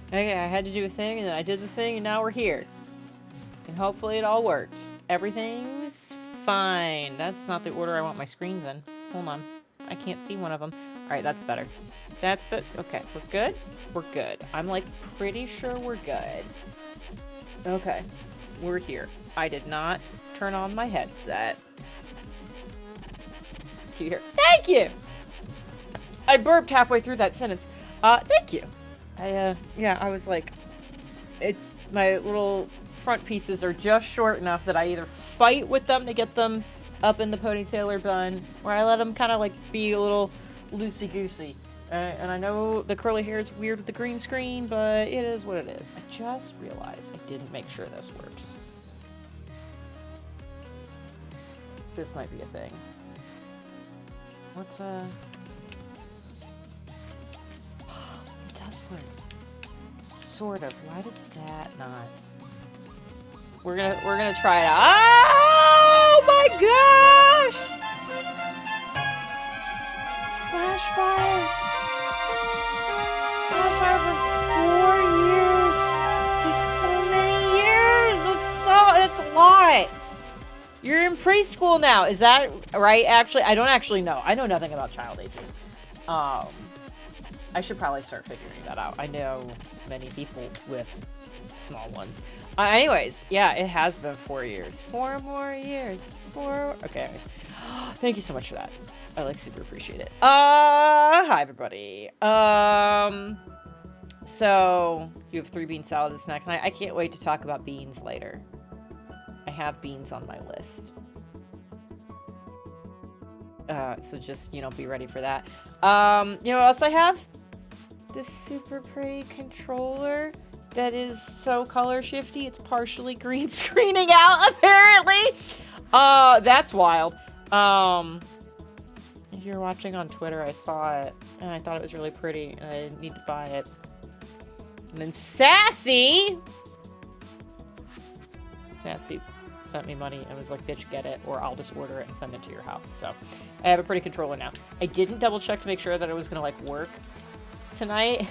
Okay, I had to do a thing, and then I did the thing, and now we're here. And hopefully it all worked. Everything's fine. That's not the order I want my screens in. Hold on. I can't see one of them. Alright, that's better. That's but okay, we're good? We're good. I'm like pretty sure we're good. Okay. We're here. I did not turn on my headset. Here. Thank you! I burped halfway through that sentence. Thank you. Yeah, I was like, it's my little front pieces are just short enough that I either fight with them to get them up in the ponytail or bun, or I let them kind of like be a little loosey-goosey. And I know the curly hair is weird with the green screen, but it is what it is. I just realized I didn't make sure this works. This might be a thing. What's, it does work. Sort of. Why does that not? We're gonna try it out. Oh my gosh! Flash fire. Flash fire for 4 years. That's so many years. It's a lot. You're in preschool now. Is that right? Actually, I don't actually know. I know nothing about child ages. I should probably start figuring that out. I know many people with small ones. Anyways, yeah, it has been 4 years. 4 more years. Okay, anyways. Thank you so much for that. I like super appreciate it. Hi everybody. So you have 3 bean salad and snack night. I can't wait to talk about beans later. I have beans on my list. So just, be ready for that. You know what else I have? This super pretty controller that is so color shifty. It's partially green screening out, apparently. That's wild. If you're watching on Twitter, I saw it, and I thought it was really pretty, and I didn't need to buy it. And then Sassy sent me money and was like, bitch, get it, or I'll just order it and send it to your house. So I have a pretty controller now. I didn't double check to make sure that it was gonna like work tonight.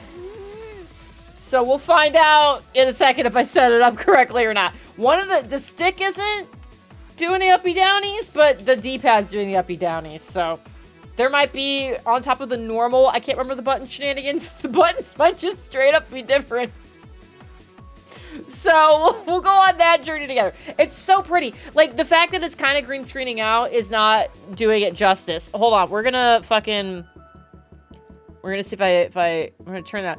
So we'll find out in a second if I set it up correctly or not. One of the stick isn't doing the uppy downies, but the D-pad's doing the uppy downies. So there might be on top of the normal, I can't remember the button shenanigans. The buttons might just straight up be different. So we'll go on that journey together. It's so pretty. Like the fact that it's kind of green screening out is not doing it justice. Hold on. We're gonna see if I'm gonna turn that.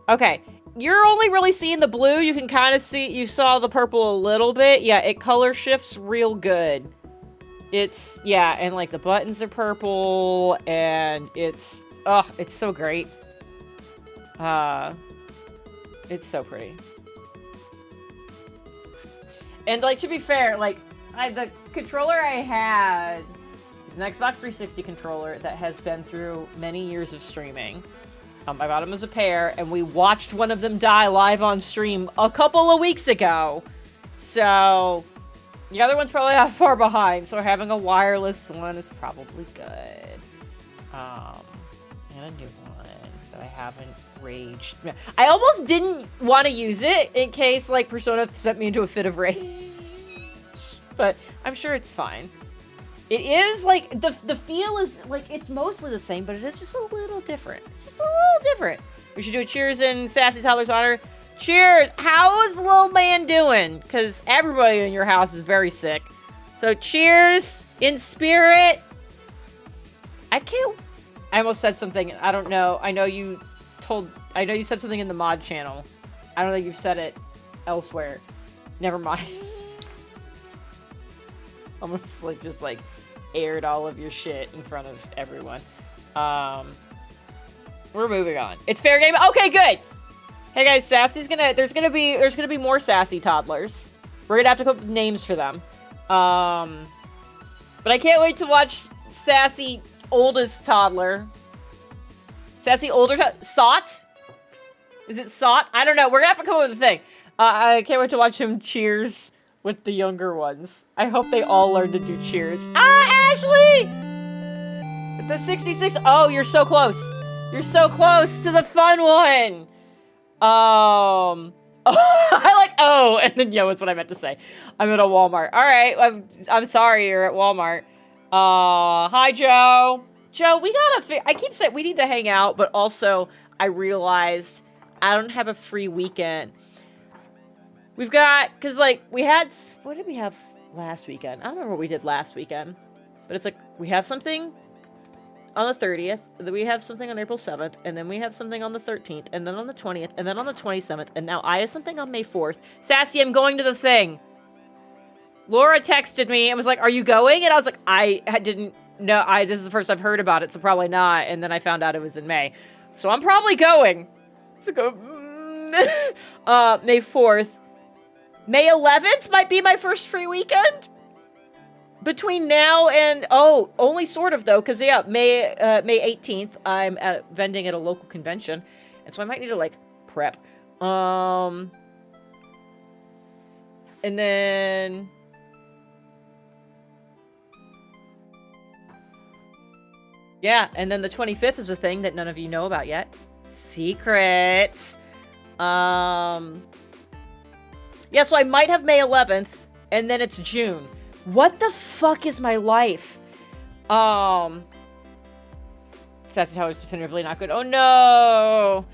Okay. You're only really seeing the blue. You can kind of see, you saw the purple a little bit. Yeah, it color shifts real good. Yeah, and like the buttons are purple and it's so great. It's so pretty. And like, to be fair, like the controller I had is an Xbox 360 controller that has been through many years of streaming. I bought them as a pair, and we watched one of them die live on stream a couple of weeks ago. So, the other one's probably not far behind, so having a wireless one is probably good. And a new one that I haven't raged. I almost didn't want to use it in case, like, Persona sent me into a fit of rage. But I'm sure it's fine. It is, like, the feel is, like, it's mostly the same, but it is just a little different. It's just a little different. We should do a cheers in Sassy Toddler's honor. Cheers! How is little man doing? Because everybody in your house is very sick. So, cheers in spirit. I almost said something. I don't know. I know you said something in the mod channel. I don't think you've said it elsewhere. Never mind. Almost like just like aired all of your shit in front of everyone. We're moving on. It's fair game. Okay, good. Hey guys, there's gonna be more sassy toddlers. We're gonna have to come up with names for them. But I can't wait to watch sassy oldest toddler. Sassy older Sot? Is it Sot? I don't know. We're gonna have to come up with a thing. I can't wait to watch him cheers with the younger ones. I hope they all learn to do cheers. Ashley! The 66. Oh, you're so close. You're so close to the fun one. I like, oh, and then yo, is what I meant to say. I'm at a Walmart. All right, I'm sorry you're at Walmart. Hi, Joe. Joe, we gotta, I keep saying we need to hang out, but also I realized I don't have a free weekend. We've got, because, like, we had, what did we have last weekend? I don't remember what we did last weekend. But it's like, we have something on the 30th, then we have something on April 7th, and then we have something on the 13th, and then on the 20th, and then on the 27th, and now I have something on May 4th. Sassy, I'm going to the thing. Laura texted me and was like, are you going? And I was like, I didn't know, this is the first I've heard about it, so probably not. And then I found out it was in May. So I'm probably going. So go, May 4th. May 11th might be my first free weekend. Between now and, oh, only sort of, though, because, yeah, May 18th, I'm vending at a local convention, and so I might need to, like, prep. And then... yeah, and then the 25th is a thing that none of you know about yet. Secrets. Yeah, so I might have May 11th, and then it's June. What the fuck is my life? Sassy Tower is definitively not good. Oh, no.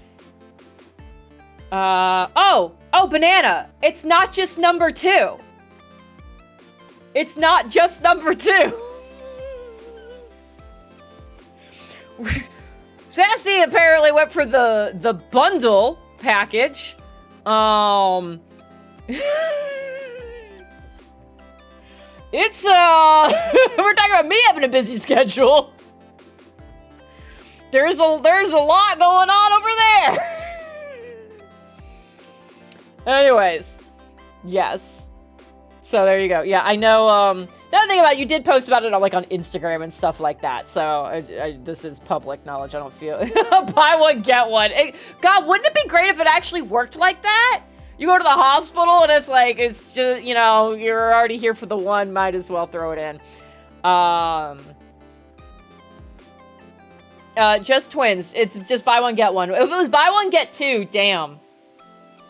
Oh, Banana. It's not just number 2. It's not just number 2. Sassy apparently went for the bundle package. It's, we're talking about me having a busy schedule. There's a lot going on over there. Anyways, yes. So there you go. Yeah, I know, another thing about it, you did post about it on, like, on Instagram and stuff like that. So this is public knowledge. I don't feel, buy one, get one. God, wouldn't it be great if it actually worked like that? You go to the hospital and it's like, it's just, you know, you're already here for the one, might as well throw it in. Just twins. It's just buy one, get one. If it was buy one, get two, damn.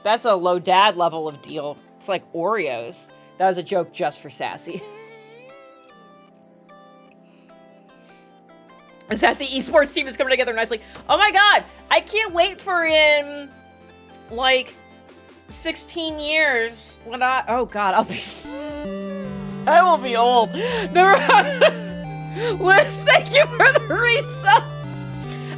That's a low dad level of deal. It's like Oreos. That was a joke just for Sassy. The Sassy esports team is coming together nicely. Oh my god, I can't wait for in, like... 16 years when I will be old. Never Liz, thank you for the resub.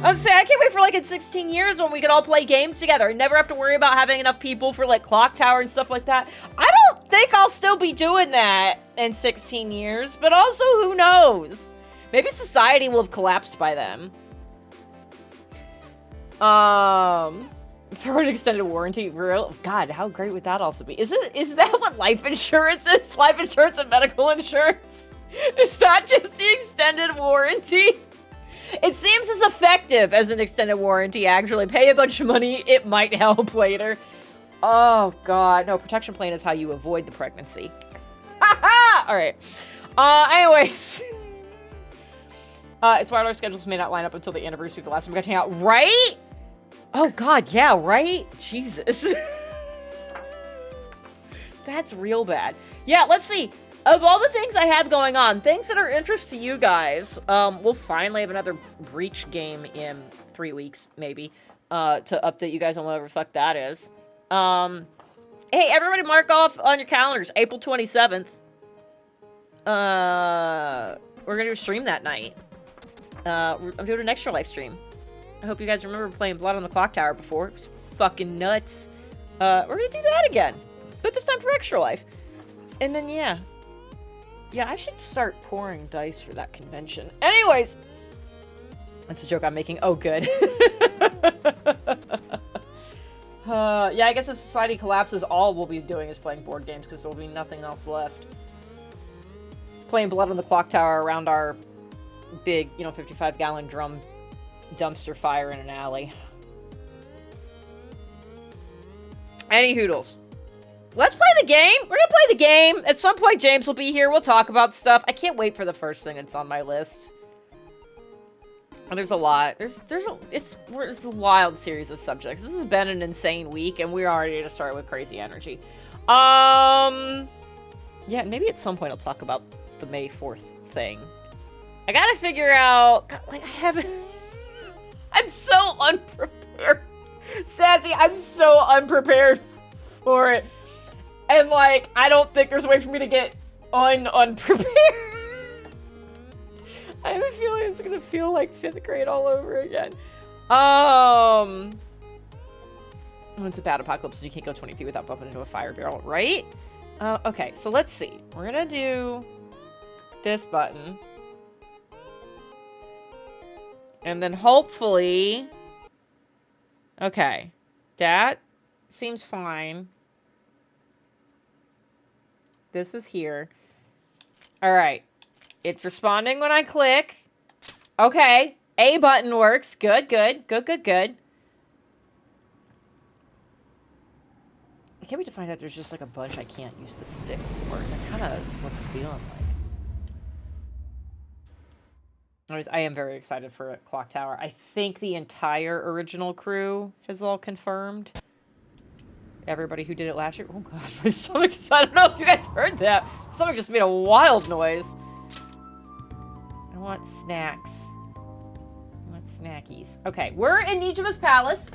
I was saying, I can't wait for like in 16 years when we can all play games together and never have to worry about having enough people for like Clock Tower and stuff like that. I don't think I'll still be doing that in 16 years, but also who knows? Maybe society will have collapsed by then. For an extended warranty, real God, how great would that also be? Is that what life insurance is? Life insurance and medical insurance? Is that just the extended warranty? It seems as effective as an extended warranty, actually. Pay a bunch of money, it might help later. Oh god, no, protection plan is how you avoid the pregnancy. Alright. Anyways. It's why our schedules may not line up until the anniversary of the last time we got to hang out. Right? Oh god, yeah, right? Jesus. That's real bad. Yeah, let's see. Of all the things I have going on, things that are interest to you guys, we'll finally have another Breach game in 3 weeks, maybe, to update you guys on whatever the fuck that is. Hey, everybody mark off on your calendars, April 27th. We're gonna do a stream that night. I'm doing an extra live stream. I hope you guys remember playing Blood on the Clock Tower before. It was fucking nuts. We're gonna do that again. But this time for Extra Life. And then, yeah. Yeah, I should start pouring dice for that convention. Anyways! That's a joke I'm making. Oh, good. Yeah, I guess if society collapses, all we'll be doing is playing board games, because there'll be nothing else left. Playing Blood on the Clock Tower around our big, 55-gallon drum dumpster fire in an alley. Any hoodles. Let's play the game! We're gonna play the game! At some point, James will be here. We'll talk about stuff. I can't wait for the first thing that's on my list. And there's a lot. It's a wild series of subjects. This has been an insane week, and we're already gonna start with crazy energy. Yeah, maybe at some point I'll talk about the May 4th thing. I gotta figure out, God, like, I'm so unprepared. Sassy, I'm so unprepared for it. And, like, I don't think there's a way for me to get unprepared. I have a feeling it's gonna feel like 5th grade all over again. It's a bad apocalypse, so you can't go 20 feet without bumping into a fire barrel, right? Okay, so let's see. We're gonna do this button. And then hopefully... Okay. That seems fine. This is here. Alright. It's responding when I click. Okay. A button works. Good, good. Good, good, good. I can't wait to find out there's just like a bunch I can't use the stick for. That kind of is what it's feeling like. Anyways, I am very excited for Clock Tower. I think the entire original crew has all confirmed. Everybody who did it last year. Oh gosh, my stomach just, I don't know if you guys heard that. My stomach just made a wild noise. I want snacks. I want snackies. Okay, we're in Nijima's palace.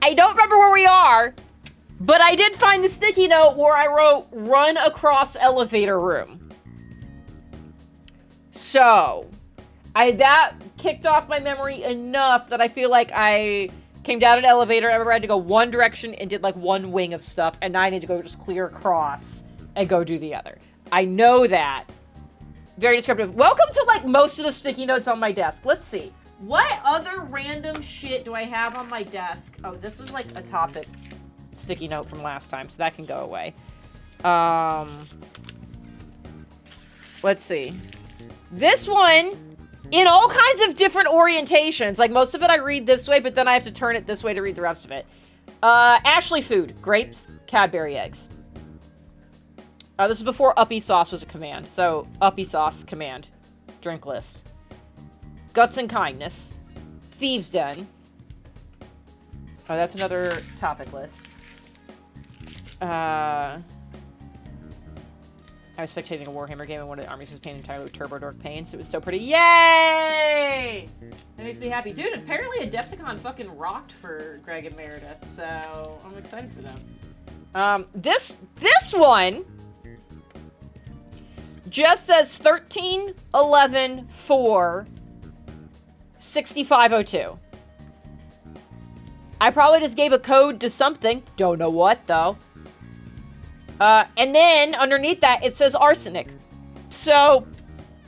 I don't remember where we are, but I did find the sticky note where I wrote, run across elevator room. So, that kicked off my memory enough that I feel like I came down an elevator, I remember I had to go one direction and did like one wing of stuff, and now I need to go just clear across and go do the other. I know that. Very descriptive. Welcome to like most of the sticky notes on my desk. Let's see. What other random shit do I have on my desk? Oh, this was like a topic sticky note from last time, so that can go away. Let's see. This one, in all kinds of different orientations. Like, most of it I read this way, but then I have to turn it this way to read the rest of it. Ashley food. Grapes, Cadbury eggs. This is before Uppy Sauce was a command. So, Uppy Sauce, command. Drink list. Guts and Kindness. Thieves' Den. Oh, that's another topic list. I was spectating a Warhammer game and one of the armies was painted entirely with Turbo Dork paints. It was so pretty. Yay! That makes me happy. Dude, apparently Adepticon fucking rocked for Greg and Meredith, so I'm excited for them. This one just says 13-11-4-6502. I probably just gave a code to something. Don't know what, though. And then, underneath that, it says arsenic. So,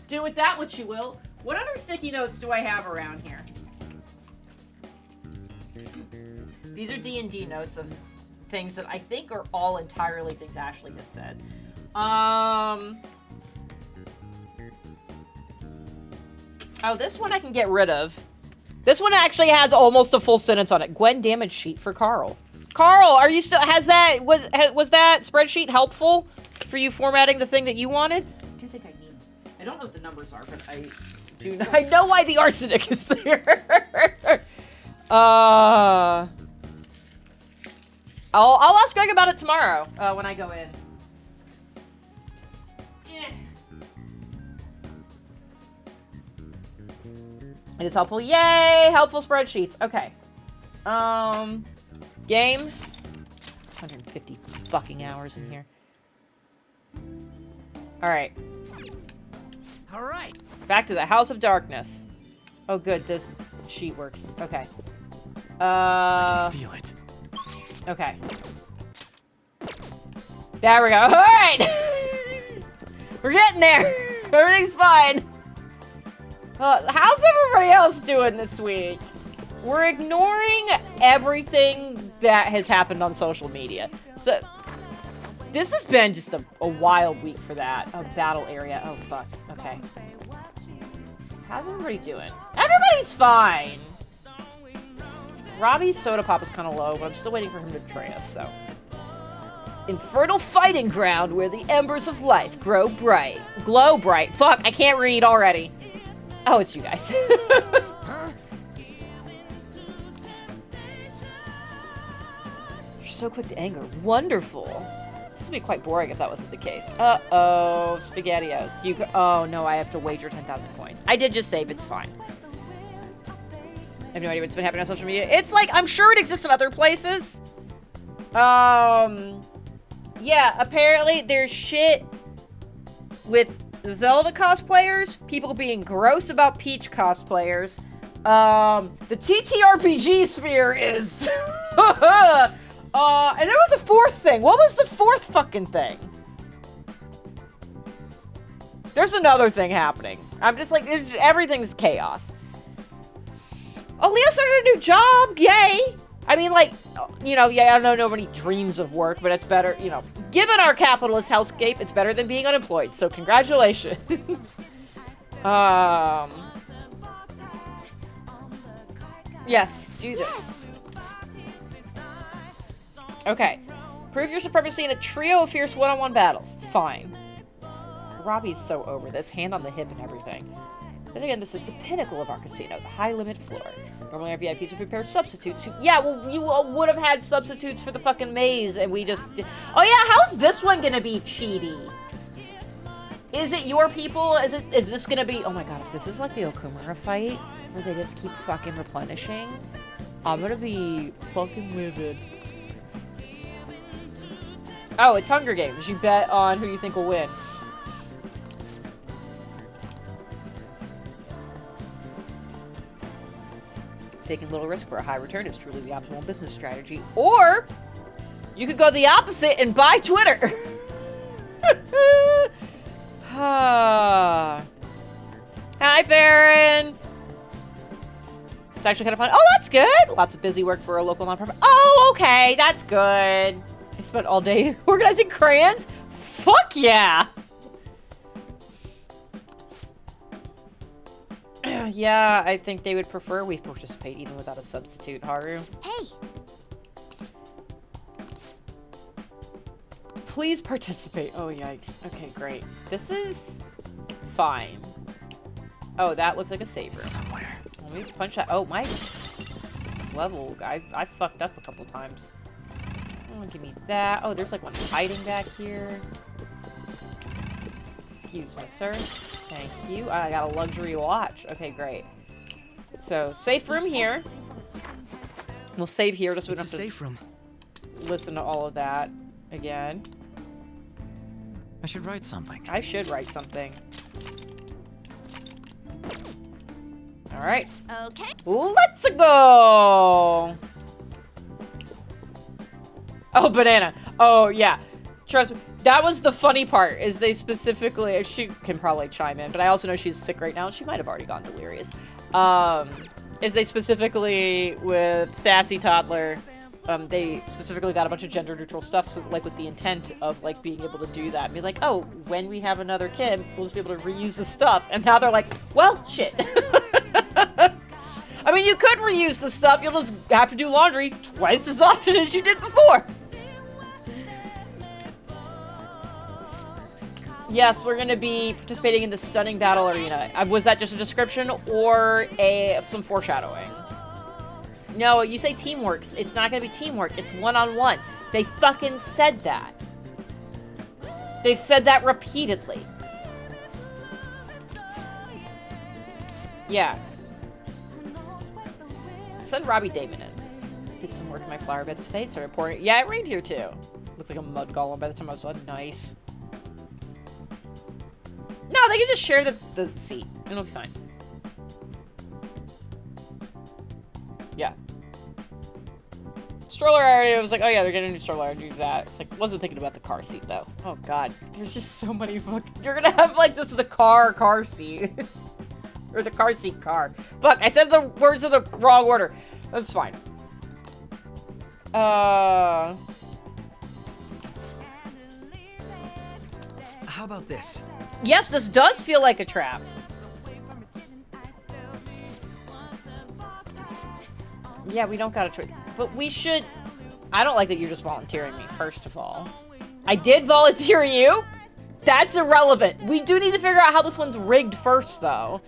do with that what you will. What other sticky notes do I have around here? These are D&D notes of things that I think are all entirely things Ashley has said. Oh, this one I can get rid of. This one actually has almost a full sentence on it. Gwen damage sheet for Carl. Carl, are you still, was that spreadsheet helpful for you formatting the thing that you wanted? I do think I need, I don't know what the numbers are, but I know why the arsenic is there. I'll ask Greg about it tomorrow, when I go in. It is helpful. Yay! Helpful spreadsheets. Okay. Game. 150 fucking hours in here. Alright. Alright. Back to the House of Darkness. Oh good, this sheet works. Okay. I can feel it. Okay. There we go. Alright! We're getting there. Everything's fine. How's everybody else doing this week? We're ignoring everything that has happened on social media. So, this has been just a wild week for that. A battle area. Oh, fuck. Okay. How's everybody doing? Everybody's fine! Robbie's soda pop is kind of low, but I'm still waiting for him to betray us, so. Infernal fighting ground where the embers of life glow bright. Fuck, I can't read already. Oh, it's you guys. You're so quick to anger. Wonderful. This would be quite boring if that wasn't the case. Uh-oh. SpaghettiOs. Oh, no, I have to wager 10,000 coins. I did just save. It's fine. I have no idea what's been happening on social media. It's like, I'm sure it exists in other places. Yeah, apparently there's shit with Zelda cosplayers, people being gross about Peach cosplayers. The TTRPG sphere is... and there was a fourth thing. What was the fourth fucking thing? There's another thing happening. I'm just like, everything's chaos. Oh, Leo started a new job. Yay. I mean, like, you know, yeah, I know nobody dreams of work, but it's better, you know, given our capitalist hellscape, it's better than being unemployed. So congratulations. Yes, do this. Okay. Prove your supremacy in a trio of fierce one-on-one battles. Fine. Robbie's so over this, hand on the hip and everything. Then again, this is the pinnacle of our casino, the high-limit floor. Normally our VIPs would prepare substitutes who... Yeah, well, you would have had substitutes for the fucking maze, and we just... Oh yeah, how's this one gonna be cheaty? Is it your people? Is this gonna be... Oh my god, if this is like the Okumura fight, where they just keep fucking replenishing, I'm gonna be fucking livid. Oh, it's Hunger Games. You bet on who you think will win. Taking little risk for a high return is truly the optimal business strategy. Or, you could go the opposite and buy Twitter. Hi, Farron. It's actually kind of fun. Oh, that's good. Lots of busy work for a local nonprofit. Oh, okay. That's good. I spent all day organizing crayons. Fuck yeah. Yeah, I think they would prefer we participate even without a substitute, Haru. Hey! Please participate. Oh, yikes. Okay, great. This is fine. Oh, that looks like a save room. Somewhere. Let me punch that. Oh, my level. I fucked up a couple times. Oh, give me that. Oh, there's like one hiding back here. Excuse me, sir. Thank you. I got a luxury watch. Okay, great. So, safe room here. We'll save here just so we don't have to safe room. Listen to all of that again. I should write something. I should write something. Alright. Okay. Let's go! Oh, banana. Oh, yeah. Trust me. That was the funny part, is they specifically... She can probably chime in, but I also know she's sick right now. She might have already gone delirious. Is they specifically, with Sassy Toddler, they specifically got a bunch of gender-neutral stuff, so, like, with the intent of, like, being able to do that. And be like, oh, when we have another kid, we'll just be able to reuse the stuff. And now they're like, well, shit. I mean, you could reuse the stuff. You'll just have to do laundry twice as often as you did before. Yes, we're going to be participating in the stunning battle arena. Was that just a description or some foreshadowing? No, you say teamwork. It's not going to be teamwork. It's one-on-one. They fucking said that. They've said that repeatedly. Yeah. Send Robbie Damon in. Did some work in my flower beds today. It's a report. Yeah, it rained here too. Looked like a mud golem by the time I was done. Nice. No, they can just share the seat. It'll be fine. Yeah. Stroller area, I was like, oh yeah, they're getting a new stroller, I do that. It's like, wasn't thinking about the car seat though. Oh god, there's just so many fucking... You're gonna have like this, the car seat. Or the car seat car. Fuck, I said the words in the wrong order. That's fine. How about this? Yes, this does feel like a trap. Yeah, we don't got a choice. But we should... I don't like that you're just volunteering me, first of all. I did volunteer you. That's irrelevant. We do need to figure out how this one's rigged first, though.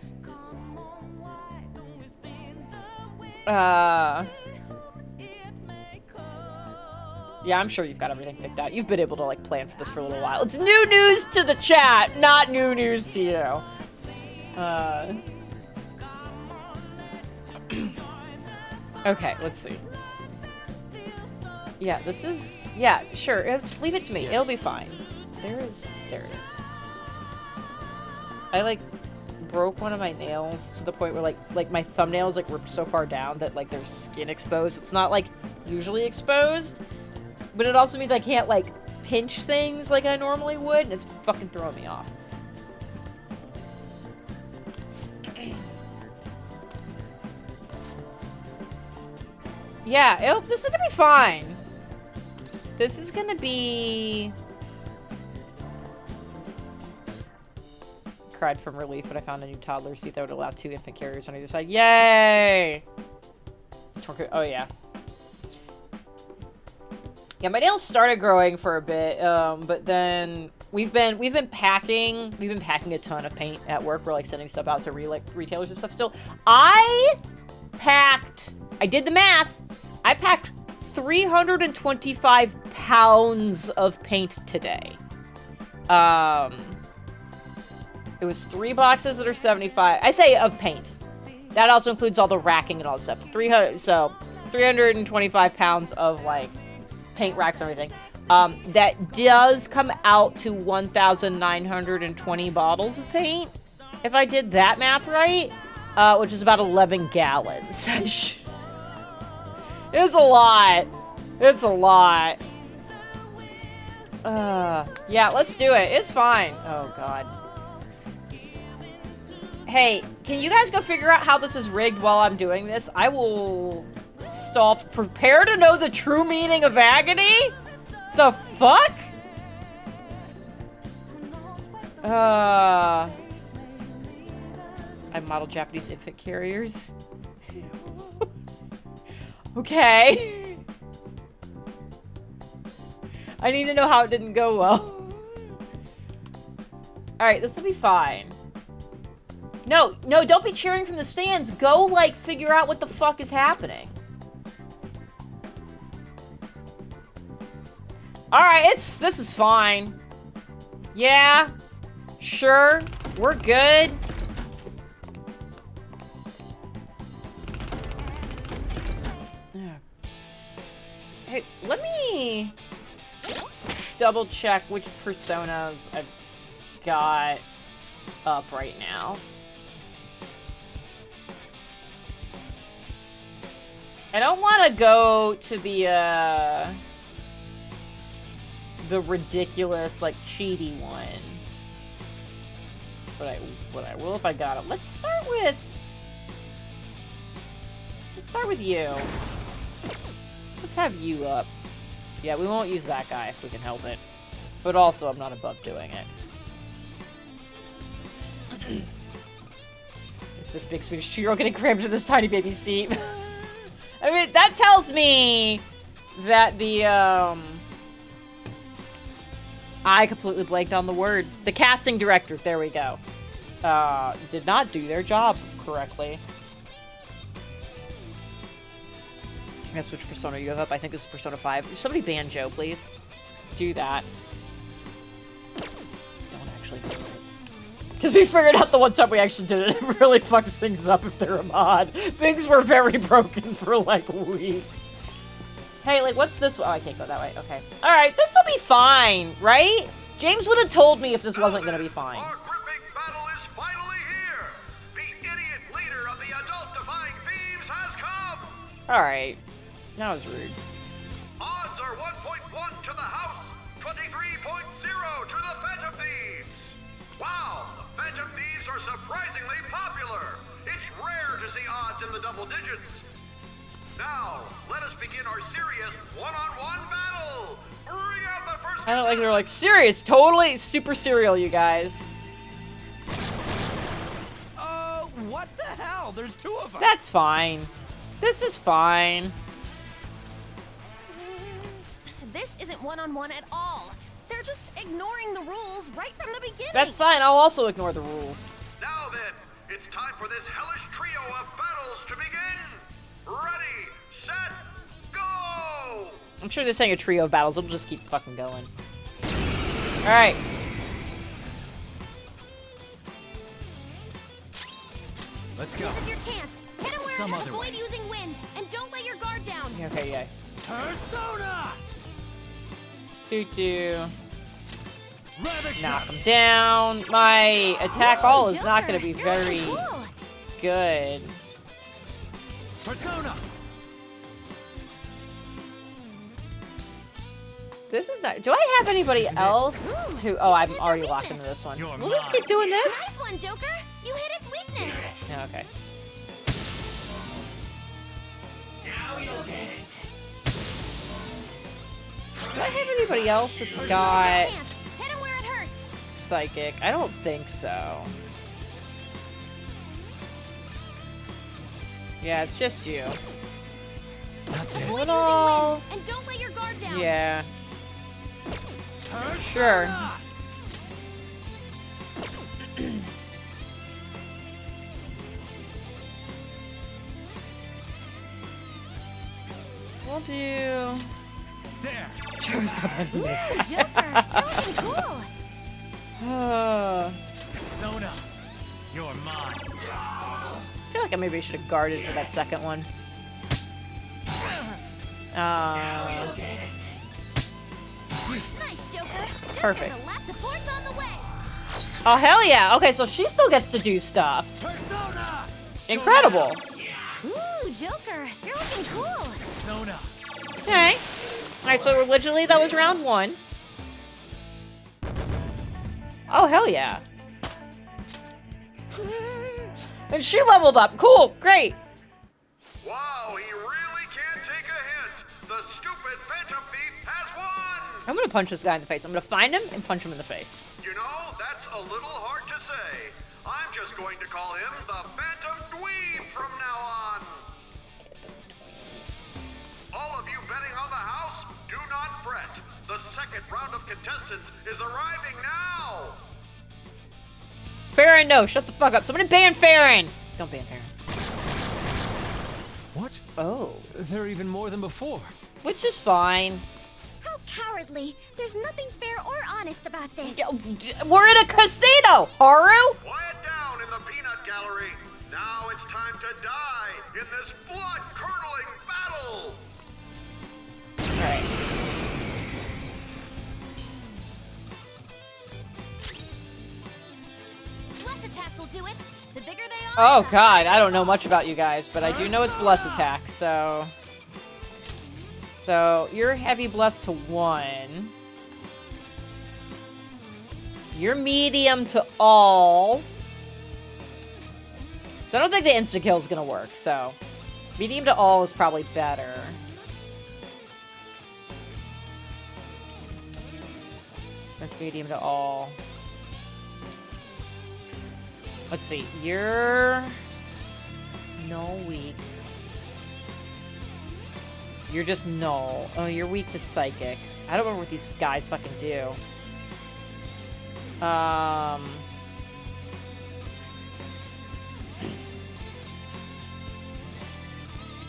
Yeah, I'm sure you've got everything picked out. You've been able to, like, plan for this for a little while. It's new news to the chat, not new news to you. Okay, let's see. Yeah, this is... Yeah, sure. Just leave it to me. It'll be fine. There it is. I, like, broke one of my nails to the point where, like my thumbnails, like, were so far down that, like, there's skin exposed. It's not, like, usually exposed. But it also means I can't, like, pinch things like I normally would, and it's fucking throwing me off. Yeah, this is gonna be fine. This is gonna be... Cried from relief when I found a new toddler seat that would allow 2 infant carriers on either side. Yay! Oh, yeah. Yeah, my nails started growing for a bit, but then we've been packing a ton of paint at work. We're like sending stuff out to retailers and stuff still. I did the math. I packed 325 pounds of paint today. It was 3 boxes that are 75. I say of paint. That also includes all the racking and all that stuff. 325 pounds of like paint racks and everything. That does come out to 1,920 bottles of paint, if I did that math right, which is about 11 gallons. It's a lot. It's a lot. Yeah, let's do it. It's fine. Oh, God. Hey, can you guys go figure out how this is rigged while I'm doing this? I will stall. Prepare to know the true meaning of agony? The fuck? I model Japanese infant carriers. Okay. I need to know how it didn't go well. Alright, this will be fine. No, don't be cheering from the stands. Go, like, figure out what the fuck is happening. Alright, this is fine. Yeah. Sure. We're good. Hey, let me double check which personas I've got up right now. I don't want to go to the ridiculous, like, cheaty one. But I will if I got it. Let's start with you. Let's have you up. Yeah, we won't use that guy if we can help it. But also, I'm not above doing it. Is this big Swedish 2-year-old getting crammed in this tiny baby seat? I mean, that tells me that the, I completely blanked on the word. The casting director, there we go, did not do their job correctly. Guess which persona you have up? I think this is Persona 5. Somebody ban Joe, please. Do that. Don't actually do it. Because we figured out the one time we actually did it, it really fucks things up if they're a mod. Things were very broken for, like, weeks. Hey, like, what's this? Oh, I can't go that way. Okay. Alright, this'll be fine, right? James would have told me if this wasn't gonna be fine. Our gripping battle is finally here! The idiot leader of the adult-defying thieves has come! Alright. That was rude. Odds are 1.1 to the house, 23.0 to the Phantom Thieves! Wow! The Phantom Thieves are surprisingly popular! It's rare to see odds in the double digits! Now, let us begin our serious one-on-one battle! Bring out the first... I don't like they're like, serious, totally super serial, you guys. What the hell? There's 2 of them. That's fine. This is fine. This isn't one-on-one at all. They're just ignoring the rules right from the beginning. That's fine. I'll also ignore the rules. Now then, it's time for this hellish trio of battles to begin! I'm sure they're saying a trio of battles. It'll just keep fucking going. Alright. Let's go. This is your chance. Hit him where Some and other avoid way. using wind. And don't let your guard down. Okay, yeah. Persona! Doo-doo. Ravish Knock him down. My attack all is not going to be Joker, very you're looking cool. good. Persona! This is not... Do I have anybody else who... Oh, I'm already locked into this one. You're We'll just mine. keep doing this. Nice one, Joker. You hit its weakness. Yeah, okay. Now you'll get it. Do I have anybody else that's This is got your chance. Hit him where it hurts. psychic? I don't think so. Yeah, it's just you. Not this. Avoid Little- using wind. And don't let your guard down. Yeah. Persona! Sure. We'll do... There. Joe's not in Ooh, this one. Joker, you're looking cool. Persona. You're mine. I feel like I maybe should have guarded for that second one. Nice, Joker. Just Perfect. got a lap support's on the way. Oh, hell yeah. Okay, so she still gets to do stuff. Persona! Incredible. Ooh, Joker, you're looking cool. Persona. Okay. Alright, so originally that was round 1. Oh, hell yeah. And she leveled up. Cool. Great. Wow, he really can't take a hint. The stupid Phantom Thief has won! I'm gonna punch this guy in the face. I'm gonna find him and punch him in the face. You know, that's a little hard to say. I'm just going to call him the Phantom Dweeb from now on. All of you betting on the house, do not fret. The second round of contestants is arriving now. Farron, no. Shut the fuck up. Somebody ban Farron. Don't ban Farron. What? Oh. They're even more than before. Which is fine. How cowardly. There's nothing fair or honest about this. Yeah, we're in a casino, Haru. Quiet down in the peanut gallery. Now it's time to die in this blood-curdling battle. Alright. Bless attacks will do it. The bigger they are. Oh god, I don't know much about you guys, but I do know it's bless attack, so... So, you're heavy bless to 1. You're medium to all. So I don't think the insta-kill is gonna work, so... Medium to all is probably better. That's medium to all. Let's see, you're... No weak. You're just null. Oh, you're weak to psychic. I don't remember what these guys fucking do.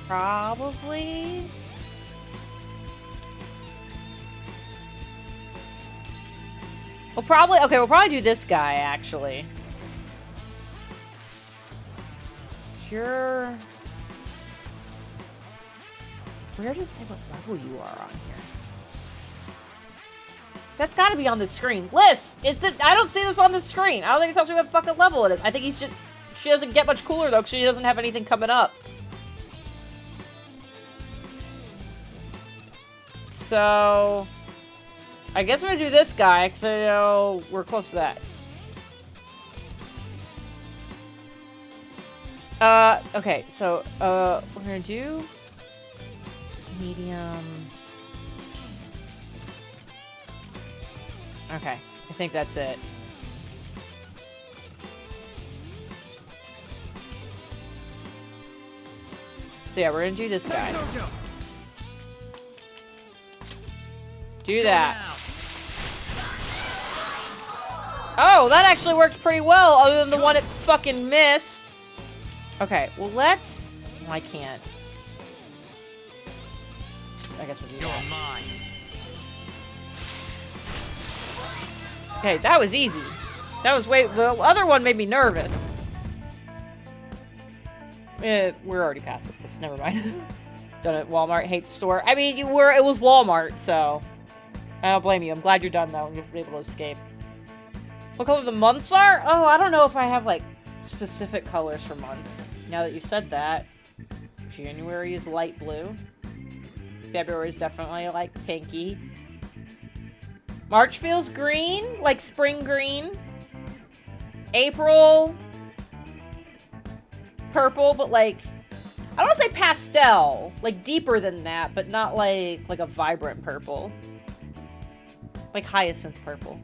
Probably... We'll probably do this guy, actually. You're... Where does it say what level you are on here? That's gotta be on the screen. Liz! I don't see this on the screen. I don't think it tells me what fucking level it is. I think he's just... She doesn't get much cooler, though, because she doesn't have anything coming up. So... I guess I'm gonna do this guy, because I know we're close to that. Okay, so, we're gonna do... Medium... Okay, I think that's it. So yeah, we're gonna do this guy. Do that. Oh, that actually worked pretty well, other than the one it fucking missed. Okay, well let's... No, I can't. I guess we'll do You're that. mine. Okay, that was easy. That was the other one made me nervous. We're already past this. Never mind. Done at Walmart. Hate the store. I mean, it was Walmart, so I don't blame you. I'm glad you're done though. You've been able to escape. What color the months are? Oh, I don't know if I have like specific colors for months. Now that you said that, January is light blue. February is definitely like pinky. March feels green, like spring green. April, purple, but like, I don't want to say pastel, like deeper than that, but not like a vibrant purple. Like hyacinth purple.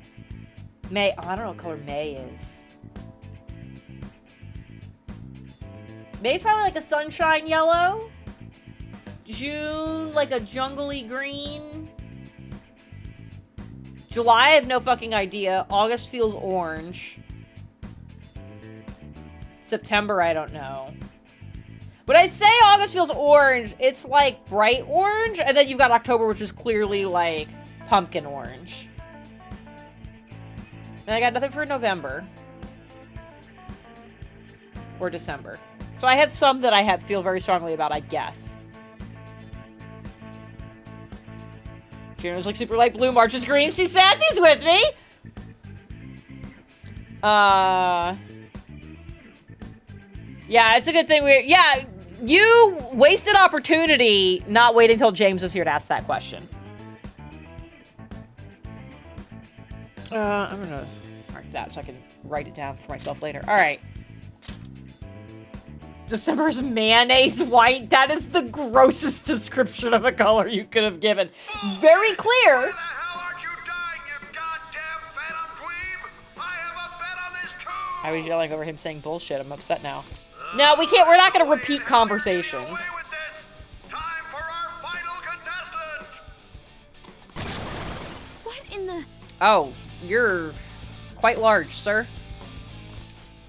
May, oh, I don't know what color May is. May's probably like a sunshine yellow. June, like a jungly green. July, I have no fucking idea. August feels orange. September, I don't know. When I say August feels orange, it's like bright orange, and then you've got October, which is clearly like pumpkin orange. And I got nothing for November. Or December. So I have some that I feel very strongly about, I guess. January's like super light blue, March is green. See, Sassy's with me! Yeah, it's a good thing yeah, you wasted opportunity not waiting until James was here to ask that question. I'm gonna mark that so I can write it down for myself later. Alright. December's mayonnaise white. That is the grossest description of a color you could have given. Very clear. Why the hell aren't you dying, you goddamn phantom dweeb? I have a bet on this too! I was yelling over him saying bullshit. I'm upset now. No, we can't. We're not going to repeat conversations. Away with this. Time for our final contestant! What in the... Oh, you're quite large, sir.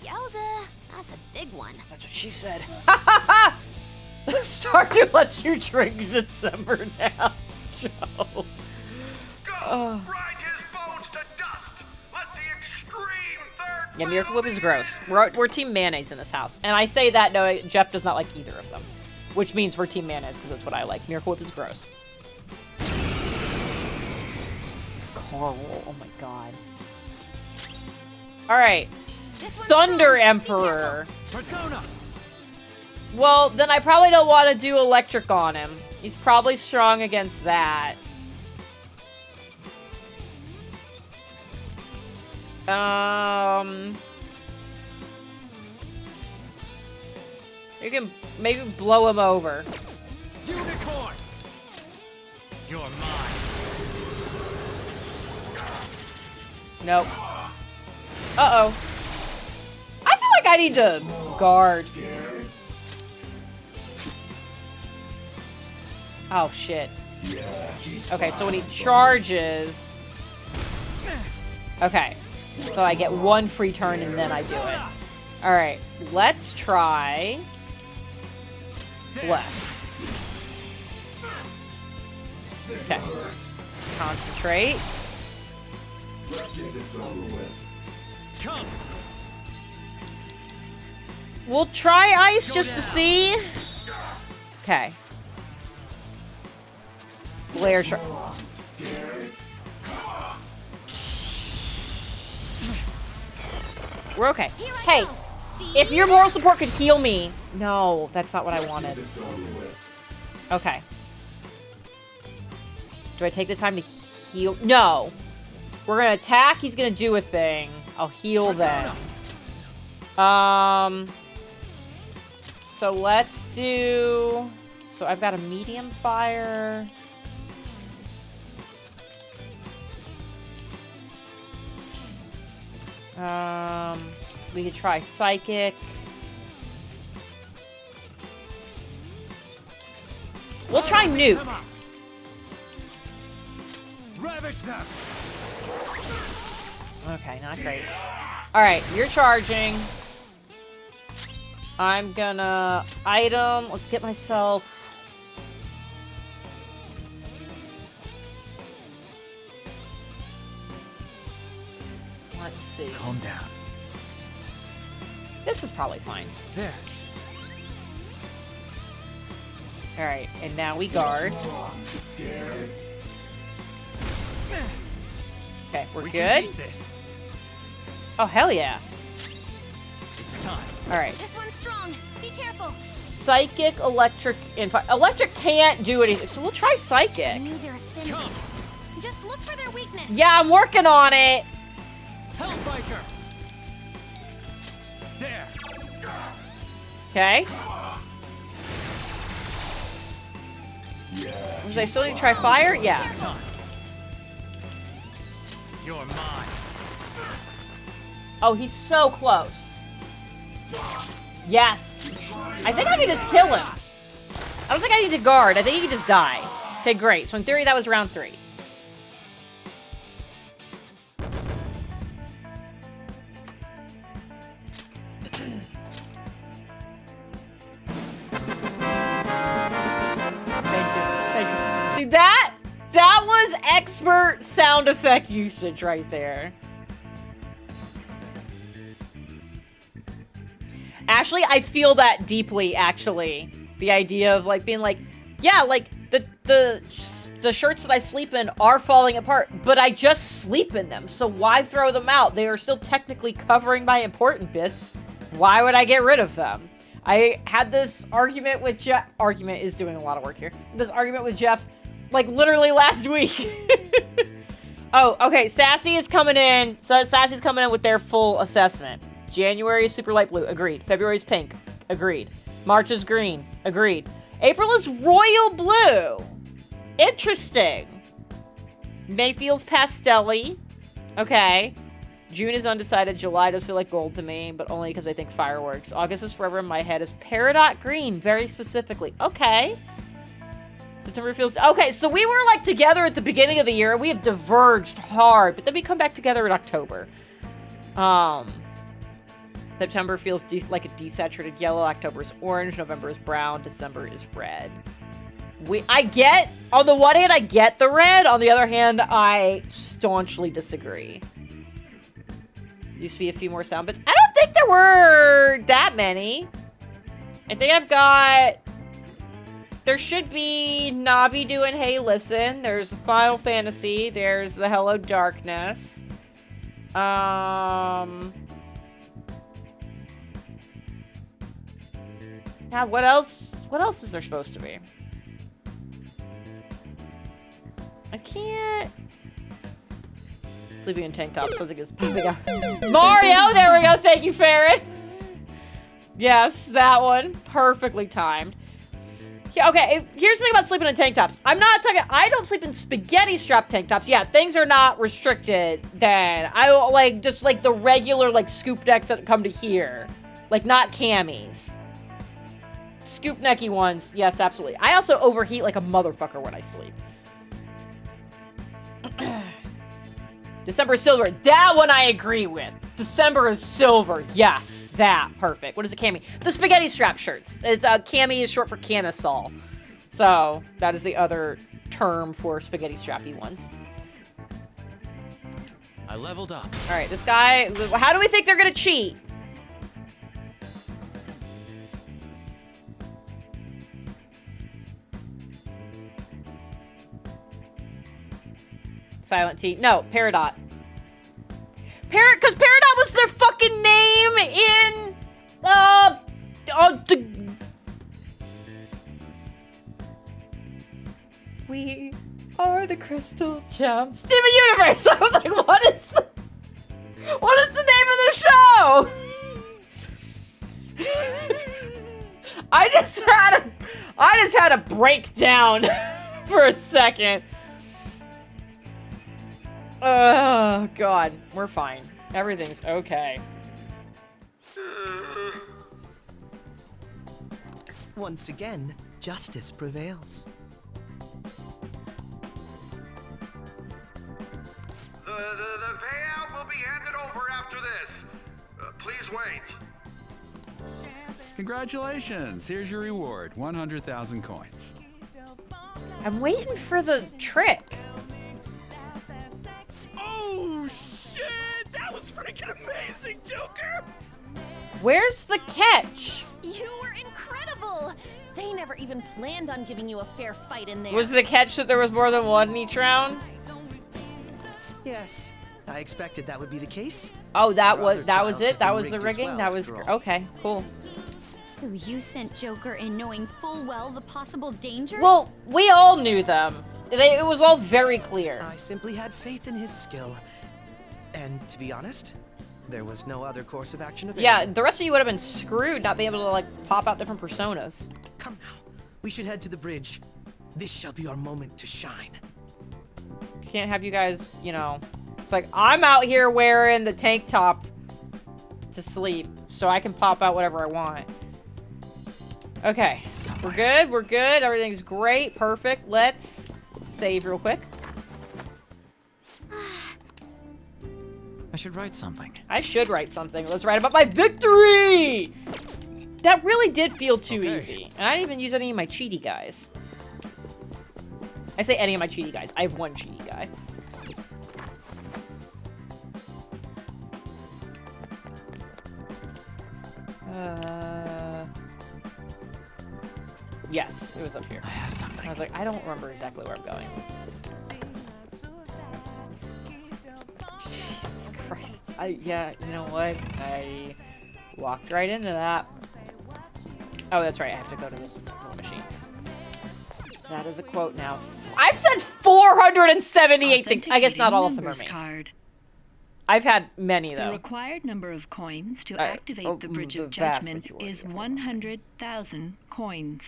Yowza, that's a big one. That's what she said. Stardew lets you drink December now, Joe. Go! Grind his bones to dust! Let the extreme third Yeah, Miracle Whip is battle gross. begin! We're Team Mayonnaise in this house. And I say that knowing Jeff does not like either of them. Which means we're Team Mayonnaise, because that's what I like. Miracle Whip is gross. Carl, oh my god. Alright. This one's Thunder strong. Be Emperor. Persona! Well, then I probably don't want to do electric on him. He's probably strong against that. You can maybe blow him over. Unicorn! You're mine. Nope. Uh-oh. I feel like I need to guard. Oh, shit. Okay, so when he charges... Okay. So I get one free turn and then I do it. Alright, let's try... Bless. Okay. Concentrate. Come! We'll try ice just to see. Okay. Glare shark. We're okay. Here I Hey, go. Speed. if your moral support could heal me. No, that's not what I wanted. Okay. Do I take the time to heal? No. We're gonna attack. He's gonna do a thing. I'll heal then. So let's do... So I've got a medium fire. We could try psychic. We'll try nuke. Come on. Ravage them! Okay, not great. Alright, you're charging. I'm gonna item. Let's get myself see. Calm down. This is probably fine. There. All right, and now we guard. Okay, we're We good. can beat this. Oh, hell yeah. It's time. All right. This one's strong. Be careful. Psychic, electric, and fire. Electric can't do anything, so we'll try I psychic. knew their affinity. Come. Just look for their weakness. Yeah, I'm working on it. Hellbiker. There. Okay. Was I still need to try fire? Yeah. It's time. You're mine. Oh, he's so close. Yes. I think I can just kill him. I don't think I need to guard. I think he can just die. Okay, great. So in theory, that was round 3. Thank you. See, that was expert sound effect usage right there. Ashley, I feel that deeply, actually. The idea of, like, being like, yeah, like, the shirts that I sleep in are falling apart, but I just sleep in them, so why throw them out? They are still technically covering my important bits. Why would I get rid of them? I had this argument with Jeff. Argument is doing a lot of work here. This argument with Jeff, like, literally last week. Oh, okay, Sassy is coming in. So Sassy's coming in with their full assessment. January is super light blue. Agreed. February is pink. Agreed. March is green. Agreed. April is royal blue. Interesting. May feels pastel-y. Okay. June is undecided. July does feel like gold to me, but only because I think fireworks. August is forever in my head is peridot green, very specifically. Okay. September feels... Okay, so we were, like, together at the beginning of the year. We have diverged hard, but then we come back together in October. September feels like a desaturated yellow. October is orange. November is brown. December is red. I get... On the one hand, I get the red. On the other hand, I staunchly disagree. Used to be a few more sound bits. I don't think there were that many. I think I've got... There should be Navi doing Hey Listen. There's the Final Fantasy. There's the Hello Darkness. Yeah, what else? What else is there supposed to be? I can't... Sleeping in tank tops, something is pooping out. Mario! There we go! Thank you, Farron! Yes, that one. Perfectly timed. Yeah, okay, here's the thing about sleeping in tank tops. I'm not talking... I don't sleep in spaghetti strap tank tops. Yeah, things are not restricted then. I like just like the regular like scoop necks that come to here. Like not camis. Scoop necky ones. Yes, absolutely. I also overheat like a motherfucker when I sleep. December is silver. That one I agree with. December is silver. Yes, that. Perfect. What is a cami? The spaghetti strap shirts. It's cami is short for camisole. So that is the other term for spaghetti strappy ones. I leveled up. All right, this guy. How do we think they're gonna cheat? Silent T. No, Peridot. Because Peridot was their fucking name in, We are the Crystal Gems. Steven Universe! I was like, what is the name of the show? I just had a breakdown for a second. Oh, God. We're fine. Everything's okay. Once again, justice prevails. The payout will be handed over after this. Please wait. Congratulations! Here's your reward, 100,000 coins. I'm waiting for the trick. Oh, shit! That was freaking amazing, Joker! Where's the catch? You were incredible! They never even planned on giving you a fair fight in there. Was the catch that there was more than one in each round? Yes, I expected that would be the case. Oh, that Our was other that was trials it. have That been was the rigged as rigging. well, That was after all. okay. Cool. So you sent Joker in knowing full well the possible dangers? Well, we all knew them. It was all very clear. I simply had faith in his skill. And to be honest, there was no other course of action available. Yeah, the rest of you would have been screwed not being able to, like, pop out different personas. Come now. We should head to the bridge. This shall be our moment to shine. Can't have you guys, you know... It's like, I'm out here wearing the tank top to sleep, so I can pop out whatever I want. Okay, we're good, we're good. Everything's great, perfect. Let's save real quick. I should write something. I should write something. Let's write about my victory! That really did feel too Okay. easy. And I didn't even use any of my cheaty guys. I say any of my cheaty guys. I have one cheaty guy. Yes, it was up here. I have something. I was like, I don't remember exactly where I'm going. Jesus Christ. Yeah, you know what? I walked right into that. Oh, that's right. I have to go to this little machine. That is a quote now. I've said 478 things. I guess not all of them are Numbers me. card. I've had many, The though. required number of coins to Oh, activate the Bridge the of vast Judgment majority is of them. 100,000 coins.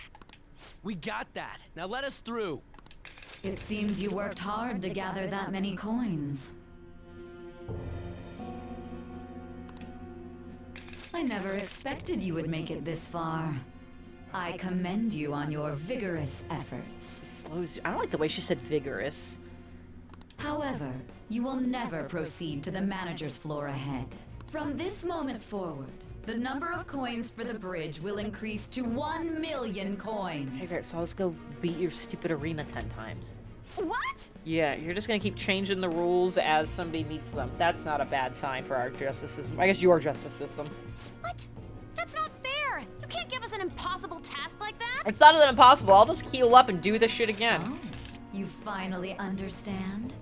We got that. Now let us through. It seems you worked hard to gather that many coins. I never expected you would make it this far. I commend you on your vigorous efforts. Slows you. I don't like the way she said vigorous. However, you will never proceed to the manager's floor ahead. From this moment forward, the number of coins for the bridge will increase to 1 million coins. Okay, great. So let's go beat your stupid arena 10 times. What? Yeah, you're just gonna keep changing the rules as somebody meets them. That's not a bad sign for our justice system. I guess your justice system. What? That's not fair! You can't give us an impossible task like that! It's not that impossible. I'll just heal up and do this shit again. Oh, you finally understand?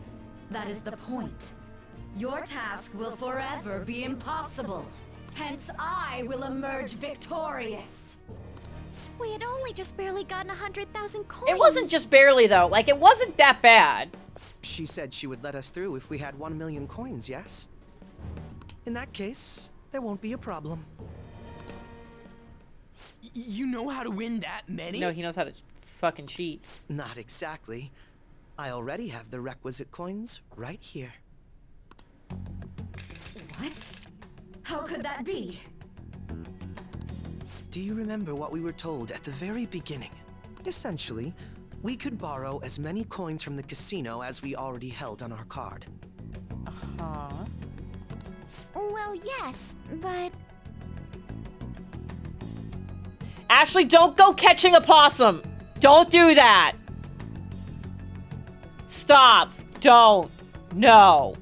That is the point. Your task will forever be impossible. Hence, I will emerge victorious. We had only just barely gotten 100,000 coins. It wasn't just barely, though. Like, it wasn't that bad. She said she would let us through if we had 1 million coins, yes? In that case, there won't be a problem. You know how to win that many? No, he knows how to fucking cheat. Not exactly. I already have the requisite coins right here. What? How could that be? Do you remember what we were told at the very beginning? Essentially, we could borrow as many coins from the casino as we already held on our card. Huh? Well, yes, but... Ashley, don't go catching a possum. Don't do that. Stop. Don't. No.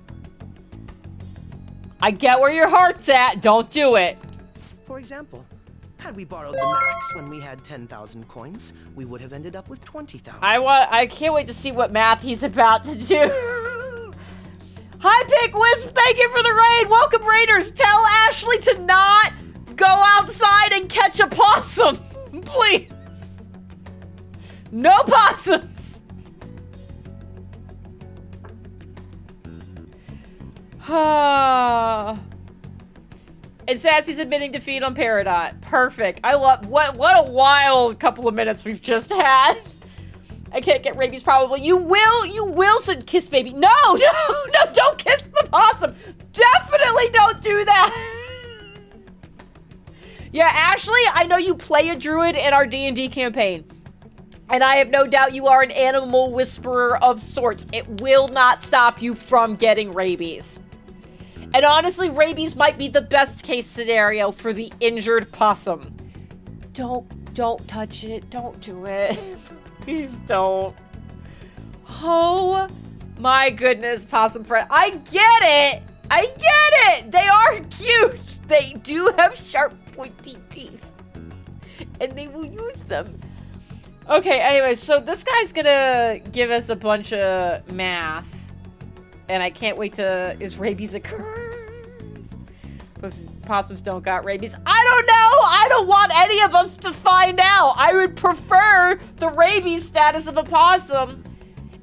I get where your heart's at. Don't do it. For example, had we borrowed the max when we had 10,000 coins, we would have ended up with 20,000. I can't wait to see what math he's about to do. Hi, Pickwiz. Thank you for the raid. Welcome, raiders. Tell Ashley to not go outside and catch a possum. Please. No possums. And Sassy's admitting defeat on Peridot. Perfect. I love what a wild couple of minutes we've just had. I can't get rabies probably. You will said kiss baby. No, don't kiss the possum. Definitely don't do that. Yeah, Ashley, I know you play a druid in our D&D campaign. And I have no doubt you are an animal whisperer of sorts. It will not stop you from getting rabies. And honestly, rabies might be the best case scenario for the injured possum. Don't touch it. Don't do it. Please don't. Oh my goodness, possum friend. I get it. I get it! They are cute! They do have sharp, pointy teeth. And they will use them. Okay, anyway, so this guy's gonna give us a bunch of math. And I can't wait to... Is rabies a curse? Possums don't got rabies. I don't know! I don't want any of us to find out! I would prefer the rabies status of a possum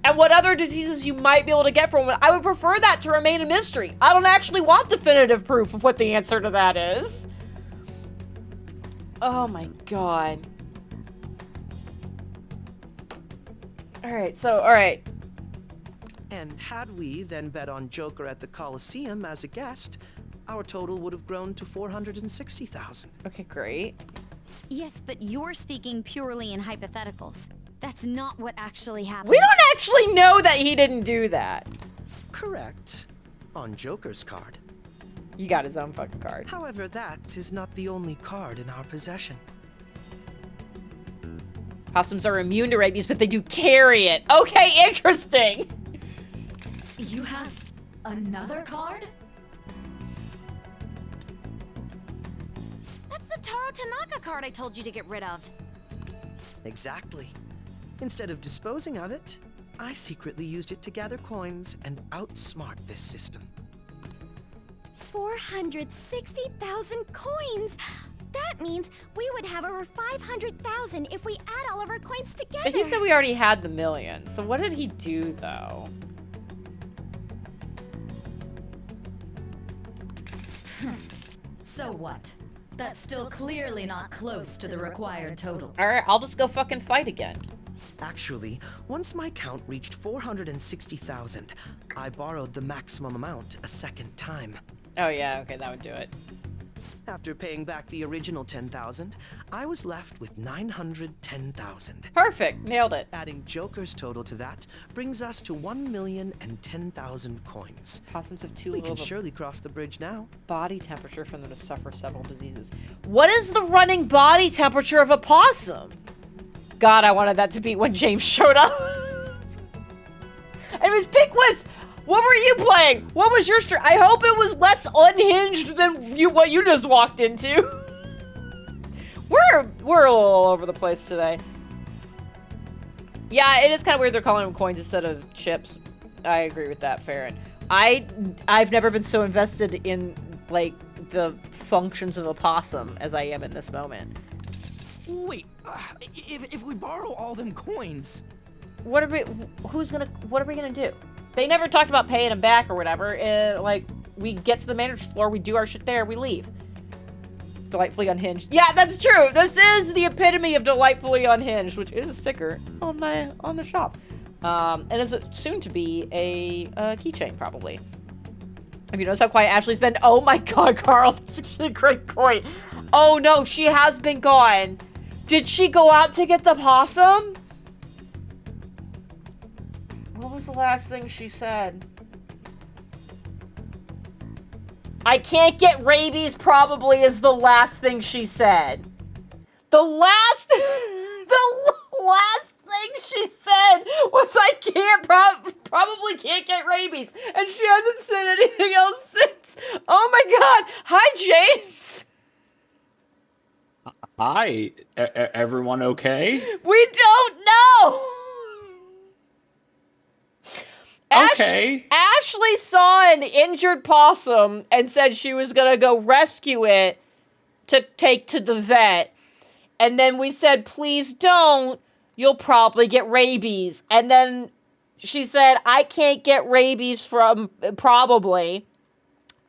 and what other diseases you might be able to get from it. I would prefer that to remain a mystery. I don't actually want definitive proof of what the answer to that is. Oh my god. Alright. And had we then bet on Joker at the Coliseum as a guest, our total would have grown to 460,000. Okay, great. Yes, but you're speaking purely in hypotheticals. That's not what actually happened. We don't actually know that he didn't do that. Correct. On Joker's card. You got his own fucking card. However, that is not the only card in our possession. Possums are immune to rabies, but they do carry it. Okay, interesting. You have another card? That's the Taro Tanaka card I told you to get rid of. Exactly. Instead of disposing of it, I secretly used it to gather coins and outsmart this system. 460,000 coins! That means we would have over 500,000 if we add all of our coins together. But he said we already had the million. So what did he do, though? So what? That's still clearly not close to the required total. Alright, I'll just go fucking fight again. Actually, once my count reached 460,000, I borrowed the maximum amount a second time. Oh yeah, okay, that would do it. After paying back the original 10,000, I was left with 910,000. Perfect, nailed it. Adding Joker's total to that brings us to 1,010,000 coins. Possums have too We low can of a surely cross the bridge now. body temperature for them to suffer several diseases. What is the running body temperature of a possum? God, I wanted that to be when James showed up. It was Pink Wisp. What were you playing? What was your stream? I hope it was less unhinged than what you just walked into. We're a little all over the place today. Yeah, it is kind of weird they're calling them coins instead of chips. I agree with that, Farron. I've never been so invested in like the functions of a possum as I am in this moment. Wait, if we borrow all them coins... What are we gonna do? They never talked about paying him back or whatever. Like, we get to the manager's floor, we do our shit there, we leave. Delightfully unhinged. Yeah, that's true. This is the epitome of delightfully unhinged, which is a sticker on the shop. And is soon to be a keychain, probably. Have you noticed how quiet Ashley's been? Oh my god, Carl, that's actually a great point. Oh no, she has been gone. Did she go out to get the possum? What was the last thing she said? I can't get rabies probably is the last thing she said. The last thing she said was I probably can't get rabies. And she hasn't said anything else since. Oh my god. Hi, James. Hi, everyone okay? We don't know. Okay. Ashley saw an injured possum and said she was gonna go rescue it to take to the vet. And then we said, please don't. You'll probably get rabies. And then she said, I can't get rabies from probably.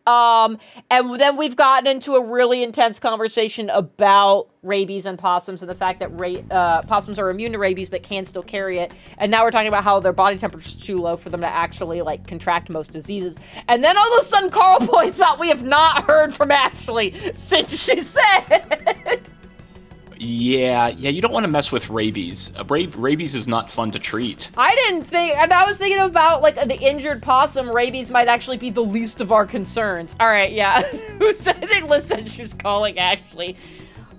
And then we've gotten into a really intense conversation about rabies and possums and the fact that possums are immune to rabies but can still carry it. And now we're talking about how their body temperature is too low for them to actually, like, contract most diseases. And then all of a sudden Carl points out we have not heard from Ashley since she said... Yeah, you don't want to mess with rabies. Rabies is not fun to treat. I didn't think, and I was thinking about, like, the injured possum. Rabies might actually be the least of our concerns. All right, yeah. I think Liz said she was calling Ashley.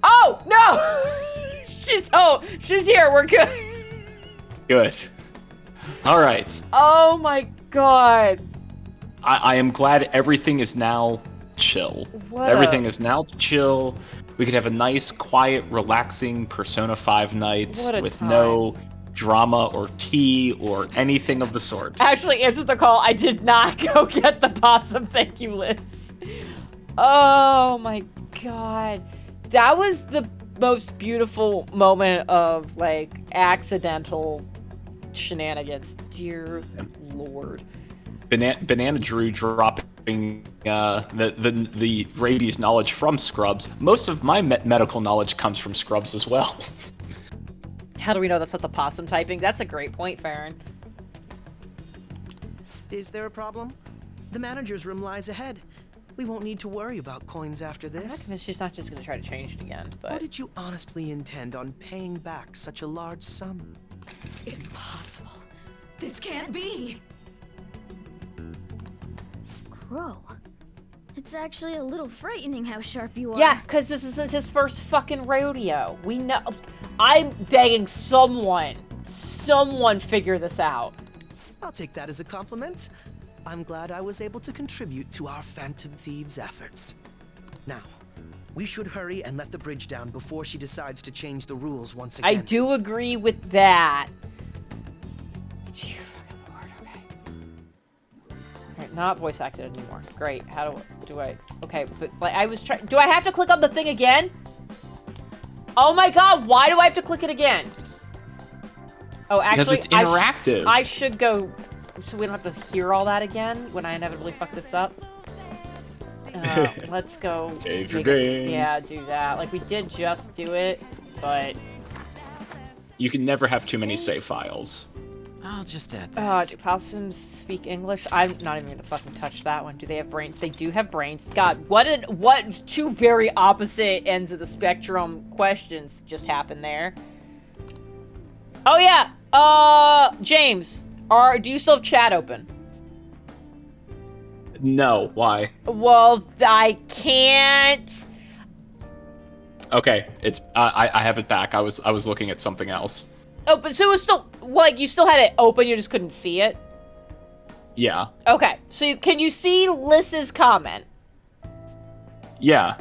Oh, no! She's home. She's here. We're good. Good. All right. Oh, my God. I am glad everything is now chill. Everything is now chill. We could have a nice, quiet, relaxing Persona 5 night with no drama or tea or anything of the sort. Actually, answered the call. I did not go get the possum. Thank you, Liz. Oh my god. That was the most beautiful moment of, like, accidental shenanigans. Dear Lord. Banana Drew dropping the rabies knowledge from Scrubs. Most of my medical knowledge comes from Scrubs as well. How do we know that's not the possum typing? That's a great point, Farron. Is there a problem? The manager's room lies ahead. We won't need to worry about coins after I'm not this. convinced she's not just going to try to change it again, but... Or did you honestly intend on paying back such a large sum? Impossible. This can't be. Crow. It's actually a little frightening how sharp you are. Yeah, because this isn't his first fucking rodeo. We know... I'm begging someone figure this out. I'll take that as a compliment. I'm glad I was able to contribute to our Phantom Thieves' efforts. Now, we should hurry and let the bridge down before she decides to change the rules once again. I do agree with that. Dear fucking Lord, okay. Alright, not voice acted anymore. Great. How do I... Okay, but like, I was trying... Do I have to click on the thing again? Oh my god, why do I have to click it again? Oh, actually, because it's interactive. I should go... So we don't have to hear all that again when I inevitably fuck this up. Let's go. Save your game. Yeah, do that. Like, we did just do it, but... You can never have too many save files. I'll just add this. Do possums speak English? I'm not even gonna fucking touch that one. Do they have brains? They do have brains. God, what two very opposite ends of the spectrum questions just happened there. Oh yeah, James, do you still have chat open? No, why? Well, I can't. Okay, it's I have it back. I was looking at something else. Oh, but so it was still, like, you still had it open, you just couldn't see it? Yeah. Okay, so can you see Liz's comment? Yeah.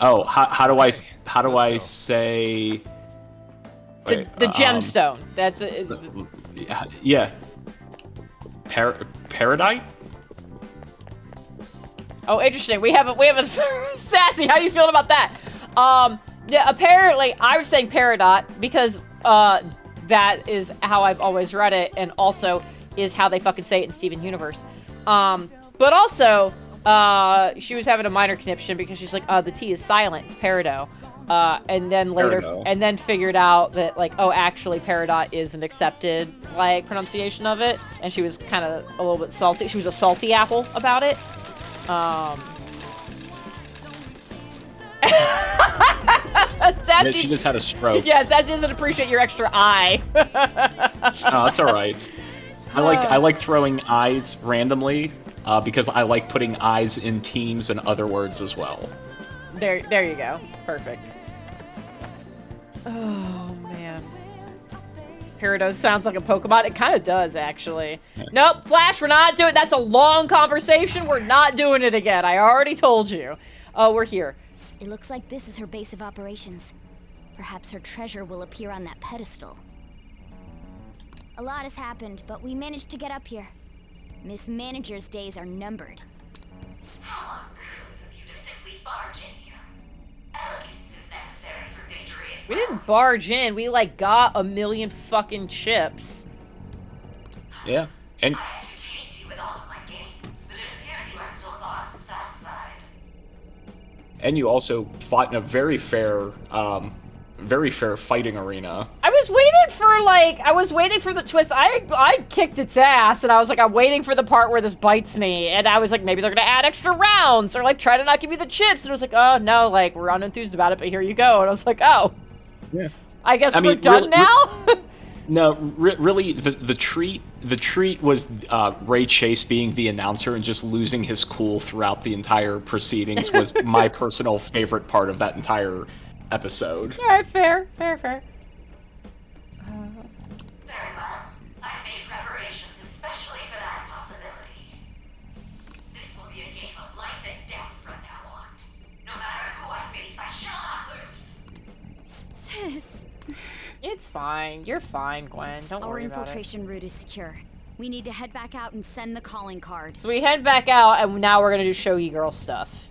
Oh, how do I say? Wait, the gemstone. That's it. Yeah. Paradise? Oh, interesting. We have a Sassy. How you feeling about that? Yeah, apparently I was saying Peridot because that is how I've always read it, and also is how they fucking say it in Steven Universe. But also, she was having a minor conniption because she's like, the T is silent. It's Peridot. And then later, and then figured out that, like, oh, actually Peridot is an accepted, like, pronunciation of it, and she was kind of a little bit salty. She was a salty apple about it. Sassy, Yeah, she just had a stroke. Yeah, Sassy doesn't appreciate your extra eye. Oh, that's all right. I like throwing eyes randomly because I like putting eyes in teams and other words as well. There you go. Perfect. Oh man, Peridot sounds like a Pokemon. It kind of does, actually. Yeah. Nope, Flash, we're not doing. That's a long conversation. We're not doing it again. I already told you. Oh, we're here. It looks like this is her base of operations. Perhaps her treasure will appear on that pedestal. A lot has happened, but we managed to get up here. Miss Manager's days are numbered. How uncouth of you to simply barge in here. Elegance is necessary for victory as We well. didn't barge in. We, like, got a million fucking chips. Yeah, and... I entertained you with all of my games, but it appears you are still far from satisfied. And you also fought in a very fair fighting arena. I was waiting for the twist. I kicked its ass, and I was like, I'm waiting for the part where this bites me, and I was like, maybe they're gonna add extra rounds, or like try to not give me the chips, and it was like, oh no, like we're unenthused about it, but here you go, and I was like, oh, yeah, I guess we're done now. No, really, the treat was Ray Chase being the announcer and just losing his cool throughout the entire proceedings was my personal favorite part of that entire episode. All right, fair. Very well. I made preparations especially for that possibility. this? It's fine. You're fine, Gwen. Don't Our worry about it. infiltration route is secure. We need to head back out and send the calling card. So we head back out, and now we're gonna do shogi girl stuff.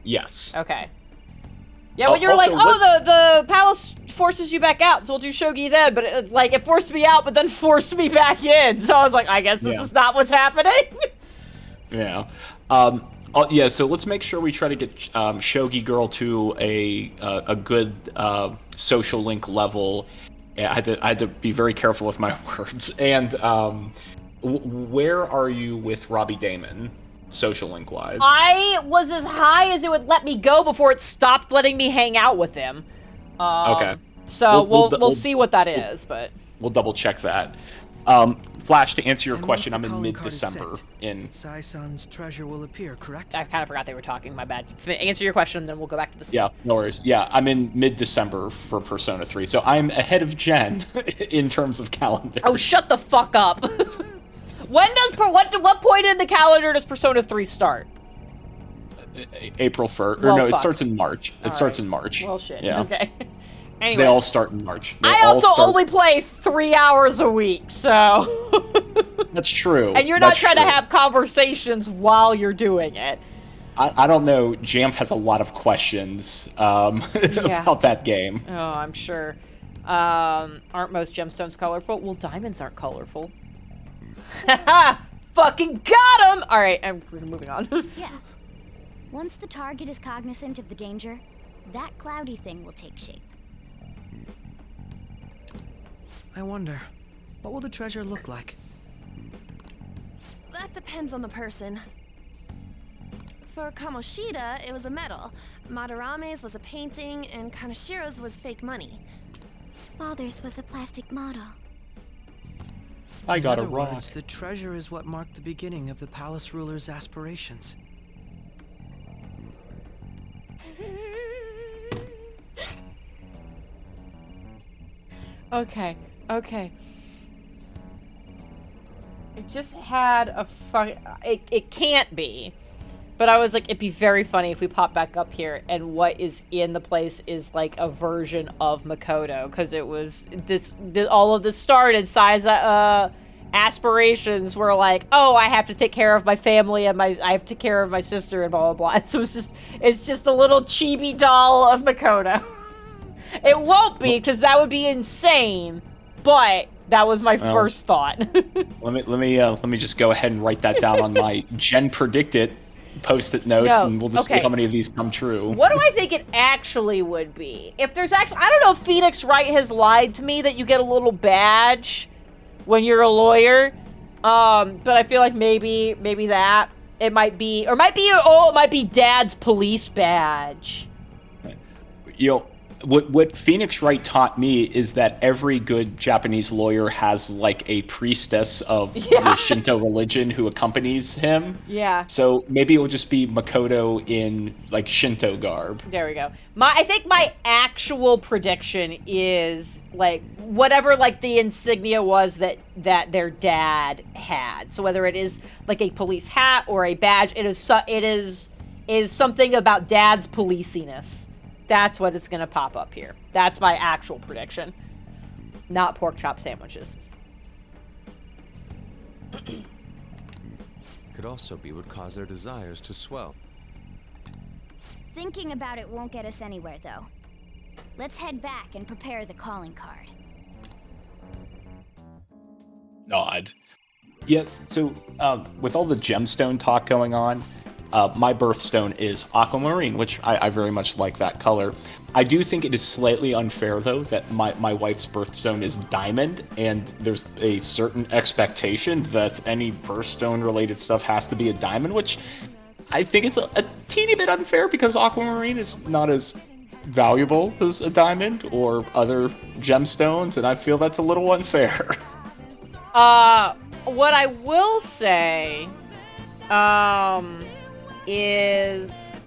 Yes. Okay. Yeah, when you were like, the palace forces you back out, so we'll do shogi then, but it forced me out, but then forced me back in. So I was like, I guess this is not what's happening. Yeah. Yeah, so let's make sure we try to get Shogi Girl to a good social link level. Yeah, I had to be very careful with my words. And where are you with Robbie Damon, social link wise? I was as high as it would let me go before it stopped letting me hang out with him. Okay. So we'll see what that is, but we'll double check that. Flash, to answer your question, I'm in mid-December. Sai-san's treasure will appear, correct? I kind of forgot they were talking. My bad. Answer your question, and then we'll go back to the. Yeah, no worries. Yeah, I'm in mid-December for Persona 3, so I'm ahead of Jen in terms of calendar. Oh, shut the fuck up! When does what point in the calendar does Persona 3 start? April 1st. Well, or no, fuck. It starts in March. It starts in March. Well, shit. Yeah. Okay. Anyways, they all start in March. I also only play 3 hours a week, so. That's true. And you're not trying to have conversations while you're doing it. I don't know. Jamf has a lot of questions about that game. Oh, I'm sure. Aren't most gemstones colorful? Well, diamonds aren't colorful. Haha! Fucking got him! Alright, we're moving on. Yeah. Once the target is cognizant of the danger, that cloudy thing will take shape. I wonder, what will the treasure look like? That depends on the person. For Kamoshida, it was a medal. Madarame's was a painting, and Kanashiro's was fake money. Father's was a plastic model. I got In a other rock. words, the treasure is what marked the beginning of the palace ruler's aspirations. Okay. It just had a it can't be. But I was like, it'd be very funny if we pop back up here and what is in the place is like a version of Makoto, because it was all of this started aspirations were like, oh, I have to take care of my family and I have to take care of my sister and blah blah blah. So it's just a little chibi doll of Makoto. It won't be, because that would be insane, but that was my first thought. Let me just go ahead and write that down on my Jen Predicted post-it notes, and we'll just see how many of these come true. What do I think it actually would be? If there's actually, I don't know if Phoenix Wright has lied to me that you get a little badge when you're a lawyer, but I feel like maybe that it might be, or it might be Dad's police badge. You know, what Phoenix Wright taught me is that every good Japanese lawyer has like a priestess of the Shinto religion who accompanies him. Yeah. So maybe it will just be Makoto in like Shinto garb. There we go. I think my actual prediction is like whatever like the insignia was that their dad had. So whether it is like a police hat or a badge, it is something about Dad's policiness. That's what it's gonna pop up here. That's my actual prediction. Not pork chop sandwiches. Could also be what caused their desires to swell. Thinking about it won't get us anywhere, though. Let's head back and prepare the calling card. Odd. Yeah, so with all the gemstone talk going on, my birthstone is aquamarine, which I very much like that color. I do think it is slightly unfair, though, that my wife's birthstone is diamond, and there's a certain expectation that any birthstone-related stuff has to be a diamond, which I think is a teeny bit unfair because aquamarine is not as valuable as a diamond or other gemstones, and I feel that's a little unfair. What I will say, is...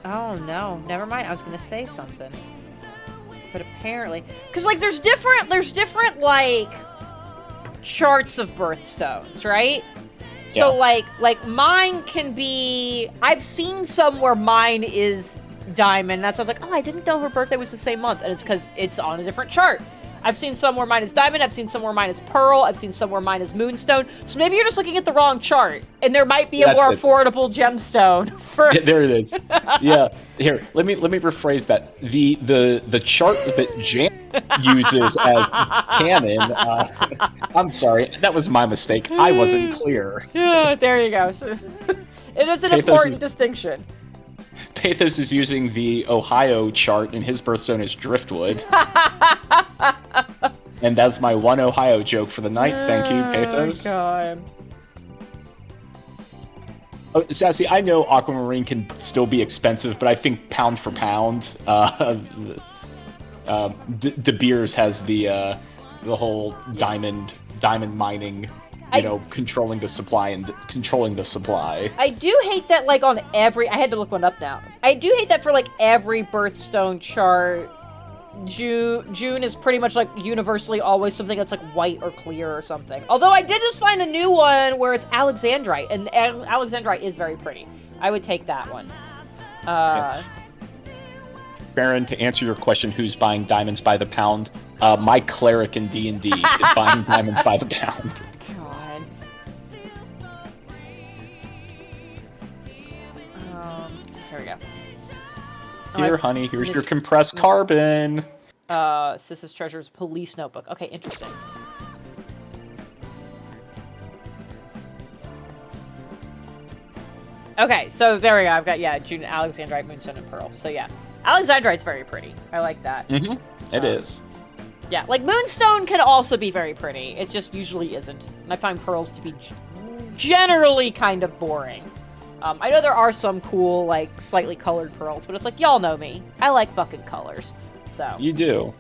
Oh, no. Never mind. I was gonna say something. But apparently... Because, like, there's different, like, charts of birthstones, right? So, like, mine can be... I've seen some where mine is diamond. That's why I was like, oh, I didn't know her birthday was the same month. And it's because it's on a different chart. I've seen some where mine is diamond. I've seen some where mine is pearl. I've seen some where mine is moonstone. So maybe you're just looking at the wrong chart. And there might be a more affordable gemstone for... Yeah, there it is. Yeah. Here, let me rephrase that. The chart that Jan uses as canon, I'm sorry, that was my mistake. I wasn't clear. Yeah, there you go. So, it is an important distinction. Pathos is using the Ohio chart, and his birthstone is Driftwood. And that's my one Ohio joke for the night. Thank you, Pathos. Oh, God. Oh, Sassy, I know Aquamarine can still be expensive, but I think pound for pound, De Beers has the whole diamond mining, controlling the supply and controlling the supply. I do hate that, like, on every... I had to look one up now. I do hate that for, like, every birthstone chart, June is pretty much, like, universally always something that's, like, white or clear or something. Although I did just find a new one where it's Alexandrite, and Alexandrite is very pretty. I would take that one. Baron, to answer your question, who's buying diamonds by the pound? My cleric in D&D is buying diamonds by the pound. Here we go. Here, honey, here's your compressed carbon. Sis's Treasure's police notebook. Okay, interesting. Okay, so there we go. I've got, June, Alexandrite, Moonstone, and Pearl. So, yeah. Alexandrite's very pretty. I like that. Mm-hmm. It is. Yeah, like, Moonstone can also be very pretty. It just usually isn't. And I find pearls to be generally kind of boring. I know there are some cool, like, slightly colored pearls, but it's like, y'all know me. I like fucking colors. So. You do.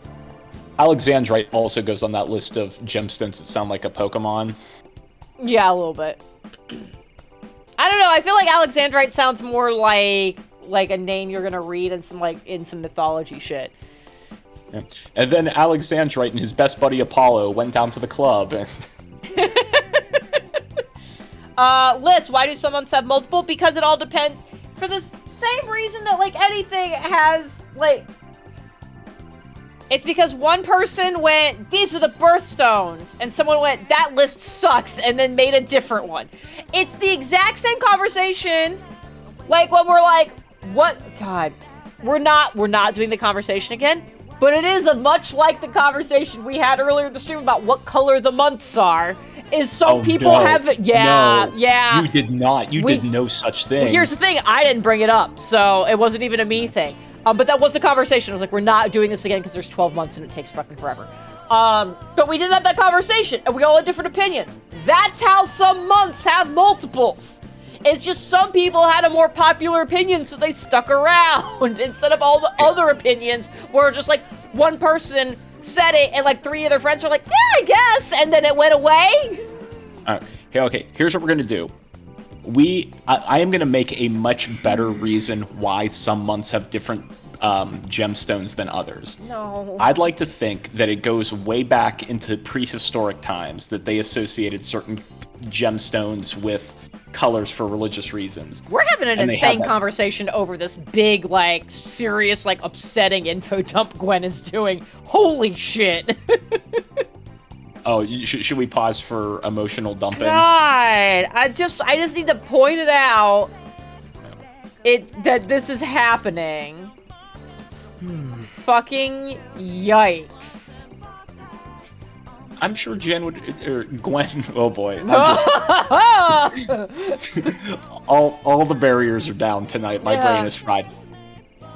Alexandrite also goes on that list of gemstones that sound like a Pokemon. Yeah, a little bit. I don't know, I feel like Alexandrite sounds more like a name you're gonna read in some mythology shit. Yeah. And then Alexandrite and his best buddy Apollo went down to the club and... Liz, why do some months have multiple? Because it all depends, for the same reason that, like, anything has, like... It's because one person went, these are the birthstones, and someone went, that list sucks, and then made a different one. It's the exact same conversation, like, when we're like, what? God, we're not doing the conversation again, but it is much like the conversation we had earlier in the stream about what color the months are. Is some people have... Yeah. You did not. You did no such thing. Well, here's the thing. I didn't bring it up, so it wasn't even a me thing. But that was the conversation. I was like, we're not doing this again because there's 12 months and it takes fucking forever. But we did have that conversation, and we all had different opinions. That's how some months have multiples. It's just some people had a more popular opinion, so they stuck around instead of all the other opinions where just, like, one person said it, and, like, 3 of their friends were like, yeah, I guess, and then it went away. Okay, here's what we're gonna do. I am gonna make a much better reason why some months have different gemstones than others. No. I'd like to think that it goes way back into prehistoric times that they associated certain gemstones with colors for religious reasons. We're having an insane conversation over this big, like, serious, like, upsetting info dump Gwen is doing. Holy shit. Oh, should we pause for emotional dumping? God, I just need to point it out that this is happening. Fucking yikes. I'm sure Jen would, or Gwen, oh boy. All the barriers are down tonight. My brain is fried.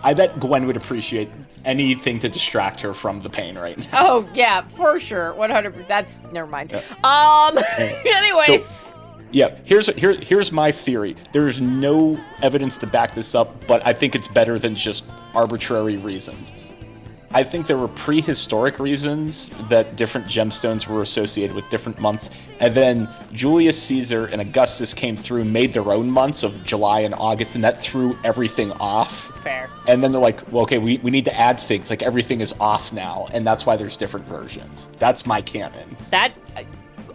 I bet Gwen would appreciate anything to distract her from the pain right now. Oh, yeah, for sure. 100%. Never mind. Yeah. Anyways. So, yeah, here's my theory. There's no evidence to back this up, but I think it's better than just arbitrary reasons. I think there were prehistoric reasons that different gemstones were associated with different months, and then Julius Caesar and Augustus came through, made their own months of July and August, and that threw everything off. Fair. And then they're like, well, okay, we need to add things, like everything is off now, and that's why there's different versions. That's my canon. That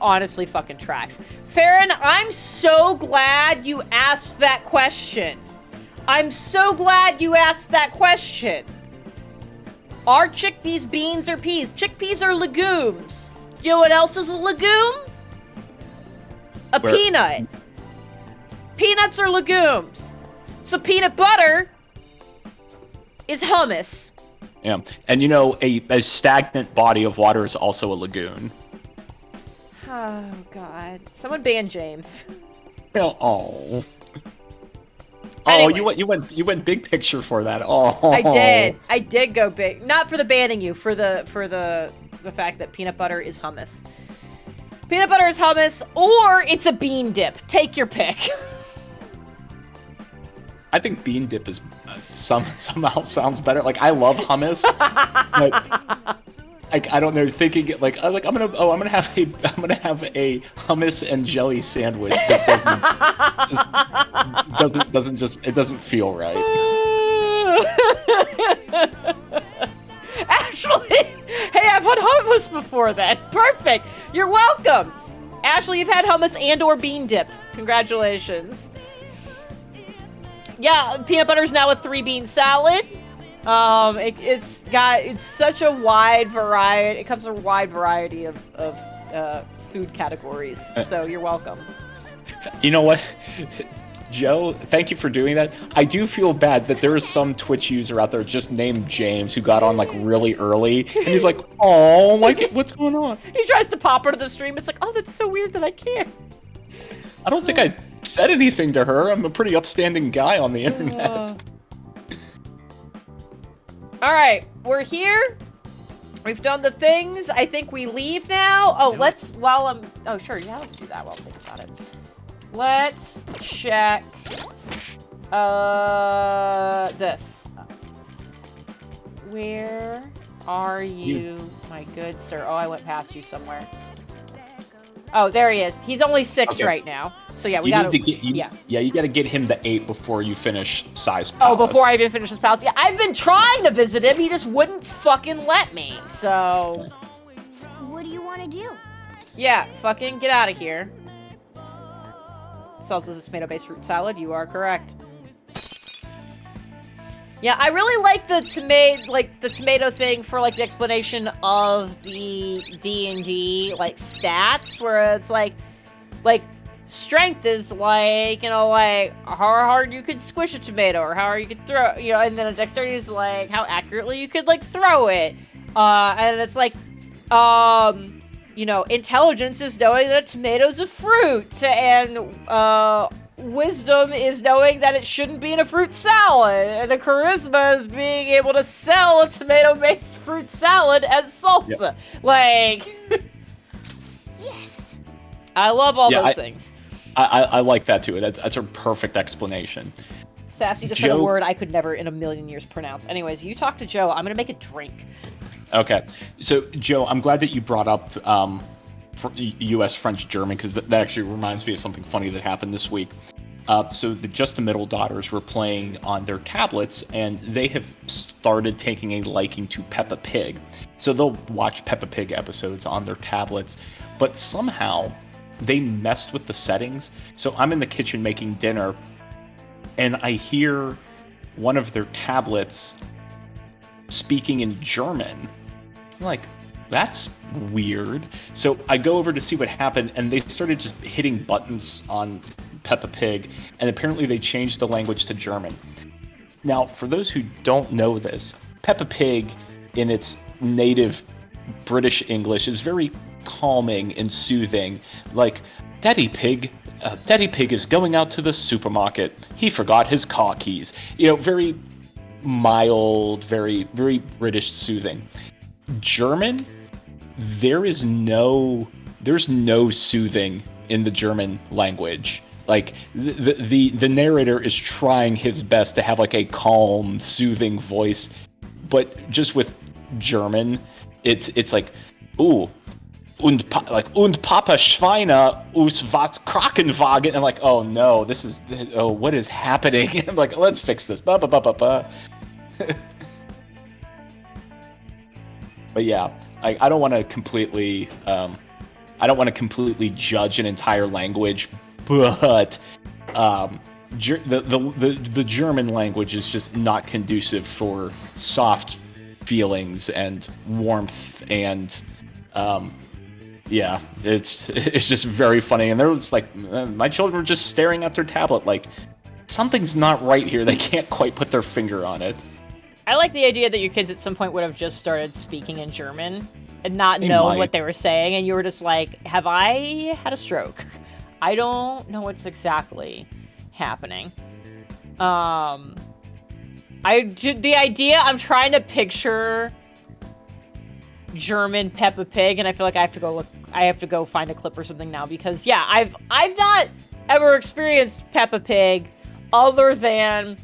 honestly fucking tracks. Farron, I'm so glad you asked that question. I'm so glad you asked that question. Are chickpeas beans or peas? Chickpeas are legumes. You know what else is a legume? A peanut. Peanuts are legumes. So peanut butter is hummus. Yeah, and you know, a stagnant body of water is also a lagoon. Oh, God. Someone ban James. Oh. Anyways. Oh, you went big picture for that. Oh. I did go big. Not for the banning you, for the fact that peanut butter is hummus. Peanut butter is hummus, or it's a bean dip. Take your pick. I think bean dip is somehow sounds better. Like, I love hummus. Like, I don't know, thinking it like I'm gonna have a hummus and jelly sandwich. Just doesn't feel right. Ashley, hey, I've had hummus before then. Perfect. You're welcome. Ashley, you've had hummus and or bean dip. Congratulations. Yeah, peanut butter is now a 3-bean salad. It's such a wide variety. It comes in a wide variety of food categories. So you're welcome. You know what, Joe? Thank you for doing that. I do feel bad that there is some Twitch user out there just named James who got on like really early, and he's like, "Oh, like what's going on?" He tries to pop her to the stream. It's like, oh, that's so weird that I can't. I don't think I said anything to her. I'm a pretty upstanding guy on the internet. All right, we're here. We've done the things. I think we leave now. Oh, let's sure, yeah, let's do that while I think about it. Let's check this. Where are you, my good sir? Oh, I went past you somewhere. Oh, there he is. He's only 6 right now. So yeah, you gotta get him to 8 before you finish Size Palace. Oh, before I even finish this palace. Yeah, I've been trying to visit him. He just wouldn't fucking let me. So what do you want to do? Yeah, fucking get out of here. Salsa is a tomato-based fruit salad. You are correct. Yeah, I really like the tomato thing for like the explanation of the D&D like stats, where it's like strength is like, you know, like how hard you could squish a tomato or how hard you could throw, you know, and then a dexterity is like how accurately you could like throw it. And it's like, you know, intelligence is knowing that a tomato's a fruit, and wisdom is knowing that it shouldn't be in a fruit salad, and a charisma is being able to sell a tomato-based fruit salad as salsa. Yep. Like, yes, I love all those things. I like that too. That's a perfect explanation. Sassy just said a word I could never in a million years pronounce. Anyways, you talk to Joe. I'm gonna make a drink. Okay, so Joe, I'm glad that you brought up U.S., French, German, because that actually reminds me of something funny that happened this week. So the Just a Middle daughters were playing on their tablets, and they have started taking a liking to Peppa Pig. So they'll watch Peppa Pig episodes on their tablets, but somehow they messed with the settings. So I'm in the kitchen making dinner, and I hear one of their tablets speaking in German. I'm like, that's weird. So I go over to see what happened, and they started just hitting buttons on Peppa Pig, and apparently they changed the language to German. Now, for those who don't know this, Peppa Pig, in its native British English, is very calming and soothing. Like, Daddy Pig is going out to the supermarket. He forgot his car keys. You know, very mild, very, very British soothing. German, there's no soothing in the German language. Like, the narrator is trying his best to have like a calm, soothing voice, but just with German, it's like, ooh, und Papa Schweine us was Krankenwagen. I'm like, oh no, what is happening? I'm like, let's fix this. Ba ba ba ba ba. But yeah, I don't want to completely judge an entire language, but the German language is just not conducive for soft feelings and warmth and yeah, it's just very funny. And they're just like, my children were just staring at their tablet like, something's not right here. They can't quite put their finger on it. I like the idea that your kids at some point would have just started speaking in German and not knowing what they were saying, and you were just like, have I had a stroke? I don't know what's exactly happening. The idea, I'm trying to picture German Peppa Pig, and I feel like I have to go find a clip or something now, because yeah, I've not ever experienced Peppa Pig other than,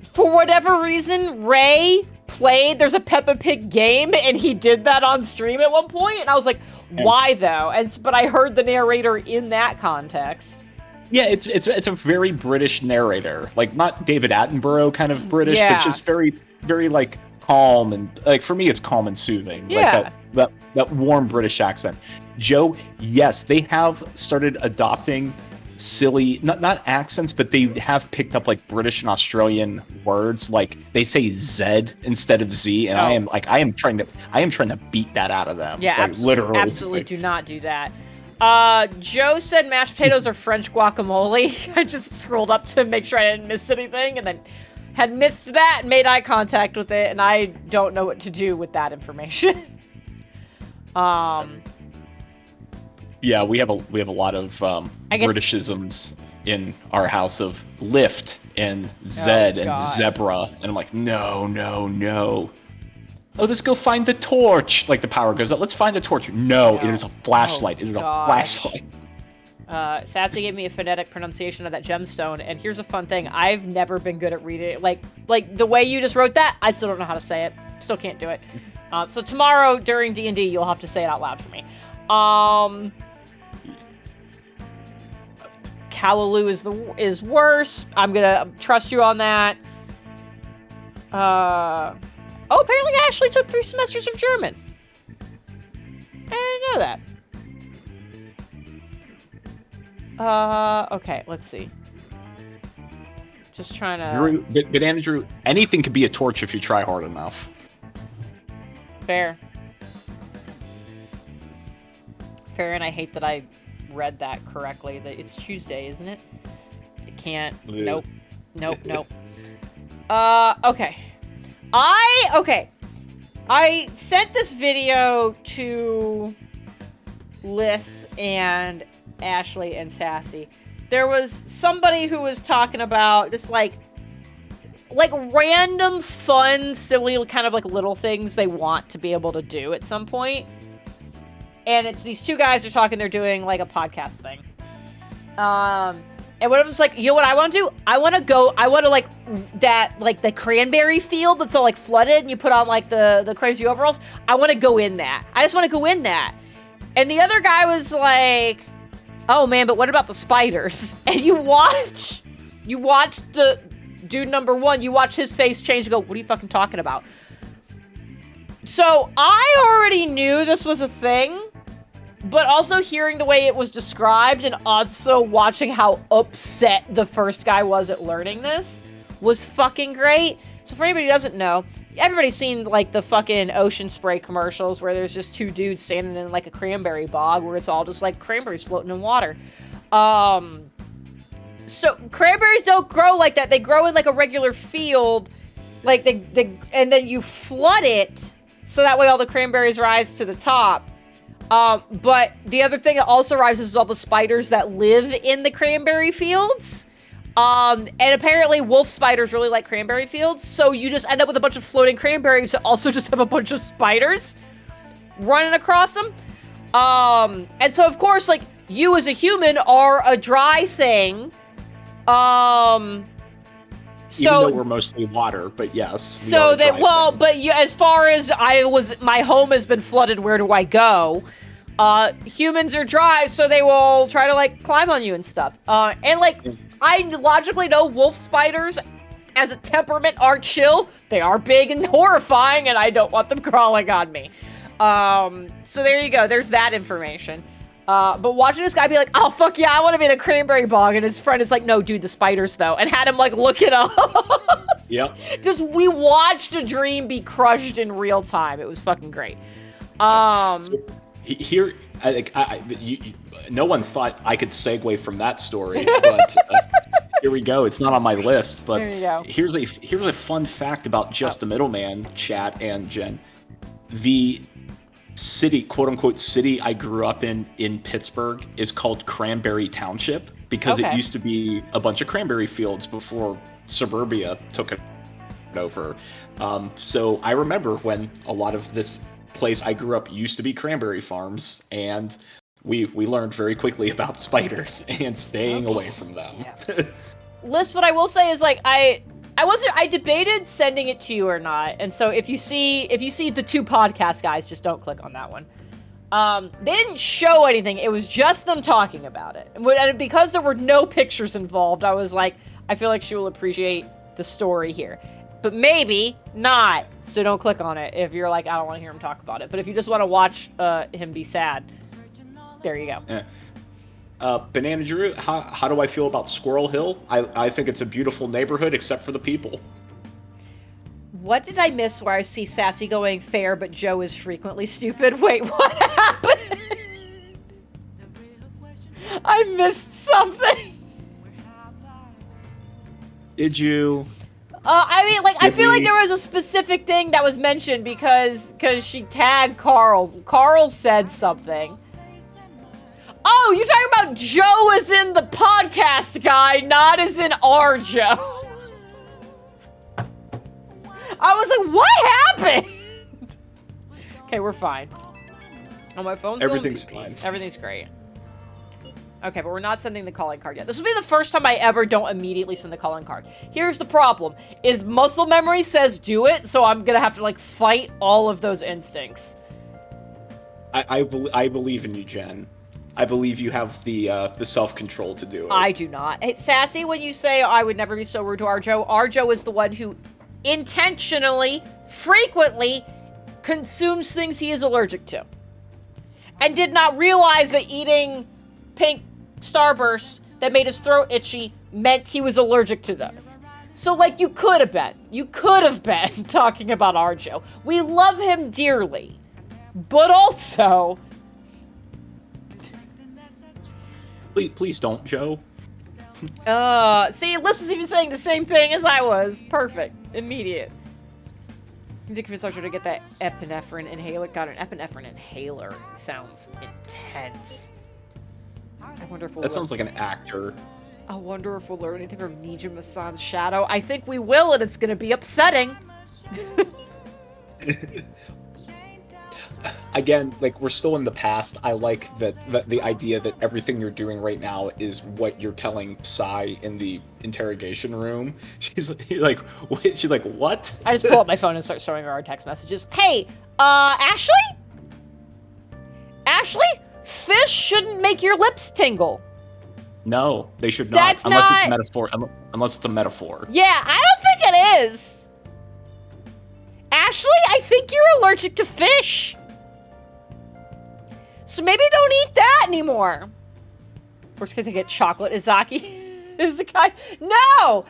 for whatever reason, Ray played, there's a Peppa Pig game, and he did that on stream at one point, and I was like, why though? But I heard the narrator in that context. Yeah, it's a very British narrator, like not David Attenborough kind of British, but just very, very like calm, and like for me it's calm and soothing. Yeah. Like that warm British accent. Joe, yes, they have started adopting silly, not accents, but they have picked up like British and Australian words. Like they say Z instead of Z, and I am trying to beat that out of them. Yeah, like, literally. Absolutely do not do that. Joe said mashed potatoes are French guacamole. I just scrolled up to make sure I didn't miss anything, and then had missed that and made eye contact with it, and I don't know what to do with that information. Yeah, we have a lot of Britishisms in our house of lift and Zed and zebra, and I'm like, no. Oh, let's go find the torch. Like the power goes up. Let's find the torch. No, it is a flashlight. It is a flashlight. Sassy gave me a phonetic pronunciation of that gemstone, and here's a fun thing. I've never been good at reading it. Like the way you just wrote that, I still don't know how to say it. Still can't do it. So tomorrow during D&D, you'll have to say it out loud for me. Callaloo is worse. I'm gonna trust you on that. Oh, apparently I actually took 3 semesters of German. I didn't know that. Okay, let's see. Just trying to... But Andrew, anything could be a torch if you try hard enough. Fair, and I hate that I read that correctly. That it's Tuesday, isn't it? I can't. Yeah. Nope. Okay. I sent this video to Liz and Ashley and Sassy. There was somebody who was talking about just like random fun, silly kind of like little things they want to be able to do at some point. And it's these 2 guys are talking, they're doing like a podcast thing. And one of them's like, you know what I want to do? I want to like that, like the cranberry field that's all like flooded and you put on like the crazy overalls. I want to go in that. I just want to go in that. And the other guy was like, oh man, but what about the spiders? And you watch the dude number 1, you watch his face change and go, what are you fucking talking about? So I already knew this was a thing. But also hearing the way it was described and also watching how upset the first guy was at learning this was fucking great. So for anybody who doesn't know, everybody's seen like the fucking ocean spray commercials where there's just 2 dudes standing in like a cranberry bog where it's all just like cranberries floating in water. So cranberries don't grow like that. They grow in like a regular field, like they and then you flood it so that way all the cranberries rise to the top. But the other thing that also rises is all the spiders that live in the cranberry fields. And apparently wolf spiders really like cranberry fields, so you just end up with a bunch of floating cranberries that also just have a bunch of spiders running across them. And so of course, like, you as a human are a dry thing. Even though we're mostly water, but yes. So that, but you, as far as my home has been flooded, where do I go? Humans are dry, so they will try to like climb on you and stuff. And like, I logically know wolf spiders as a temperament are chill. They are big and horrifying, and I don't want them crawling on me. So there you go. There's that information. But watching this guy be like, oh, fuck yeah, I want to be in a cranberry bog. And his friend is like, no, dude, the spiders, though. And had him, like, look it up. Yep. Because we watched a dream be crushed in real time. It was fucking great. So here, no one thought I could segue from that story, but here we go. It's not on my list, but there you go. Here's a fun fact about Just the Middleman, chat and Jen. The city, quote unquote city I grew up in Pittsburgh is called Cranberry Township because it used to be a bunch of cranberry fields before suburbia took it over. So I remember when a lot of this place I grew up used to be cranberry farms, and we learned very quickly about spiders and staying away from them. Yeah. List, what I will say is, like, I debated sending it to you or not, and so if you see the two podcast guys, just don't click on that one. They didn't show anything. It was just them talking about it. And because there were no pictures involved, I was like, I feel like she will appreciate the story here. But maybe not, so don't click on it if you're like, I don't want to hear him talk about it. But if you just want to watch him be sad, there you go. Yeah. Banana Drew, how do I feel about Squirrel Hill? I think it's a beautiful neighborhood, except for the people. What did I miss where I see Sassy going fair, but Joe is frequently stupid? Wait, what happened? I missed something. Did you? I mean, like, I feel like there was a specific thing that was mentioned because she tagged Carl. Carl said something. Oh, you're talking about Joe as in the podcast guy, not as in our Joe. I was like, what happened? Okay, we're fine. Oh, my phone's Everything's fine. Everything's great. Okay, but we're not sending the calling card yet. This will be the first time I ever don't immediately send the calling card. Here's the problem, is muscle memory says do it, so I'm gonna have to, like, fight all of those instincts. I believe in you, Jen. I believe you have the self-control to do it. I do not. Hey, Sassy, when you say I would never be so rude to Arjo is the one who intentionally, frequently consumes things he is allergic to. And did not realize that eating pink Starbursts that made his throat itchy meant he was allergic to those. So, like, you could have been talking about Arjo. We love him dearly. But also... Please don't, Joe. See, Liz was even saying the same thing as I was. Perfect. Immediate. Dick Fitzarcher to get that epinephrine inhaler. God, an epinephrine inhaler sounds intense. I wonder if we'll sounds like an actor. I wonder if we'll learn anything from Nijima-san's shadow. I think we will, and it's gonna be upsetting. Again, like, we're still in the past. I like that the idea that everything you're doing right now is what you're telling Psy in the interrogation room. She's like, what? I just pull up my phone and start showing her our text messages. Hey, Ashley? Ashley? Fish shouldn't make your lips tingle. No, they should not. It's a metaphor. Unless it's a metaphor. Yeah, I don't think it is. Ashley, I think you're allergic to fish. So maybe don't eat that anymore. Worst case, I get chocolate. Izaki is a guy. No!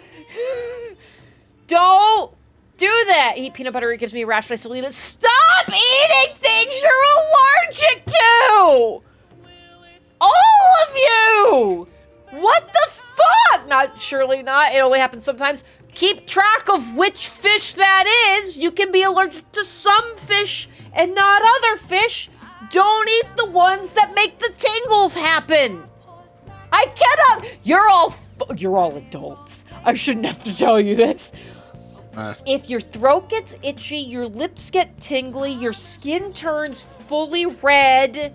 Don't do that. Eat peanut butter. It gives me a rash, but I still eat it. Stop eating things you're allergic to! All of you! What the fuck? Not, surely not. It only happens sometimes. Keep track of which fish that is. You can be allergic to some fish and not other fish. Don't eat the ones that make the tingles happen. I cannot. You're all adults. I shouldn't have to tell you this. If your throat gets itchy, your lips get tingly, your skin turns fully red.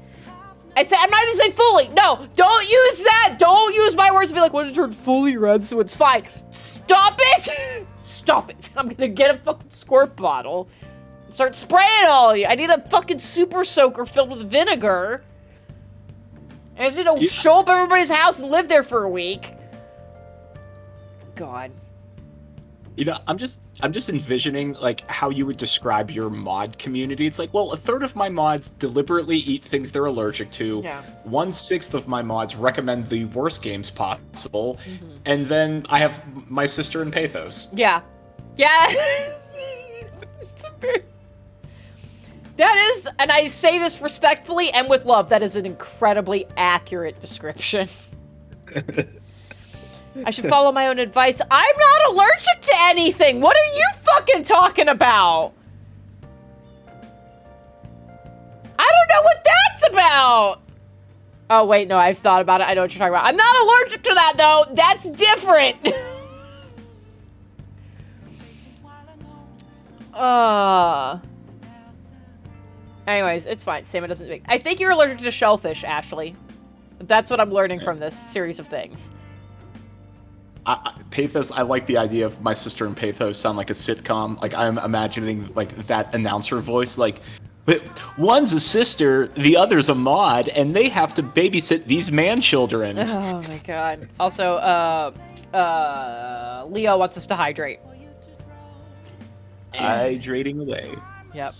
I'm not even saying fully. No, don't use that. Don't use my words to be like, when it turned fully red, so it's fine. Stop it. Stop it. I'm gonna get a fucking squirt bottle and start spraying all of you. I need a fucking super soaker filled with vinegar. And I just need to show up at everybody's house and live there for a week. God. You know, I'm just envisioning like how you would describe your mod community. It's like, well, a third of my mods deliberately eat things they're allergic to. Yeah. 1/6 of my mods recommend the worst games possible, and then I have my sister in Pathos. Yeah. Yeah. It's a bit... That is, and I say this respectfully and with love, that is an incredibly accurate description. I should follow my own advice. I'm not allergic to anything. What are you fucking talking about? I don't know what that's about. Oh, wait, no, I've thought about it. I know what you're talking about. I'm not allergic to that, though. That's different. Anyways, it's fine. Sama doesn't make... I think you're allergic to shellfish, Ashley. That's what I'm learning from this series of things. Pathos, I like the idea of my sister and Pathos sound like a sitcom. Like, I'm imagining, like, that announcer voice, like, one's a sister, the other's a mod, and they have to babysit these man-children. Oh, my God. Also, Leo wants us to hydrate. Hydrating away. Yep.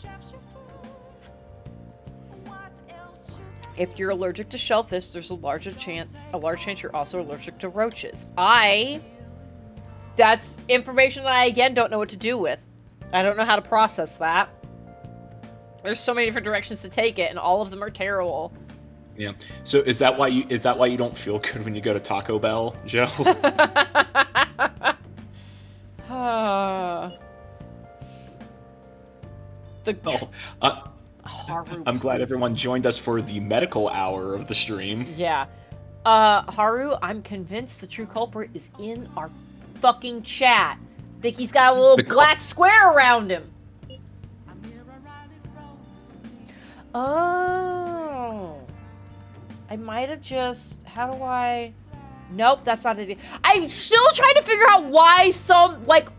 If you're allergic to shellfish, there's a large chance you're also allergic to roaches. That's information that I, again, don't know what to do with. I don't know how to process that. There's so many different directions to take it, and all of them are terrible. Yeah. So is that why you don't feel good when you go to Taco Bell, Joe? Haru, I'm glad everyone joined us for the medical hour of the stream. Yeah. Haru, I'm convinced the true culprit is in our fucking chat. Think he's got a little black square around him. Oh. I might have just... How do I... Nope, that's not it. I'm still trying to figure out why some, like,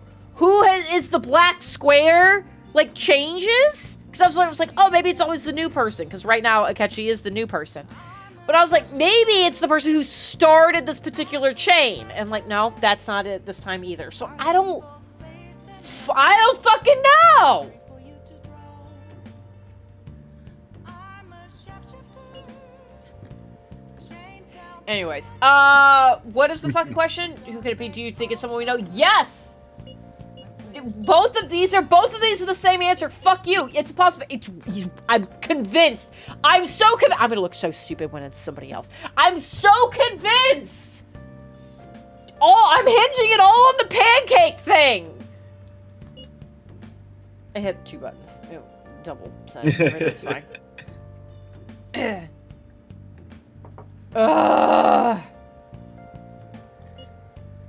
is the black square, like, changes? Because I was like, oh, maybe it's always the new person. Because right now, Akechi is the new person. But I was like, maybe it's the person who started this particular chain. And like, no, that's not it this time either. So I don't fucking know. Anyways, what is the fucking question? Who could it be? Do you think it's someone we know? Yes! Both of these are the same answer. Fuck you. It's possible. I'm convinced. I'm gonna look so stupid when it's somebody else. I'm so convinced. I'm hinging it all on the pancake thing. I hit 2 buttons. Double send. It's fine.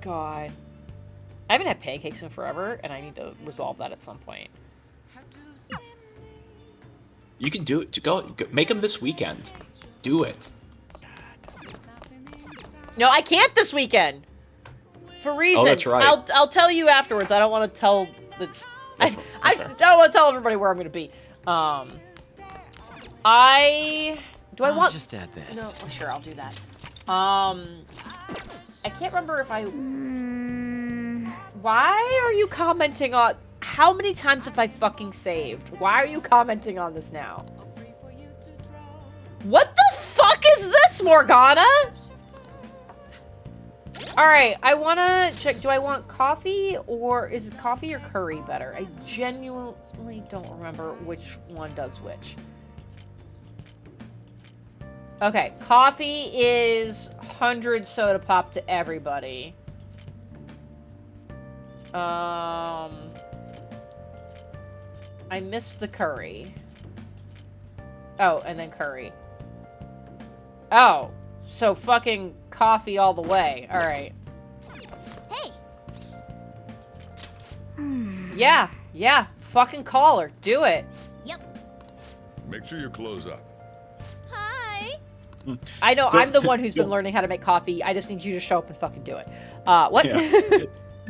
God. I haven't had pancakes in forever, and I need to resolve that at some point. You can do it. Go make them this weekend. Do it. No, I can't this weekend. For reasons. Oh, that's right. I'll tell you afterwards. I don't want to tell the... I don't want to tell everybody where I'm going to be. Do I want... just add this. No, sure, I'll do that. I can't remember if I... Why are you commenting on... How many times have I fucking saved? Why are you commenting on this now? What the fuck is this, Morgana? Alright, I want to check. Do I want coffee, or is it coffee or curry better? I genuinely don't remember which one does which. Okay, coffee is 100 soda pop to everybody. I missed the curry. Oh, and then curry. Oh, so fucking coffee all the way. All right. Hey. Yeah. Fucking call her. Do it. Yep. Make sure you close up. Hi. I know. I'm the one who's been learning how to make coffee. I just need you to show up and fucking do it. What? Yeah.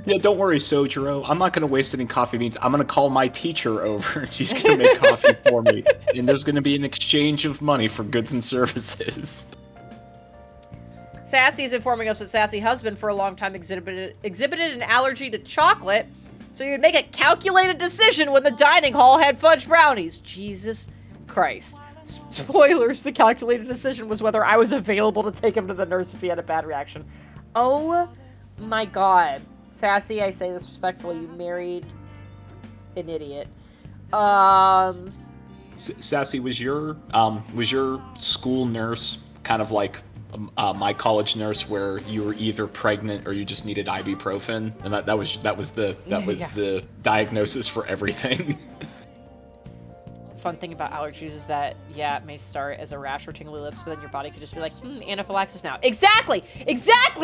Yeah, don't worry, Sojiro. I'm not going to waste any coffee beans. I'm going to call my teacher over. She's going to make coffee for me. And there's going to be an exchange of money for goods and services. Sassy is informing us that Sassy husband for a long time exhibited an allergy to chocolate So you'd make a calculated decision when the dining hall had fudge brownies. Jesus Christ. Spoilers, the calculated decision was whether I was available to take him to the nurse if he had a bad reaction. Oh my god. Sassy, I say this respectfully, you married an idiot. Sassy, was your school nurse kind of like my college nurse, where you were either pregnant or you just needed ibuprofen, and that was the diagnosis for everything? Fun thing about allergies is that, yeah, it may start as a rash or tingly lips, but then your body could just be like, anaphylaxis now. Exactly,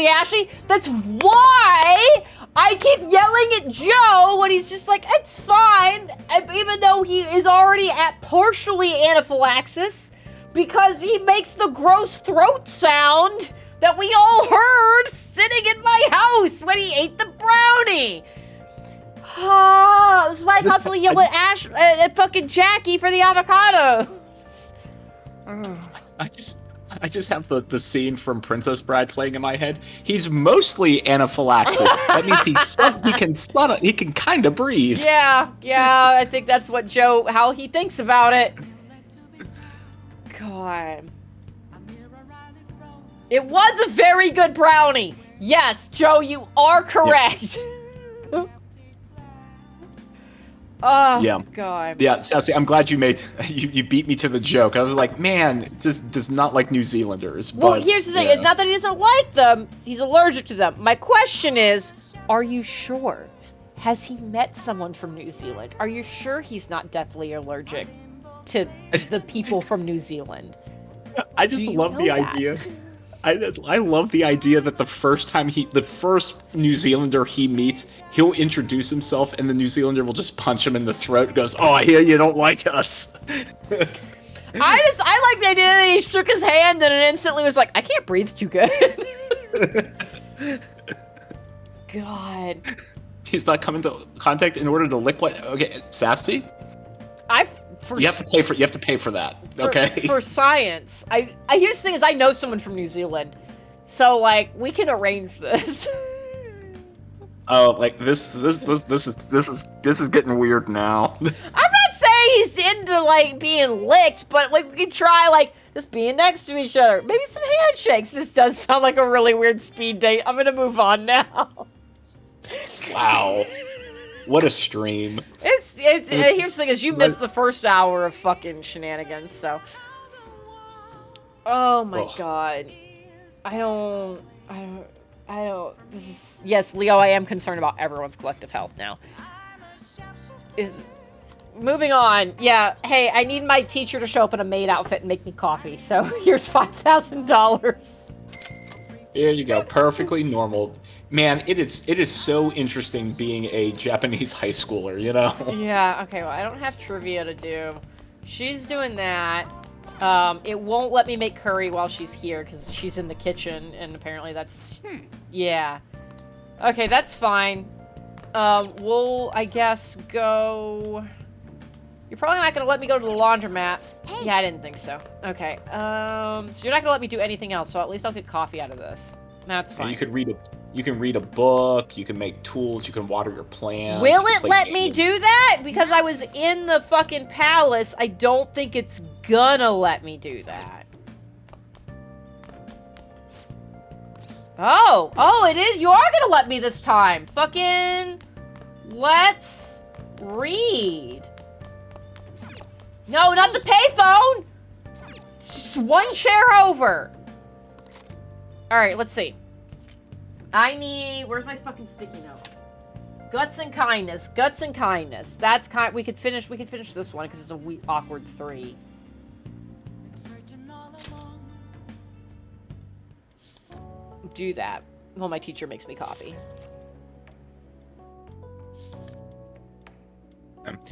Ashley. That's why I keep yelling at Joe when he's just like, it's fine, even though he is already at partially anaphylaxis, because he makes the gross throat sound that we all heard sitting in my house when he ate the brownie. This is why I constantly yell at fucking Jackie for the avocados. I just have the scene from Princess Bride playing in my head. He's mostly anaphylaxis. That means he can kind of breathe. Yeah, I think that's what how he thinks about it. God. It was a very good brownie. Yes, Joe, you are correct. Yeah. Oh, yeah. God. Yeah, Sassy, I'm glad you beat me to the joke. I was like, man, this does not like New Zealanders. Well, but, here's the thing. It's not that he doesn't like them. He's allergic to them. My question is, are you sure? Has he met someone from New Zealand? Are you sure he's not deathly allergic to the people from New Zealand? I just love the idea. I love the idea that the first New Zealander he meets, he'll introduce himself, and the New Zealander will just punch him in the throat and goes, "Oh, I hear you don't like us." I like the idea that he shook his hand and it instantly was like, I can't breathe too good. God. He's not coming to contact in order to lick what? Okay, Sassy? You have to pay for that. Okay. For science. Here's the thing is I know someone from New Zealand. So like we can arrange this. Oh, like this is getting weird now. I'm not saying he's into like being licked, but like we could try like just being next to each other. Maybe some handshakes. This does sound like a really weird speed date. I'm gonna move on now. Wow. What a stream. It's here's the thing is you missed the first hour of fucking shenanigans, so. Oh my god. I don't yes, Leo, I am concerned about everyone's collective health now. Moving on. Yeah, hey, I need my teacher to show up in a maid outfit and make me coffee. So, here's $5,000. Here you go. Perfectly normal. Man, it is so interesting being a Japanese high schooler, you know? Yeah, okay, well, I don't have trivia to do. She's doing that. It won't let me make curry while she's here, because she's in the kitchen, and apparently that's... Yeah. Okay, that's fine. We'll, I guess, go... You're probably not going to let me go to the laundromat. Hey. Yeah, I didn't think so. Okay, so you're not going to let me do anything else, so at least I'll get coffee out of this. That's fine. And you can read a book, you can make tools, you can water your plants. Will it let me do that? Because I was in the fucking palace, I don't think it's gonna let me do that. Oh, it is. You are gonna let me this time. Fucking let's read. No, not the payphone. Just one chair over. All right, let's see. I need... Where's my fucking sticky note? Guts and kindness. Guts and kindness. That's kind... We could finish this one because it's a awkward 3. Do that. Well, my teacher makes me coffee.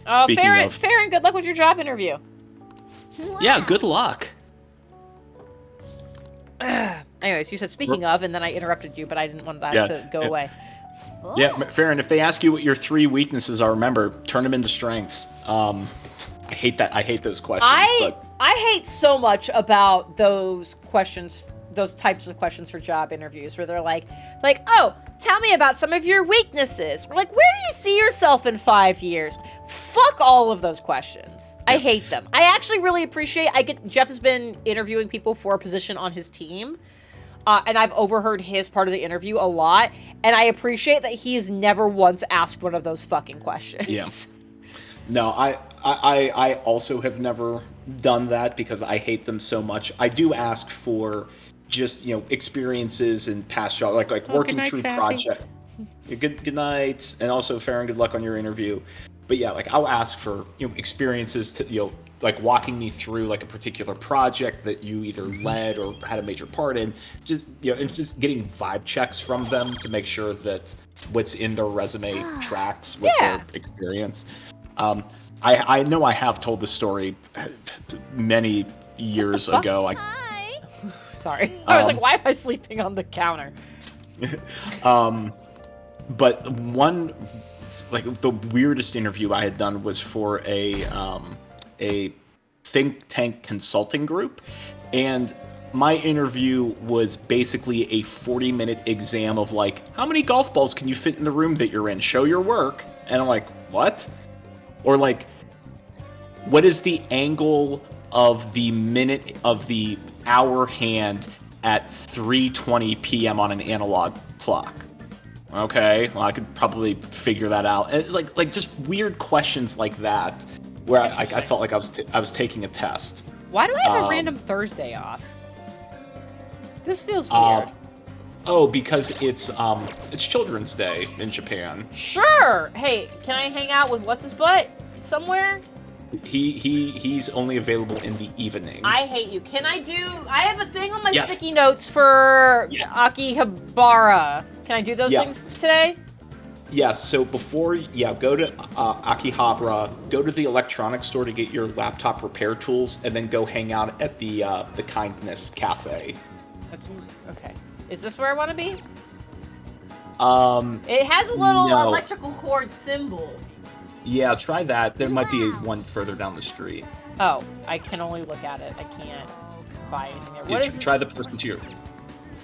Farron, good luck with your job interview. Yeah, good luck. Anyways, you said speaking of, and then I interrupted you, but I didn't want that to go away. Yeah, Farron, if they ask you what your 3 weaknesses are, remember, turn them into strengths. I hate that. I hate those questions. I hate so much about those questions, those types of questions for job interviews, where they're like, oh, Tell me about some of your weaknesses. Or like, where do you see yourself in 5 years? Fuck all of those questions. I hate them. I actually really appreciate, Jeff has been interviewing people for a position on his team. And I've overheard his part of the interview a lot. And I appreciate that he's never once asked one of those fucking questions. Yeah. No, I also have never done that because I hate them so much. I do ask for just, experiences in past jobs, like working through project. Good night, and also fair and good luck on your interview. But yeah, like I'll ask for experiences to like walking me through like a particular project that you either led or had a major part in. Just and just getting vibe checks from them to make sure that what's in their resume tracks with their experience. I know I have told this story many years ago. Sorry. I was like, why am I sleeping on the counter? But one, like the weirdest interview I had done was for a think tank consulting group. And my interview was basically a 40-minute exam of like, how many golf balls can you fit in the room that you're in? Show your work. And I'm like, what? Or like, what is the angle of the minute of the hour hand at 3:20 p.m. on an analog clock? Okay, well I could probably figure that out. And like just weird questions like that, where I felt like I was taking a test. Why do I have a random Thursday off? This feels weird. Because it's Children's Day in Japan. Sure. Hey, can I hang out with what's his butt somewhere? He's only available in the evening. I hate you. I have a thing on my sticky notes for Akihabara. Can I do those things today? Yes, so before, go to Akihabara, go to the electronics store to get your laptop repair tools, and then go hang out at the Kindness Cafe. That's okay. Is this where I want to be? It has a little electrical cord symbol. Yeah, try that. There might be one further down the street. Oh, I can only look at it. I can't buy anything there. Try the person to your...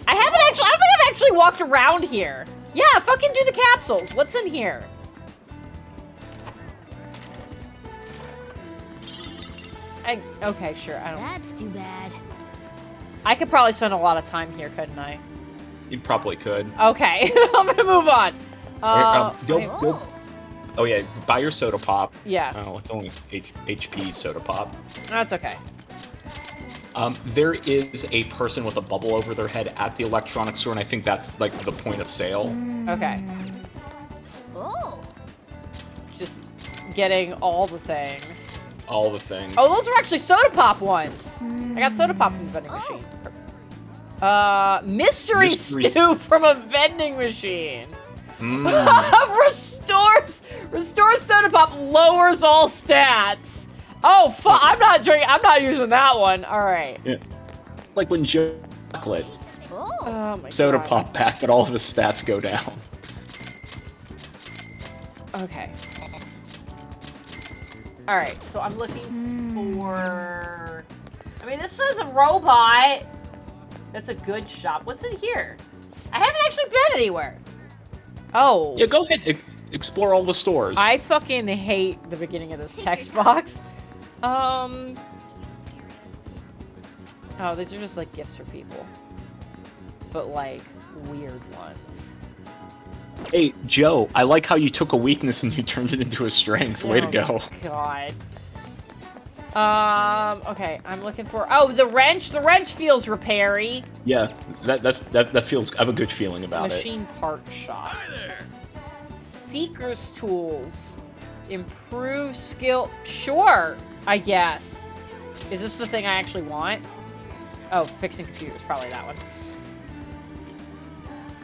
I don't think I've actually walked around here. Yeah, fucking do the capsules. What's in here? Okay, sure. That's too bad. I could probably spend a lot of time here, couldn't I? You probably could. Okay, I'm gonna move on. Go. Oh yeah, buy your soda pop. Yeah. Oh, it's only HP soda pop. That's okay. There is a person with a bubble over their head at the electronics store, and I think that's like the point of sale. Okay. Oh. Just getting all the things. All the things. Oh, those are actually soda pop ones. I got soda pop from the vending machine. Mystery stew from a vending machine. Restores soda pop, lowers all stats. Oh fuck! I'm not drinking. I'm not using that one. All right. Yeah. Like when chocolate. Oh my soda God. pop pack, but all of his stats go down. Okay. All right. So I'm looking for. I mean, this says a robot. That's a good shop. What's in here? I haven't actually been anywhere. Oh. Yeah, go ahead. Explore all the stores. I fucking hate the beginning of this text box. Oh, these are just like gifts for people. But like weird ones. Hey, Joe, I like how you took a weakness and you turned it into a strength. Way to go. God. Okay, I'm looking for the wrench. The wrench feels repairy. Yeah, that feels I have a good feeling about Machine part shop. Hi there. Seeker's tools. Improve skill. Sure, I guess. Is this the thing I actually want? Oh, fixing computers, probably that one.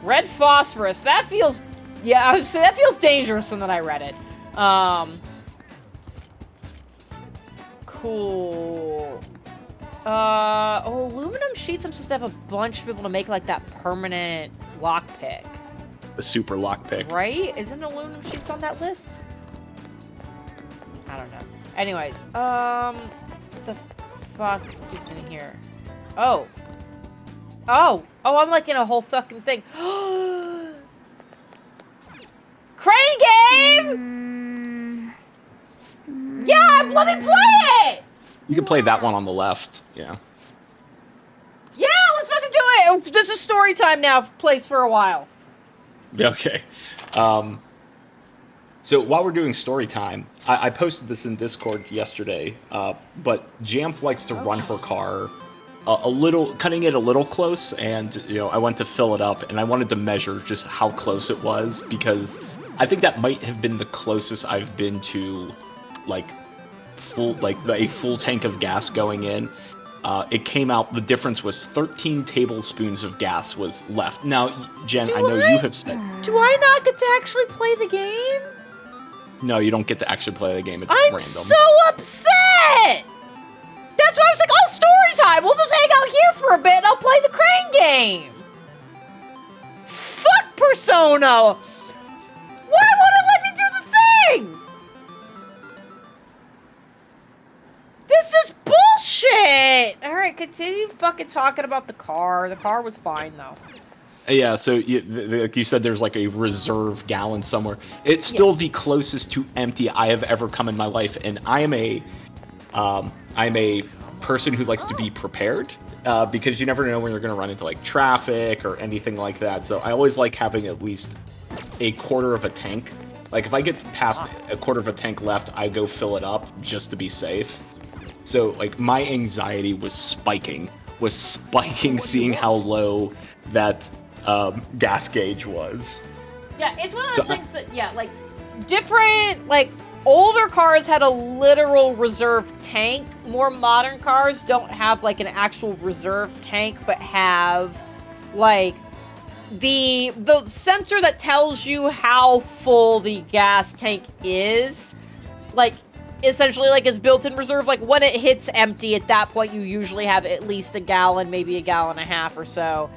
Red phosphorus. That feels I was saying that feels dangerous when I read it. Cool. Aluminum sheets. I'm supposed to have a bunch of people to make like that permanent lockpick. The super lockpick. Right? Isn't aluminum sheets on that list? I don't know. Anyways, what the fuck is in here? Oh, I'm like in a whole fucking thing. game? Yeah, let me play it! You can play that one on the left. Yeah. Yeah, let's fucking do it! This is story time now, plays for a while. Okay. So while we're doing story time, I posted this in Discord yesterday, but Jamf likes to run her car a little, cutting it a little close, and I went to fill it up, and I wanted to measure just how close it was, because I think that might have been the closest I've been to, like, a full tank of gas going in. It came out, the difference was 13 tablespoons of gas was left. Now, Jen, I know you have said... Do I not get to actually play the game? No, you don't get to actually play the game. It's I'm random. so upset! That's why I was like, oh, story time! We'll just hang out here for a bit and I'll play the crane game! Fuck Persona! Why won't it let me do the thing? This is bullshit! Alright, continue fucking talking about the car. The car was fine, though. Yeah, so like you said, there's like a reserve gallon somewhere. It's still the closest to empty I have ever come in my life, and I'm a person who likes to be prepared, because you never know when you're going to run into like traffic or anything like that. So I always like having at least a quarter of a tank. Like if I get past a quarter of a tank left, I go fill it up just to be safe. So like my anxiety was spiking seeing how low that gas gauge was. Yeah, it's one of those things that, like, different, like, older cars had a literal reserve tank. More modern cars don't have, like, an actual reserve tank, but have, like, the sensor that tells you how full the gas tank is, like, essentially, like, is built in reserve. Like, when it hits empty, at that point, you usually have at least a gallon, maybe a gallon and a half or so,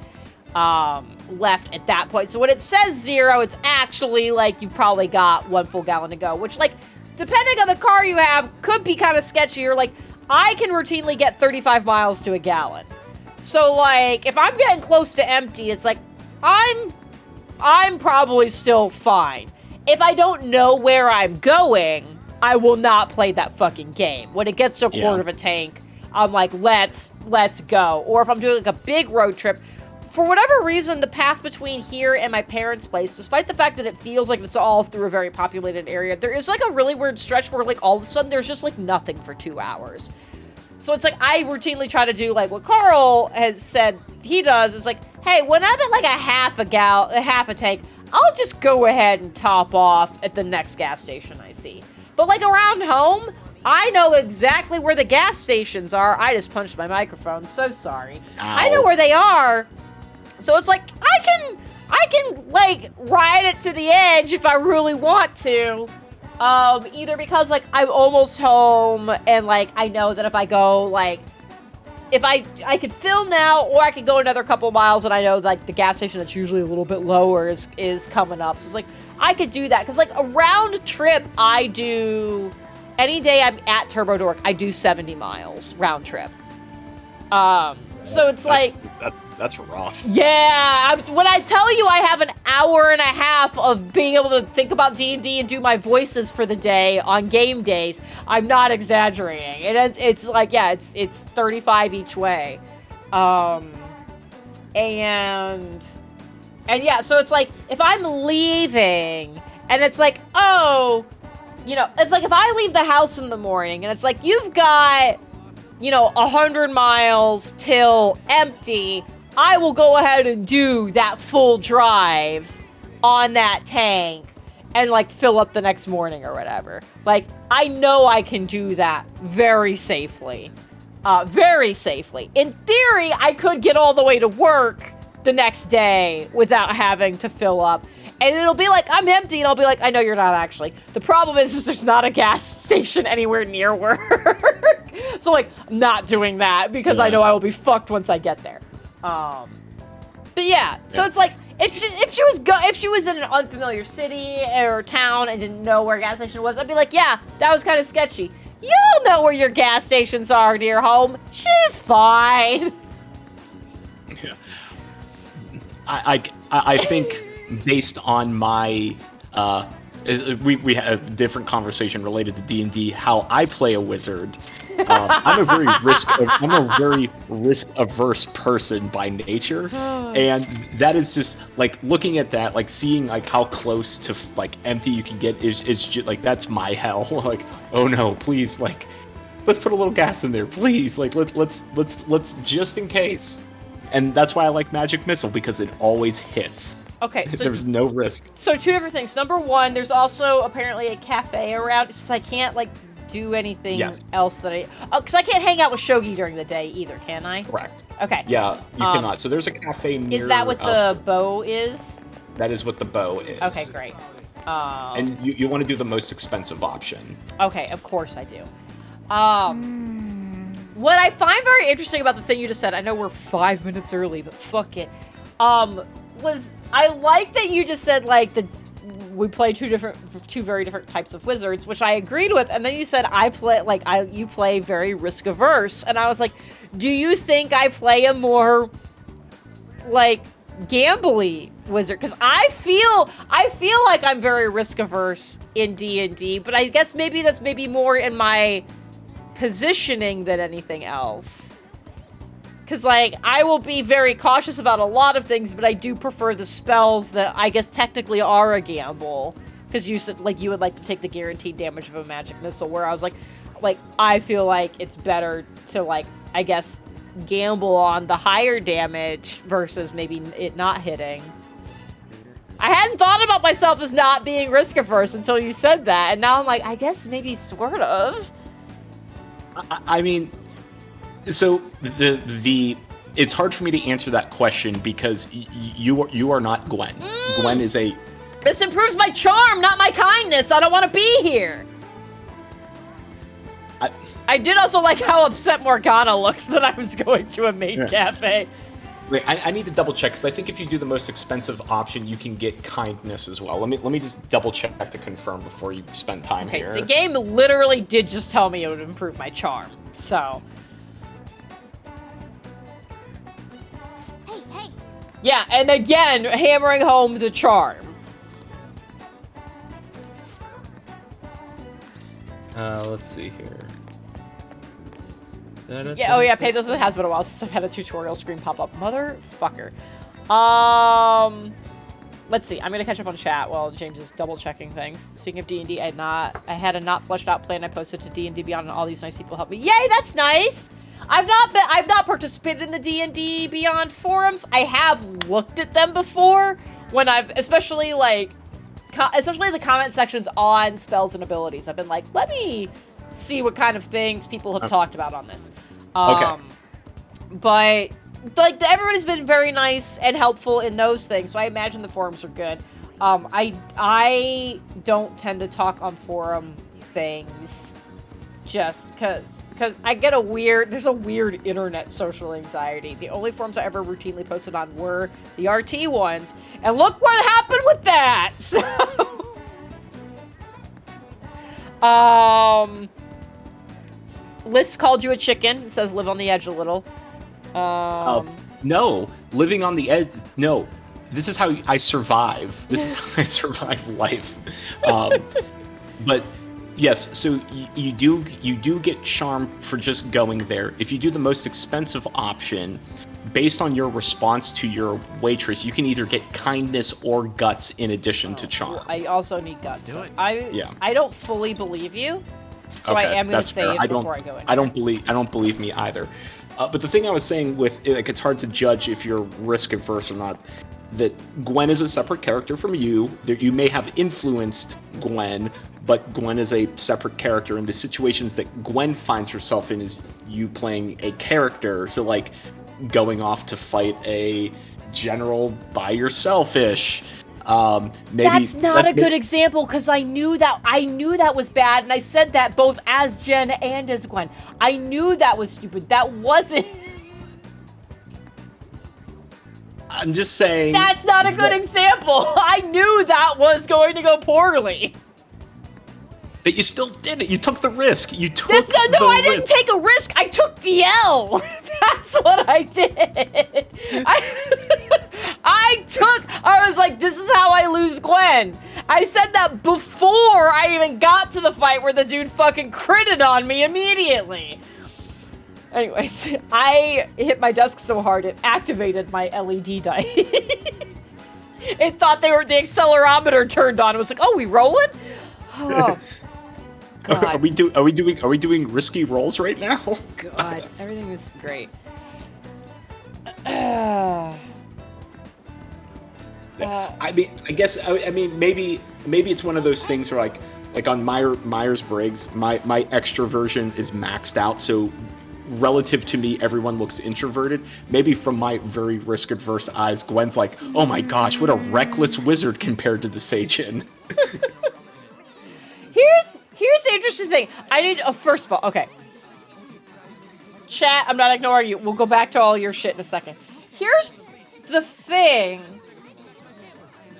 left at that point. So when it says 0, it's actually like you probably got 1 full gallon to go, which, like, depending on the car you have, could be kind of sketchier. Like, I can routinely get 35 miles to a gallon. So, like, if I'm getting close to empty, it's like, I'm probably still fine. If I don't know where I'm going, I will not play that fucking game. When it gets to a quarter of a tank, I'm like, let's go. Or if I'm doing, like, a big road trip, for whatever reason, the path between here and my parents' place, despite the fact that it feels like it's all through a very populated area, there is, like, a really weird stretch where, like, all of a sudden there's just, like, nothing for 2 hours. So it's like, I routinely try to do, like, what Carl has said he does. It's like, hey, when I'm at, like, a half a tank, I'll just go ahead and top off at the next gas station I see. But, like, around home, I know exactly where the gas stations are. I just punched my microphone. So sorry. Ow. I know where they are. So it's like, I can, like, ride it to the edge if I really want to. Either because, like, I'm almost home, and, like, I know that if I go, like, if I could fill now, or I could go another couple miles, and I know, like, the gas station that's usually a little bit lower is coming up. So it's like, I could do that. Because, like, a round trip, I do, any day I'm at Turbo Dork, I do 70 miles round trip. So it's like... That's rough. Yeah, when I tell you I have an hour and a half of being able to think about D&D and do my voices for the day on game days, I'm not exaggerating. It's like, yeah, it's 35 each way. And yeah, so it's like, if I'm leaving, and it's like, oh, it's like if I leave the house in the morning, and it's like, you've got, 100 miles till empty, I will go ahead and do that full drive on that tank and, like, fill up the next morning or whatever. Like, I know I can do that very safely. Very safely. In theory, I could get all the way to work the next day without having to fill up. And it'll be like, I'm empty, and I'll be like, I know you're not actually. The problem is there's not a gas station anywhere near work. So, like, I'm not doing that because I know I will be fucked once I get there. But yeah, so it's like, if she was in an unfamiliar city or town and didn't know where a gas station was, I'd be like, yeah, that was kind of sketchy. You'll know where your gas stations are near home. She's fine. Yeah. I think based on my we had a different conversation related to D&D. How I play a wizard. I'm a very risk averse person by nature, and that is just like looking at that, like seeing like how close to like empty you can get is just like that's my hell. Like, oh no, please, like let's put a little gas in there, please. Like let's just in case. And that's why I like Magic Missile, because it always hits. Okay, so there's no risk. So 2 different things. Number 1, there's also apparently a cafe around, so I can't like do anything else that because I can't hang out with Shogi during the day either, can I? Correct. Okay. Yeah, you cannot. So there's a cafe near. Is that what the bow is? That is what the bow is. Okay, great. And you want to do the most expensive option. Okay, of course I do. What I find very interesting about the thing you just said, I know we're 5 minutes early, but fuck it. Was I like that you just said like we play two very different types of wizards, which I agreed with, and then you said you play very risk averse, and I was like, do you think I play a more like gambly wizard? Because I feel like I'm very risk averse in D&D, but I guess maybe that's more in my positioning than anything else. Because, like, I will be very cautious about a lot of things, but I do prefer the spells that I guess technically are a gamble. Because you said, like, you would like to take the guaranteed damage of a magic missile, where I was like, I feel like it's better to, like, I guess, gamble on the higher damage versus maybe it not hitting. I hadn't thought about myself as not being risk-averse until you said that, and now I'm like, I guess maybe sort of. I mean... So it's hard for me to answer that question because you are not Gwen. Gwen is a... This improves my charm, not my kindness. I don't want to be here. I did also like how upset Morgana looked that I was going to a maid cafe. Wait, I need to double check because I think if you do the most expensive option, you can get kindness as well. Let me just double check to confirm before you spend time here. The game literally did just tell me it would improve my charm, so... Yeah, and again, hammering home the charm. Let's see here. Yeah, oh yeah, Pathos, it has been a while since I've had a tutorial screen pop up. Motherfucker. Let's see, I'm gonna catch up on chat while James is double checking things. Speaking of D&D, I had a not fleshed out plan I posted to D&D Beyond, and all these nice people helped me. Yay, that's nice! I've not participated in the D&D Beyond forums. I have looked at them before when especially the comment sections on spells and abilities. I've been like, let me see what kind of things people have talked about on this. Okay. But like everybody's been very nice and helpful in those things, so I imagine the forums are good. I don't tend to talk on forum things. Just because I get there's a weird internet social anxiety. The only forums I ever routinely posted on were the RT ones, and look what happened with that! So, Liz called you a chicken, says live on the edge a little. No, living on the edge, no. This is how I survive. This is how I survive life. But... Yes, so you do get charm for just going there. If you do the most expensive option, based on your response to your waitress, you can either get kindness or guts in addition to charm. I also need guts. Let's do it. I don't fully believe you, so okay, I am going to say it before I go in. I don't believe me either. But the thing I was saying with like it's hard to judge if you're risk averse or not. That Gwen is a separate character from you. That you may have influenced Gwen, but Gwen is a separate character, and the situations that Gwen finds herself in is you playing a character. So, like, going off to fight a general by yourself-ish. Maybe that's not a good example, because I knew that was bad, and I said that both as Jen and as Gwen. I knew that was stupid. That wasn't... I'm just saying... That's not a good example! I knew that was going to go poorly! But you still did it. You took the risk. I didn't take a risk. I took the L. That's what I did. I like, this is how I lose Gwen. I said that before I even got to the fight where the dude fucking critted on me immediately. Anyways, I hit my desk so hard it activated my LED dice. It thought the accelerometer turned on. It was like, oh, we rolling? Oh, God. Are we doing risky rolls right now? God, everything was great. I mean, I guess maybe it's one of those things where like on Myers-Briggs, my extroversion is maxed out, so relative to me, everyone looks introverted. Maybe from my very risk-adverse eyes, Gwen's like, oh my gosh, what a reckless wizard compared to the Seichin. Here's the interesting thing. First of all, okay. Chat, I'm not ignoring you. We'll go back to all your shit in a second. Here's the thing.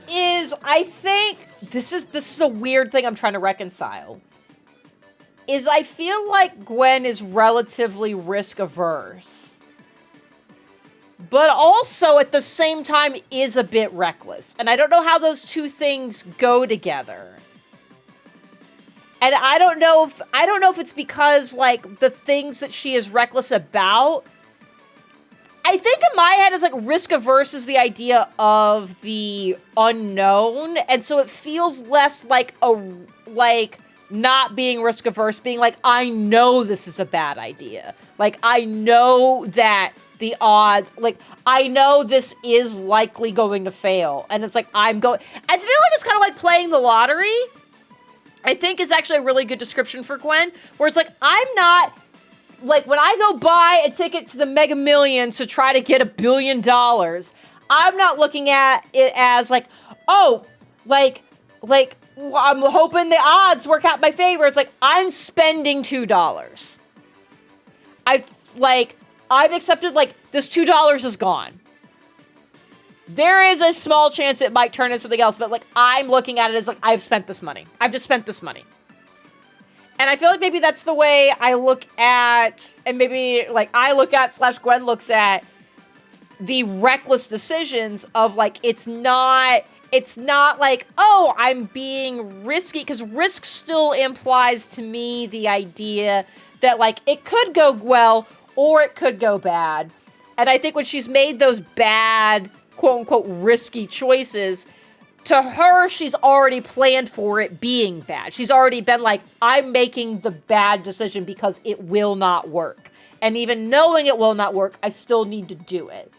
I think this is a weird thing I'm trying to reconcile. I feel like Gwen is relatively risk averse, but also at the same time is a bit reckless. And I don't know how those two things go together. And I don't know if it's because like the things that she is reckless about. I think in my head is like risk averse is the idea of the unknown, and so it feels less like not being risk averse, being like, I know this is a bad idea. Like, I know that the odds, like, I know this is likely going to fail. And it's like, I feel like it's kind of like playing the lottery. I think is actually a really good description for Gwen, where it's like, I'm not, like, when I go buy a ticket to the Mega Millions to try to get $1 billion, I'm not looking at it as like, oh, like, I'm hoping the odds work out in my favor. It's like, I'm spending $2. I've accepted, like, this $2 is gone. There is a small chance it might turn into something else, but, like, I'm looking at it as, like, I've spent this money. I've just spent this money. And I feel like maybe that's the way I look at, and maybe, like, I look at / Gwen looks at the reckless decisions of, like, it's not like, oh, I'm being risky, because risk still implies to me the idea that, like, it could go well or it could go bad. And I think when she's made those bad, quote-unquote, risky choices, to her, she's already planned for it being bad. She's already been like, I'm making the bad decision because it will not work. And even knowing it will not work, I still need to do it.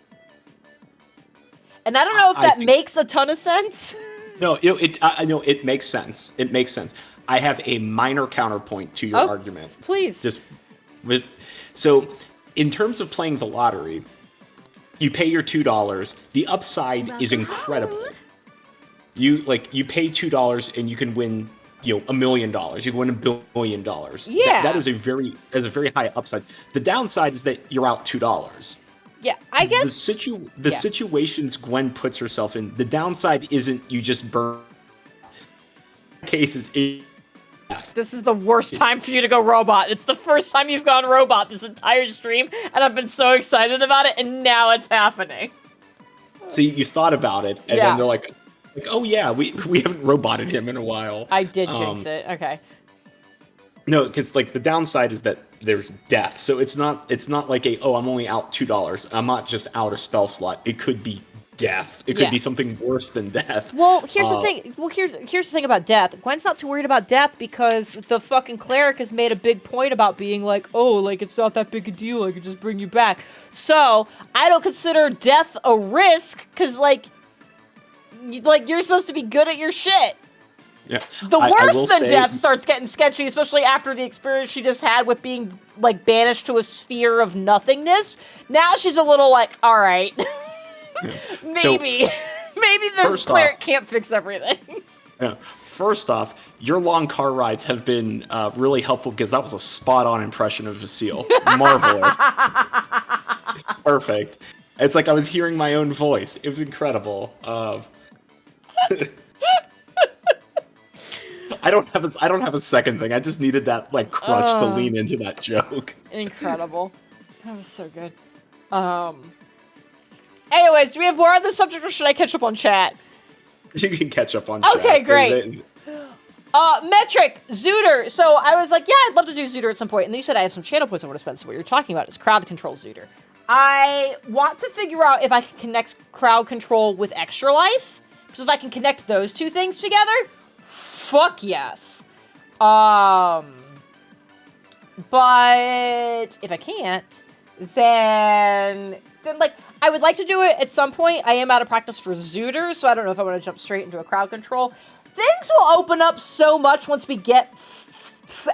And I don't know if that makes a ton of sense. No, it makes sense. It makes sense. I have a minor counterpoint to your argument. Please. So, in terms of playing the lottery, you pay your $2. The upside is incredible. You pay $2 and you can win, $1 million. You can win $1 billion. Yeah. That is a very high upside. The downside is that you're out $2. Yeah, I guess the situations Gwen puts herself in, the downside isn't you just burn. Cases. This is the worst time for you to go robot. It's the first time you've gone robot this entire stream, and I've been so excited about it, and now it's happening. See, you thought about it, and then they're like, oh yeah, we haven't roboted him in a while. I did jinx it. Okay. No, because like the downside is that there's death, so it's not like I'm only out $2. I'm not just out a spell slot. It could be death. It could be something worse than death. Well, here's the thing. Here's the thing about death. Gwen's not too worried about death because the fucking cleric has made a big point about being like, oh, like it's not that big a deal. I could just bring you back. So I don't consider death a risk because you're supposed to be good at your shit. Yeah. The worse the death starts getting sketchy, especially after the experience she just had with being, like, banished to a sphere of nothingness. Now she's a little like, all right, maybe the cleric can't fix everything. Yeah. First off, your long car rides have been really helpful because that was a spot-on impression of Vasile. Marvelous. Perfect. It's like I was hearing my own voice. It was incredible. I don't have a second thing. I just needed that like crutch to lean into that joke. Incredible. That was so good. Anyways, do we have more on this subject or should I catch up on chat? You can catch up on Okay, chat. great. Metric, Zooter. So I was like, yeah, I'd love to do Zooter at some point. And then you said I have some channel points I want to spend. So what you're talking about is crowd control Zooter. I want to figure out if I can connect crowd control with extra life. Because if I can connect those two things together, fuck yes. But if I can't, then like I would like to do it at some point. I am out of practice for Zooter, so I don't know if I want to jump straight into a crowd control. Things will open up so much once we get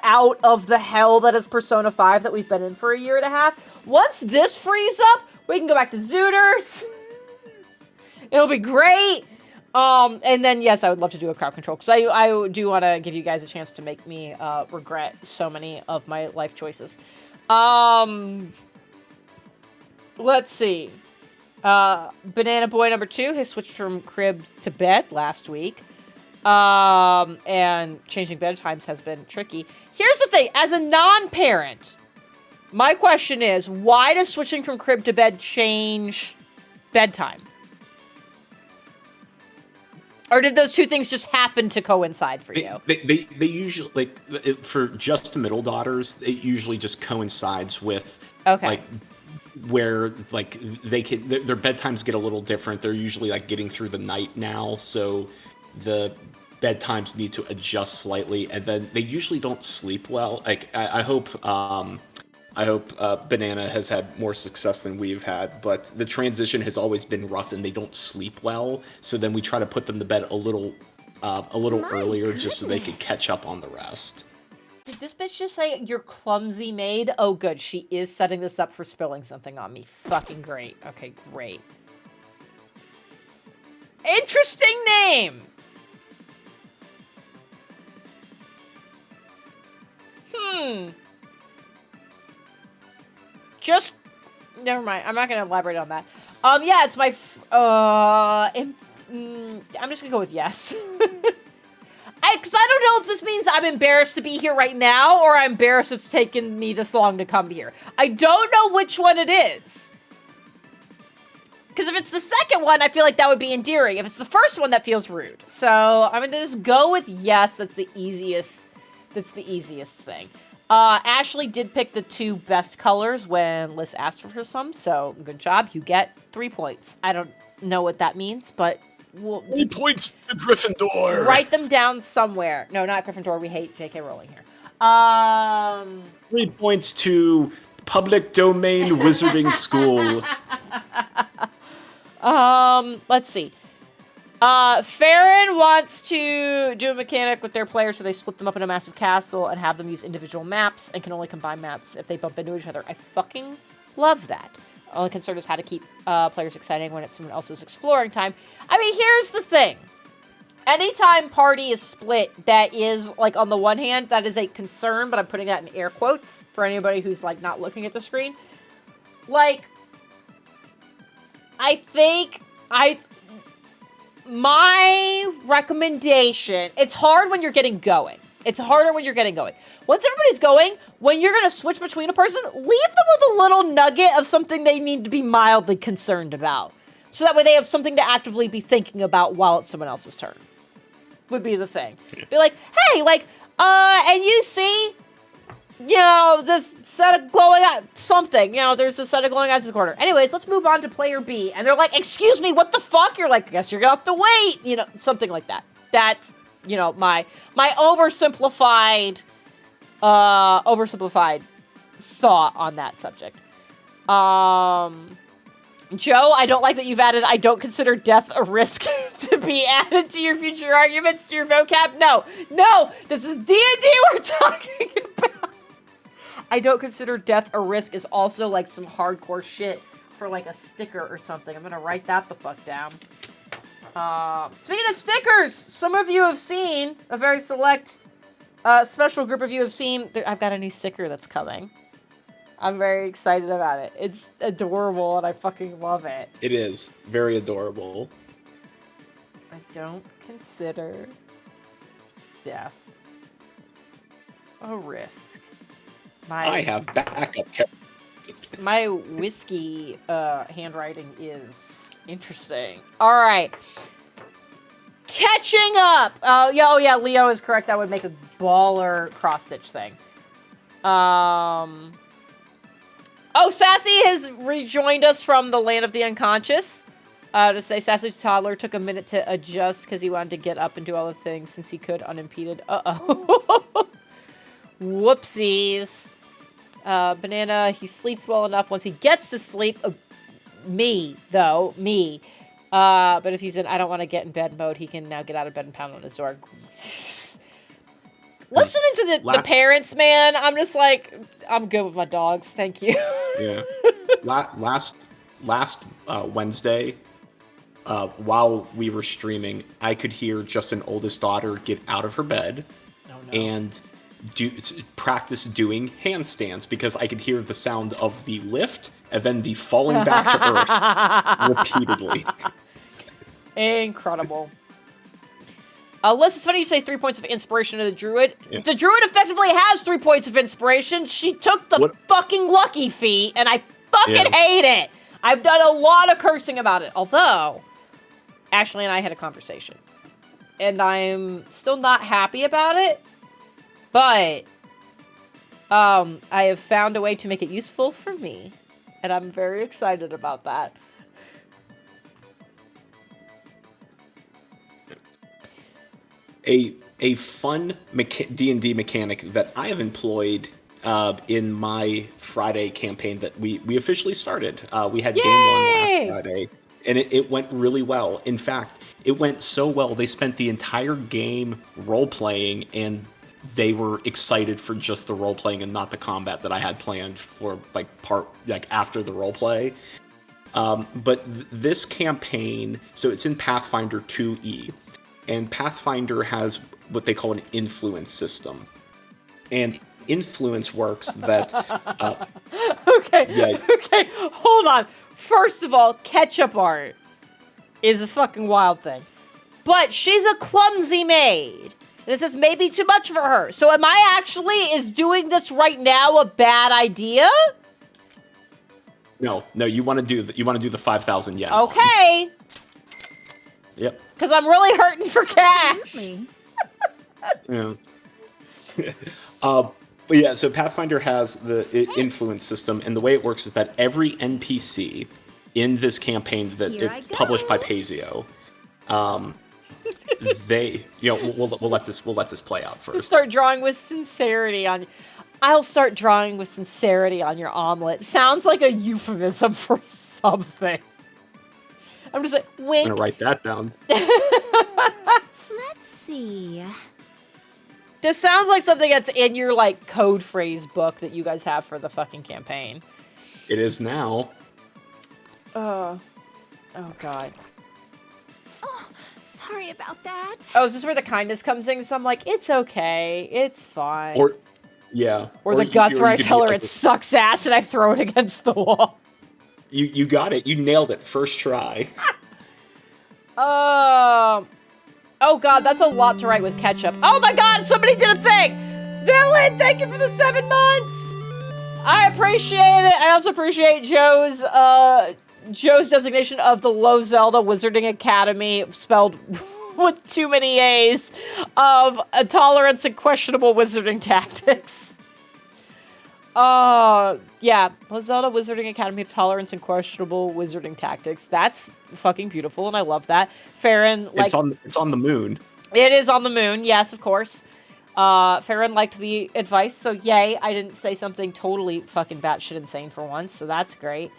out of the hell that is Persona 5 that we've been in for a year and a half. Once this frees up, we can go back to Zooters. It'll be great. And then, yes, I would love to do a crowd control, because I do want to give you guys a chance to make me regret so many of my life choices. Let's see. Banana Boy number 2 has switched from crib to bed last week. And changing bedtimes has been tricky. Here's the thing, as a non-parent, my question is, why does switching from crib to bed change bedtime? Or did those two things just happen to coincide for you? They usually, like, for just middle daughters, it usually just coincides with, like, where, like, they can, their bedtimes get a little different. They're usually, like, getting through the night now, so the bedtimes need to adjust slightly, and then they usually don't sleep well. Like, I hope Banana has had more success than we've had, but the transition has always been rough, and they don't sleep well. So then we try to put them to bed a little earlier, just so they can catch up on the rest. Did this bitch just say, "You're clumsy maid"? Oh, good. She is setting this up for spilling something on me. Fucking great. Okay, great. Interesting name! Just, never mind. I'm not gonna elaborate on that. Yeah, it's my, I'm just gonna go with yes. Because I don't know if this means I'm embarrassed to be here right now, or I'm embarrassed it's taken me this long to come here. I don't know which one it is. Because if it's the second one, I feel like that would be endearing. If it's the first one, that feels rude. So I'm gonna just go with yes. That's the easiest thing. Ashley did pick the 2 best colors when Liz asked for some, so good job. You get 3 points. I don't know what that means, but we'll... 3 points to Gryffindor! Write them down somewhere. No, not Gryffindor. We hate J.K. Rowling here. 3 points to Public Domain Wizarding School. Let's see. Farron wants to do a mechanic with their players so they split them up in a massive castle and have them use individual maps and can only combine maps if they bump into each other. I fucking love that. Only concern is how to keep players exciting when it's someone else's exploring time. I mean, here's the thing. Anytime party is split, that is, like, on the one hand, that is a concern, but I'm putting that in air quotes for anybody who's, like, not looking at the screen. Like, I think my recommendation, it's hard when you're getting going. It's harder when you're getting going. Once everybody's going, when you're going to switch between a person, leave them with a little nugget of something they need to be mildly concerned about. So that way they have something to actively be thinking about while it's someone else's turn. Would be the thing. Be like, hey, like, and you see, you know, this set of glowing eyes, something, you know, there's a set of glowing eyes in the corner. Anyways, let's move on to player B. And they're like, excuse me, what the fuck? You're like, I guess you're gonna have to wait. You know, something like that. That's, you know, my oversimplified thought on that subject. Joe, I don't like that you've added, I don't consider death a risk to be added to your future arguments, to your vocab. No, this is D&D we're talking about. I don't consider death a risk is also like some hardcore shit for like a sticker or something. I'm gonna write that the fuck down. Speaking of stickers, some of you have seen, a very select, special group of you have seen, I've got a new sticker that's coming. I'm very excited about it. It's adorable and I fucking love it. It is. Very adorable. I don't consider death a risk. I have backup. My whiskey handwriting is interesting. All right. Catching up! Oh yeah, Leo is correct. That would make a baller cross-stitch thing. Oh, Sassy has rejoined us from the land of the unconscious. To say Sassy Toddler took a minute to adjust because he wanted to get up and do all the things since he could unimpeded. Uh-oh. Whoopsies. Banana, he sleeps well enough once he gets to sleep. Me. But if he's in I don't want to get in bed mode, he can now get out of bed and pound on his door. Listening to the parents, man, I'm just like, I'm good with my dogs. Thank you. Yeah. Last Wednesday, while we were streaming, I could hear Justin's oldest daughter get out of her bed and practice doing handstands because I could hear the sound of the lift and then the falling back to earth repeatedly. Incredible. Liz, it's funny you say 3 points of inspiration to the druid. Yeah. The druid effectively has 3 points of inspiration. She took the fucking lucky feat, and I fucking hate it. I've done a lot of cursing about it. Although, Ashley and I had a conversation. And I'm still not happy about it. But, I have found a way to make it useful for me. And I'm very excited about that. A fun D&D mechanic that I have employed in my Friday campaign that we officially started. We had Game 1 last Friday, and it went really well. In fact, it went so well, they spent the entire game role-playing, and they were excited for just the role-playing and not the combat that I had planned for after the role-play. But this campaign, so it's in Pathfinder 2E. And Pathfinder has what they call an influence system. And influence works that... Okay, hold on. First of all, ketchup art is a fucking wild thing. But she's a clumsy maid. This is maybe too much for her. So am I actually, is doing this right now a bad idea? No, you want to do the 5,000 yen. Okay. Yep. Because I'm really hurting for cash. Yeah. But yeah, so Pathfinder has the influence system, and the way it works is that every NPC in this campaign that it's published by Paisio, they, we'll let this play out first. Start drawing with sincerity on. I'll start drawing with sincerity on your omelet. Sounds like a euphemism for something. I'm just like, wink. I'm gonna write that down. Let's see. This sounds like something that's in your, code phrase book that you guys have for the fucking campaign. It is now. Oh, God. Oh, sorry about that. Oh, is this where the kindness comes in? So I'm like, it's okay. It's fine. Or the guts where I tell her it sucks ass and I throw it against the wall. You got it. You nailed it. First try. Oh, God, that's a lot to write with ketchup. Oh, my God, somebody did a thing. Dylan, thank you for the 7 months. I appreciate it. I also appreciate Joe's designation of the Low Zelda Wizarding Academy, spelled with too many A's, of a tolerance and questionable wizarding tactics. Yeah, Zelda Wizarding Academy of Tolerance and Questionable Wizarding Tactics. That's fucking beautiful, and I love that. Farron, it's on the moon. It is on the moon, yes, of course. Farron liked the advice, so yay, I didn't say something totally fucking batshit insane for once, so that's great.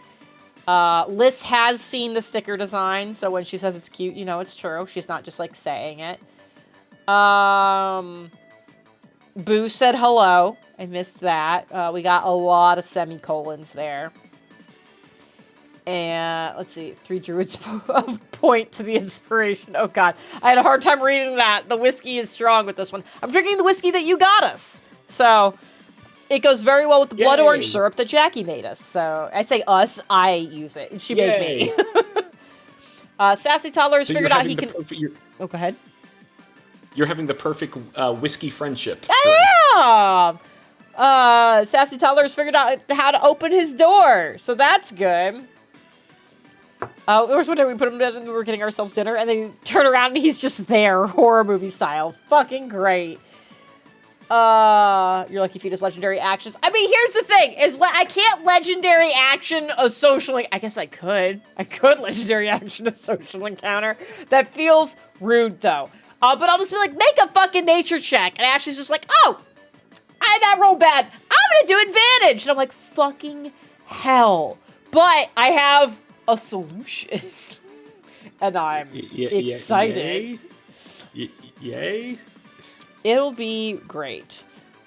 Liz has seen the sticker design, so when she says it's cute, it's true. She's not just, saying it. Boo said hello. I missed that. We got a lot of semicolons there. And let's see, 3 druids point to the inspiration. Oh God, I had a hard time reading that. The whiskey is strong with this one. I'm drinking the whiskey that you got us. So it goes very well with the blood orange syrup that Jackie made us. So I say us, I use it. She made me. Sassy Toddler has figured out he can... Oh, go ahead. You're having the perfect whiskey friendship. I am! Sassy Toddler has figured out how to open his door. So that's good. There was one day we put him to bed and we were getting ourselves dinner, and then turn around and he's just there, horror movie style. Fucking great. You're lucky feat is legendary actions. I mean, here's the thing: I can't legendary action a social. I guess I could. I could legendary action a social encounter. That feels rude though. But I'll just be like, make a fucking nature check, and Ashley's just like, oh, that rolled bad. I'm gonna do advantage, and I'm like, fucking hell. But I have a solution, and I'm excited. Yay. It'll be great.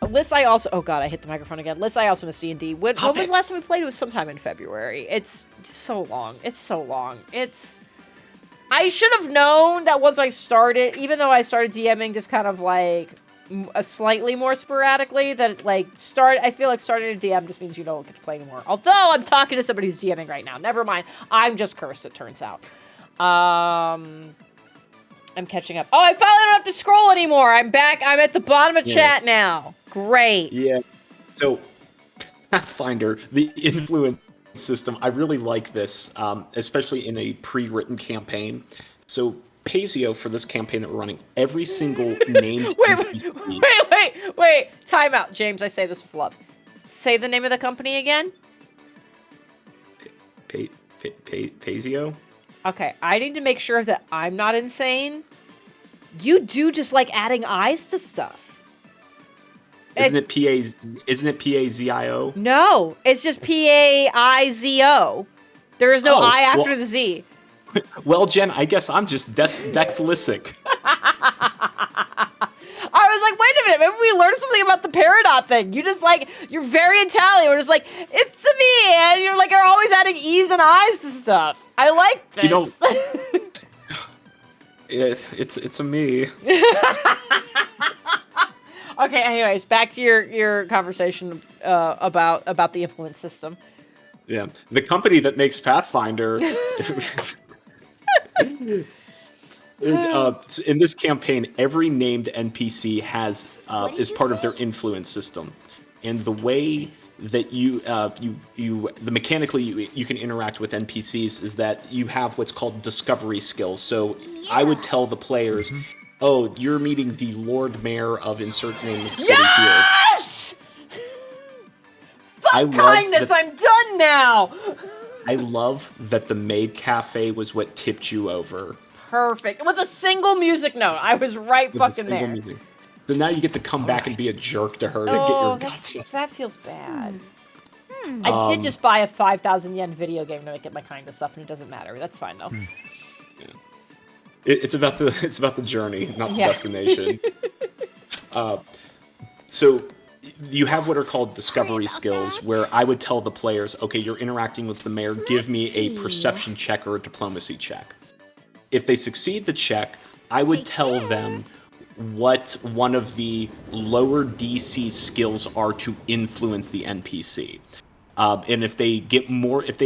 Liz, I also... Oh, God, I hit the microphone again. Liz, I also missed D&D. When was the last time we played? It was sometime in February. It's so long. It's so long. I should have known that once I started, even though I started DMing just kind of, like, slightly more sporadically, that, like, I feel like starting a DM just means you don't get to play anymore. Although I'm talking to somebody who's DMing right now. Never mind. I'm just cursed, it turns out. I'm catching up. Oh, I finally don't have to scroll anymore. I'm back. I'm at the bottom of chat now. Great. Yeah. So, Pathfinder, the influence system, I really like this, especially in a pre-written campaign. So, Pazio, for this campaign that we're running, every single named Wait. Time out. James, I say this with love. Say the name of the company again. Pazio? Okay, I need to make sure that I'm not insane. You do just like adding eyes to stuff. Isn't it P-A-Z-I-O? No, it's just P-A-I-Z-O. There is no I after the Z. Well, Jen, I guess I'm just dyslexic. I was like, wait a minute, maybe we learned something about the Peridot thing. You're very Italian. We're just like, it's a me, and you're always adding E's and I's to stuff. I like this. It's a me. Okay, anyways, back to your conversation about the influence system. Yeah, the company that makes Pathfinder... in this campaign, every named NPC has is part of their influence system, and the way that you mechanically you can interact with NPCs is that you have what's called discovery skills. So I would tell the players, "Oh, you're meeting the Lord Mayor of insert name city here." Yes! Fuck kindness, I'm done now. I love that the Maid Cafe was what tipped you over. Perfect. With a single music note. I was right fucking there. Music. So now you get to come back and be a jerk to her to get your guts. That feels bad. I did just buy a 5,000 yen video game to get my kindness up, and it doesn't matter. That's fine though. Yeah. It's about the journey, not the destination. So you have what are called discovery skills, where I would tell the players, okay, you're interacting with the mayor, give me a perception check or a diplomacy check. If they succeed the check, I would tell them what one of the lower DC skills are to influence the NPC. And if they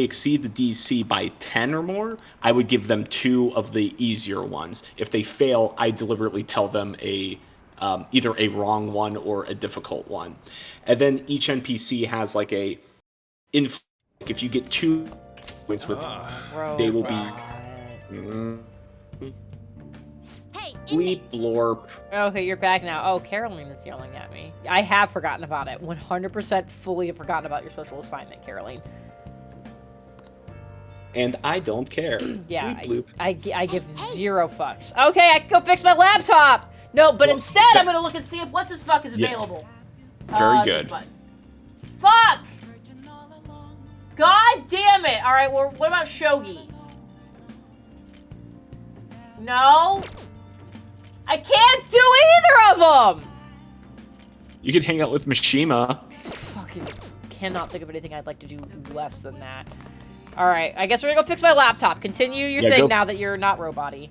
exceed the DC by 10 or more, I would give them 2 of the easier ones. If they fail, I deliberately tell them either a wrong one or a difficult one. And then each NPC has if you get 2 points with them, they will be... Bleep blorp. Okay, you're back now. Oh, Caroline is yelling at me. I have forgotten about it. 100% fully have forgotten about your special assignment, Caroline. And I don't care. Yeah, Bleep, bloop. I give 0 fucks. Okay, I can go fix my laptop! No, but instead I'm gonna look and see if what's his fuck is available. Very good. Fuck! God damn it! Alright, well, what about Shogi? No? I can't do either of them! You can hang out with Mishima. Fucking cannot think of anything I'd like to do less than that. Alright, I guess we're gonna go fix my laptop. Continue your thing now that you're not robot-y.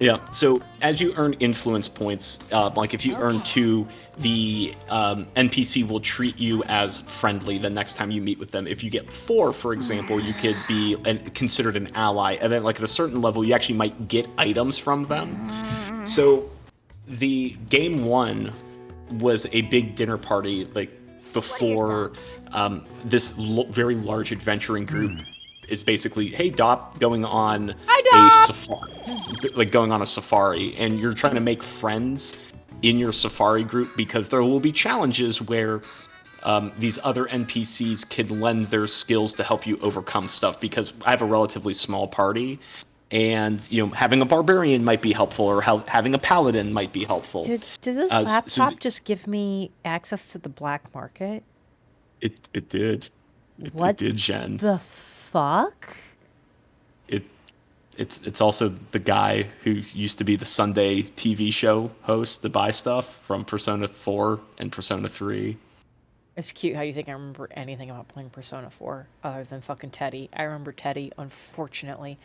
Yeah, so as you earn influence points, if you earn 2, the NPC will treat you as friendly the next time you meet with them. If you get 4, for example, you could be considered an ally, and then at a certain level, you actually might get items from them. So the game 1 was a big dinner party, before this very large adventuring group is basically, hey, Dop, going on Hi, a safari, like going on a safari, and you're trying to make friends in your safari group because there will be challenges where these other NPCs can lend their skills to help you overcome stuff. Because I have a relatively small party, and having a barbarian might be helpful, or having a paladin might be helpful. Did this laptop just give me access to the black market? It did. What it did, Jen. The fuck? It's also the guy who used to be the Sunday TV show host to buy stuff from Persona 4 and Persona 3. It's cute how you think I remember anything about playing Persona 4 other than fucking Teddy. I remember Teddy, unfortunately.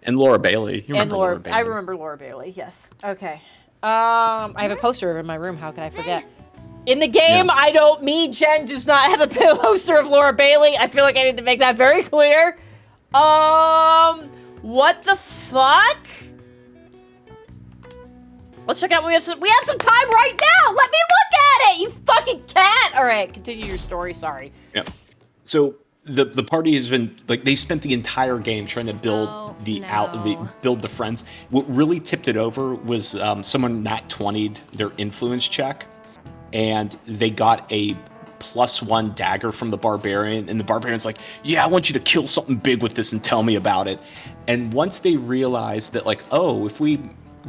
And Laura Bailey. You remember Laura Bailey? I remember Laura Bailey, yes. Okay. I have a poster in my room. How could I forget? In the game, yeah. Jen, does not have a poster of Laura Bailey. I feel like I need to make that very clear. What the fuck? Let's check out what we have some time right now. Let me look at it, you fucking cat. All right, continue your story. Sorry. Yeah. So the party has been they spent the entire game trying to build build the friends. What really tipped it over was someone nat 20'd their influence check, and they got a +1 dagger from the barbarian, and the barbarian's like, yeah, I want you to kill something big with this and tell me about it. And once they realized that if we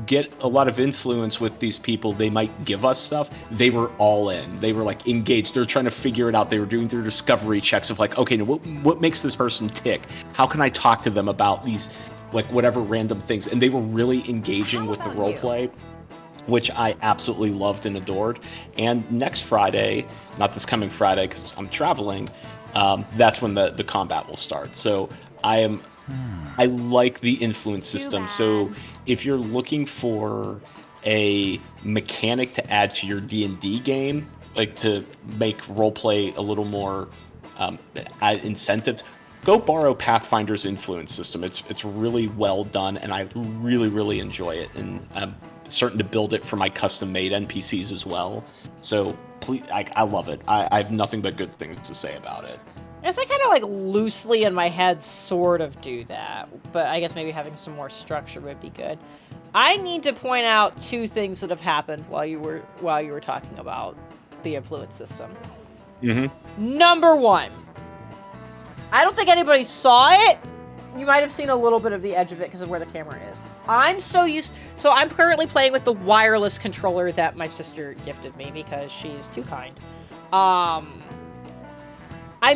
get a lot of influence with these people, they might give us stuff, they were all in. They were engaged. They were trying to figure it out. They were doing their discovery checks of okay, now what makes this person tick? How can I talk to them about these whatever random things? And they were really engaging with the roleplay, which I absolutely loved and adored. And next Friday, not this coming Friday because I'm traveling, that's when the combat will start. So I like the influence system. So if you're looking for a mechanic to add to your D&D game, to make roleplay a little more add incentives, go borrow Pathfinder's influence system. It's really well done, and I really, really enjoy it. And I'm starting to build it for my custom-made NPCs as well. So please, I love it. I have nothing but good things to say about it. I guess I kind of loosely in my head sort of do that, but I guess maybe having some more structure would be good. I need to point out 2 things that have happened while you were talking about the influence system. Mm-hmm. Number 1, I don't think anybody saw it. You might have seen a little bit of the edge of it because of where the camera is. So I'm currently playing with the wireless controller that my sister gifted me because she's too kind. I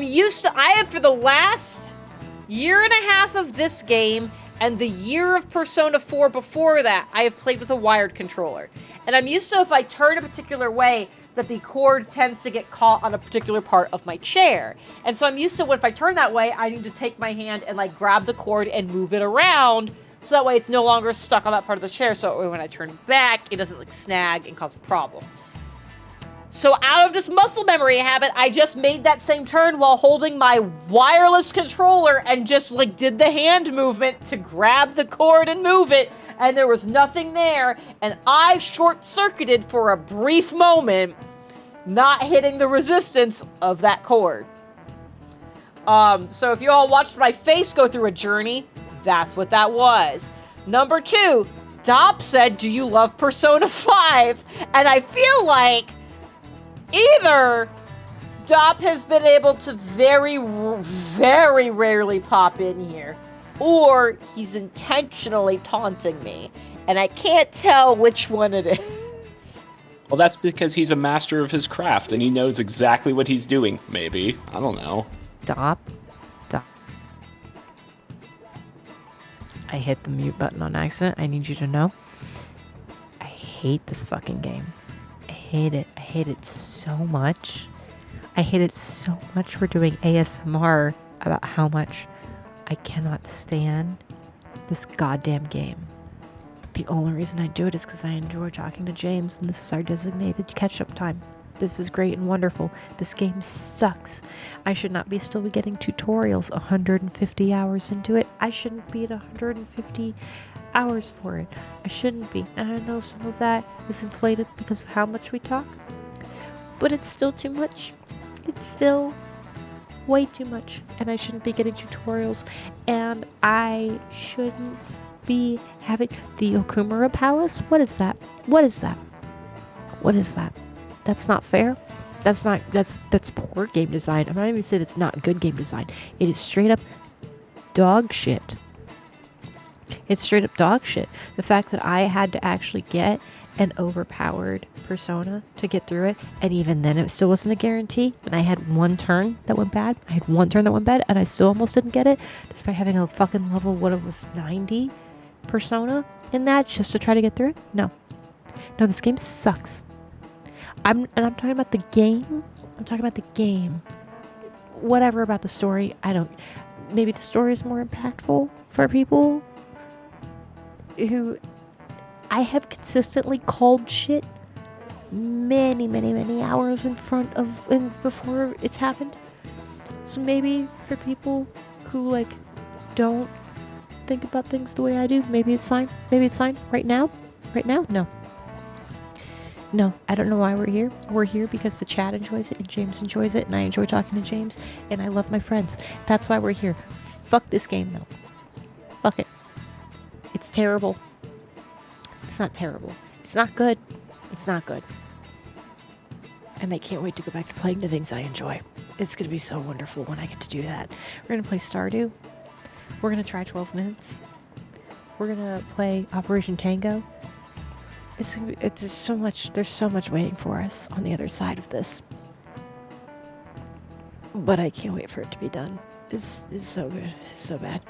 have for the last year and a half of this game and the year of Persona 4 before that, I have played with a wired controller. And I'm used to if I turn a particular way that the cord tends to get caught on a particular part of my chair. And so I'm used to if I turn that way, I need to take my hand and grab the cord and move it around so that way it's no longer stuck on that part of the chair. So when I turn back, it doesn't snag and cause a problem. So out of this muscle memory habit, I just made that same turn while holding my wireless controller and just did the hand movement to grab the cord and move it, and there was nothing there, and I short-circuited for a brief moment, not hitting the resistance of that cord. So if you all watched my face go through a journey, that's what that was. Number 2, Dop said, do you love Persona 5? And I feel like either Dop has been able to very, very rarely pop in here, or he's intentionally taunting me, and I can't tell which one it is. Well, that's because he's a master of his craft, and he knows exactly what he's doing, maybe. I don't know. Dop. I hit the mute button on accident. I need you to know. I hate this fucking game. I hate it. I hate it so much. I hate it so much we're doing ASMR about how much I cannot stand this goddamn game. The only reason I do it is because I enjoy talking to James, and this is our designated catch-up time. This is great and wonderful. This game sucks. I should not be still getting tutorials 150 hours into it. I shouldn't be at 150 hours for it. I shouldn't be. And I know some of that is inflated because of how much we talk. But it's still too much. It's still way too much, and I shouldn't be getting tutorials, and I shouldn't be having the Okumura Palace. What is that? What is that? What is that? That's not fair. That's poor game design. I'm not even saying that's not good game design. It is straight up dog shit. It's straight up dog shit. The fact that I had to actually get an overpowered persona to get through it, and even then it still wasn't a guarantee, and I had one turn that went bad. And I still almost didn't get it, despite having a fucking level, 90 persona in that, just to try to get through it. No, this game sucks. I'm talking about the game. Whatever about the story, maybe the story is more impactful for people who I have consistently called shit many hours before it's happened. So maybe for people who don't think about things the way I do, maybe it's fine. Right now, no, I don't know why we're here. We're here because the chat enjoys it and James enjoys it and I enjoy talking to James and I love my friends. That's why we're here. Fuck this game though. Fuck it. It's terrible. It's not terrible. It's not good. And I can't wait to go back to playing the things I enjoy. It's going to be so wonderful when I get to do that. We're going to play Stardew. We're going to try 12 minutes. We're going to play Operation Tango. It's so much. There's so much waiting for us on the other side of this. But I can't wait for it to be done. It's so good. It's so bad.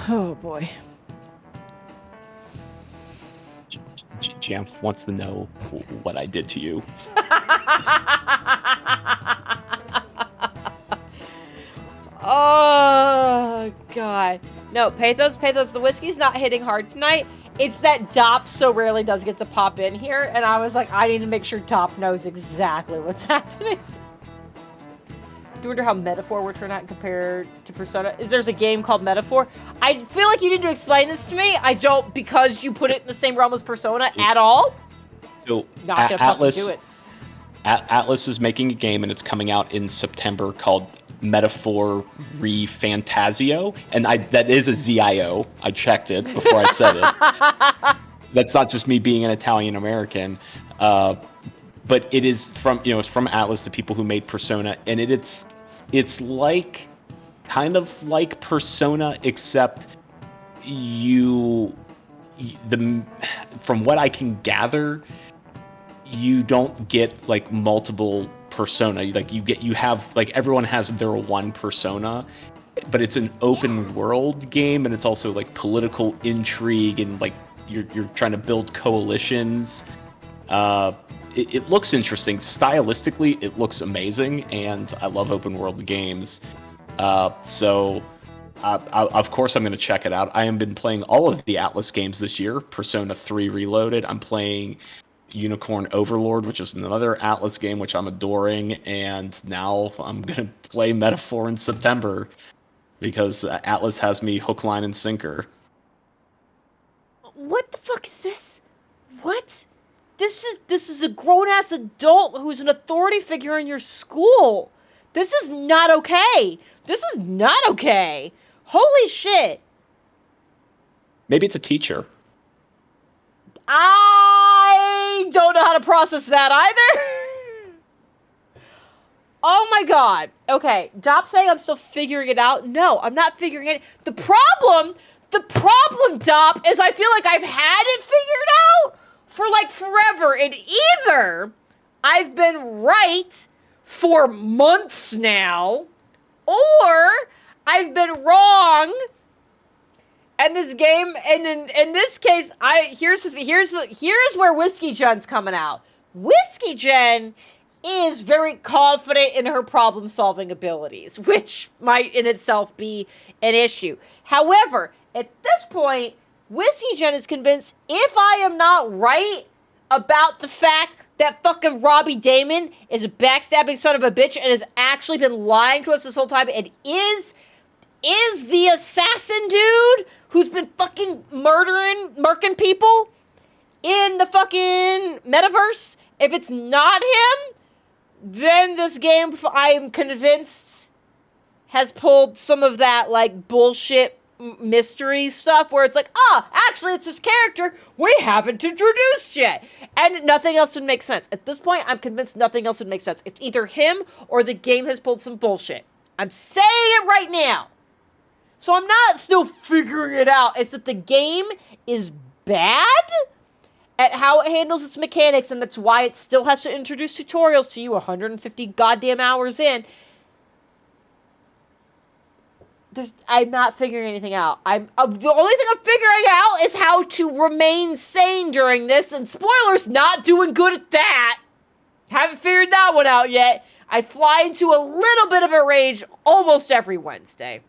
Oh boy. Jamf wants to know what I did to you. Oh god. No, Pathos, the whiskey's not hitting hard tonight. It's that Dop so rarely does get to pop in here, and I was like, I need to make sure Dop knows exactly what's happening. Do you wonder how Metaphor would turn out compared to Persona? There's a game called Metaphor? I feel like you need to explain this to me. I don't, because you put it in the same realm as Persona at all. So Not gonna fucking do it. Atlas is making a game, and it's coming out in September called Metaphor Re-Fantasio, and that is a ZIO. I checked it before I said it. That's not just me being an Italian American, but it is from it's from Atlas, the people who made Persona, and it's kind of like Persona, except from what I can gather, you don't get multiple persona. You have everyone has their one persona, but it's an open world game, and it's also political intrigue, and you're trying to build coalitions. It looks interesting. Stylistically, it looks amazing, and I love open world games. So of course I'm going to check it out. I have been playing all of the Atlas games this year. Persona 3 Reloaded. I'm playing Unicorn Overlord, which is another Atlas game, which I'm adoring, and now I'm going to play Metaphor in September because Atlas has me hook, line, and sinker. What the fuck is this? What? This is a grown-ass adult who's an authority figure in your school. This is not okay. Holy shit. Maybe it's a teacher. I don't know how to process that either. Oh my god. Okay, Dop saying I'm still figuring it out. No, I'm not figuring it. The problem, Dop, is I feel like I've had it figured out for forever, and either I've been right for months now, or I've been wrong. And this game, and in this case, here's where Whiskey Jen's coming out. Whiskey Jen is very confident in her problem-solving abilities, which might in itself be an issue. However, at this point, Whiskey Jen is convinced if I am not right about the fact that fucking Robbie Damon is a backstabbing son of a bitch and has actually been lying to us this whole time and is the assassin dude who's been fucking murking people in the fucking metaverse, if it's not him, then this game, I'm convinced, has pulled some of that, like, bullshit mystery stuff where it's like, actually, it's this character we haven't introduced yet. And nothing else would make sense. At this point, I'm convinced nothing else would make sense. It's either him or the game has pulled some bullshit. I'm saying it right now. So I'm not still figuring it out. It's that the game is bad at how it handles its mechanics, and that's why it still has to introduce tutorials to you 150 goddamn hours in. I'm not figuring anything out. The only thing I'm figuring out is how to remain sane during this, and spoilers, not doing good at that. Haven't figured that one out yet. I fly into a little bit of a rage almost every Wednesday.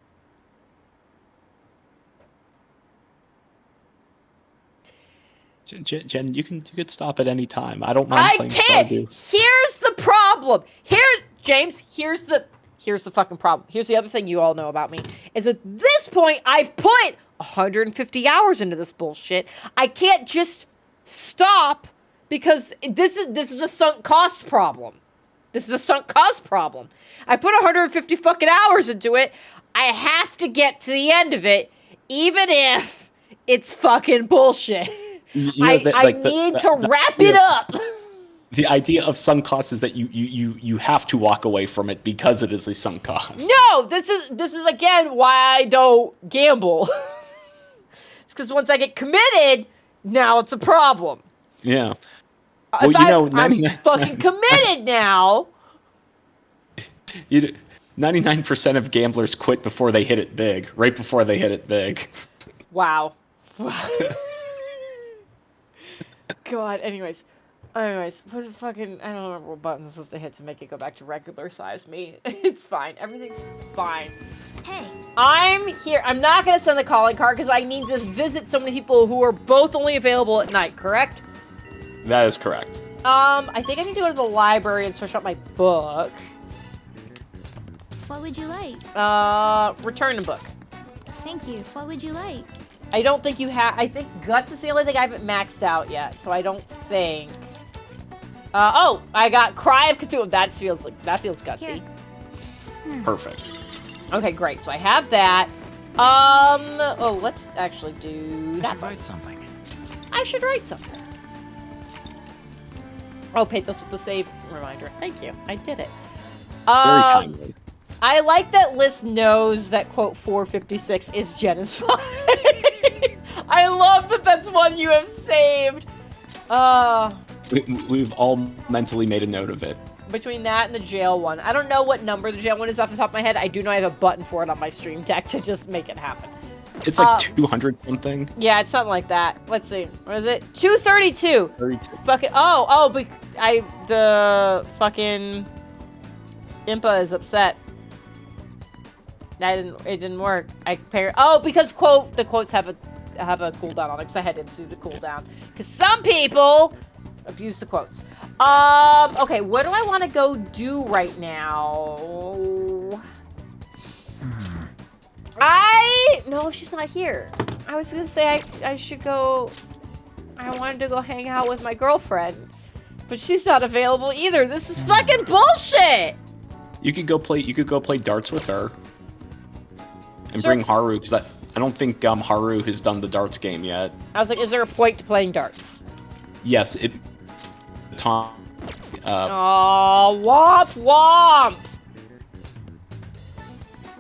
Jen, you could stop at any time. I don't mind playing Stardew. Here's the problem. James, here's the fucking problem. Here's the other thing you all know about me. Is at this point, I've put 150 hours into this bullshit. I can't just stop because this is a sunk cost problem. This is a sunk cost problem. I put 150 fucking hours into it. I have to get to the end of it, even if it's fucking bullshit. I need to wrap it up. The idea of sunk cost is that you have to walk away from it because it is a sunk cost. No, this is again why I don't gamble. It's because once I get committed, now it's a problem. Yeah. I'm fucking committed now. 99% of gamblers quit before they hit it big. Right before they hit it big. Wow. God. Anyways, what fucking, I don't remember what button I'm supposed to hit to make it go back to regular size me. It's fine. Everything's fine. Hey. I'm here. I'm not going to send the calling card because I need to visit so many people who are both only available at night, correct? That is correct. I think I need to go to the library and search out my book. What would you like? Return the book. Thank you. What would you like? I don't think you have. I think Guts is the only thing I haven't maxed out yet, so I don't think. I got Cry of Cthulhu. That feels gutsy. Perfect. Okay, great. So I have that. Let's actually do that. Write something. I should write something. Oh, Pathos with the save reminder. Thank you. I did it. Very timely. I like that Liz knows that, quote, 456 is Jenna's file. I love that that's one you have saved. We've all mentally made a note of it. Between that and the jail one. I don't know what number the jail one is off the top of my head. I do know I have a button for it on my stream deck to just make it happen. It's like 200 something. Yeah, it's something like that. Let's see. What is it? 232. 32. Fucking, the fucking Impa is upset. It didn't work. Because the quotes have a cooldown on it, because I had to do the cooldown. Because some people abuse the quotes. Okay, what do I want to go do right now? No, she's not here. I was gonna say I should go. I wanted to go hang out with my girlfriend, but she's not available either. This is fucking bullshit. You could go play darts with her. And bring Haru, because I don't think Haru has done the darts game yet. I was like, is there a point to playing darts? Yes, it. Tom. Womp.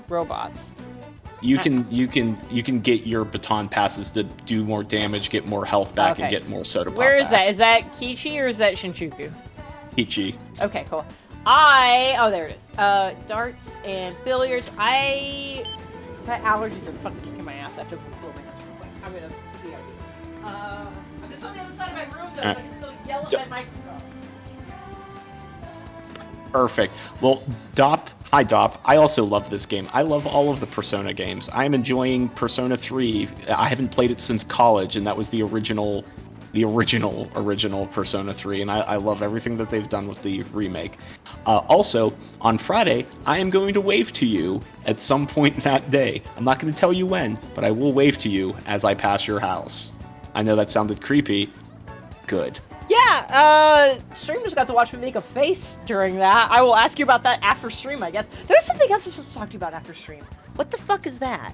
Robots. You can get your baton passes to do more damage, get more health back, and get more soda pop. Where is back. that? Is that Kichi or is that Shinjuku? Kichi. Okay, cool. There it is. Darts and billiards. My allergies are fucking kicking my ass. I have to blow my nose real quick. I'm gonna BRB. I'm just on the other side of my room though, so I can still yell at my microphone. Perfect. Well, hi Dop. I also love this game. I love all of the Persona games. I'm enjoying Persona 3. I haven't played it since college, and that was the original Persona 3, and I love everything that they've done with the remake. Also, on Friday, I am going to wave to you at some point that day. I'm not going to tell you when, but I will wave to you as I pass your house. I know that sounded creepy. Good. Yeah, stream just got to watch me make a face during that. I will ask you about that after stream, I guess. There's something else I'm supposed to talk to you about after stream. What the fuck is that?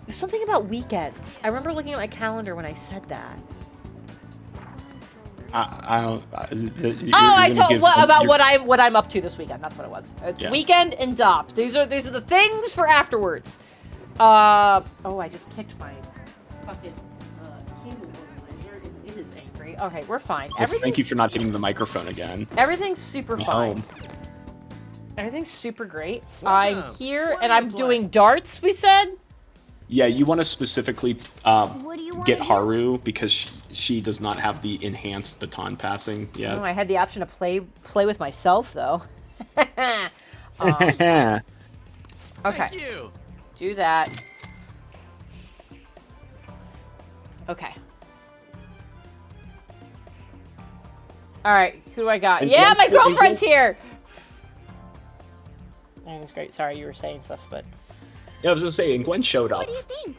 There's something about weekends. I remember looking at my calendar when I said that. I don't. I told what I'm up to this weekend. That's what it was. It's weekend and DOP. These are the things for afterwards. Oh, I just kicked my fucking. It is angry. Okay, we're fine. Thank you for not hitting the microphone again. Everything's super fine. Everything's super great. I'm here and I'm doing darts. We said. Yeah, you want to specifically get Haru because she does not have the enhanced baton passing yet. Oh, I had the option to play with myself though. Okay. Thank you. Do that. Okay. All right, who do I got? And yeah, my Gwen- girlfriend's here. That's great. Sorry, you were saying stuff, but. Yeah, I was gonna say, and Gwen showed up. What do you think?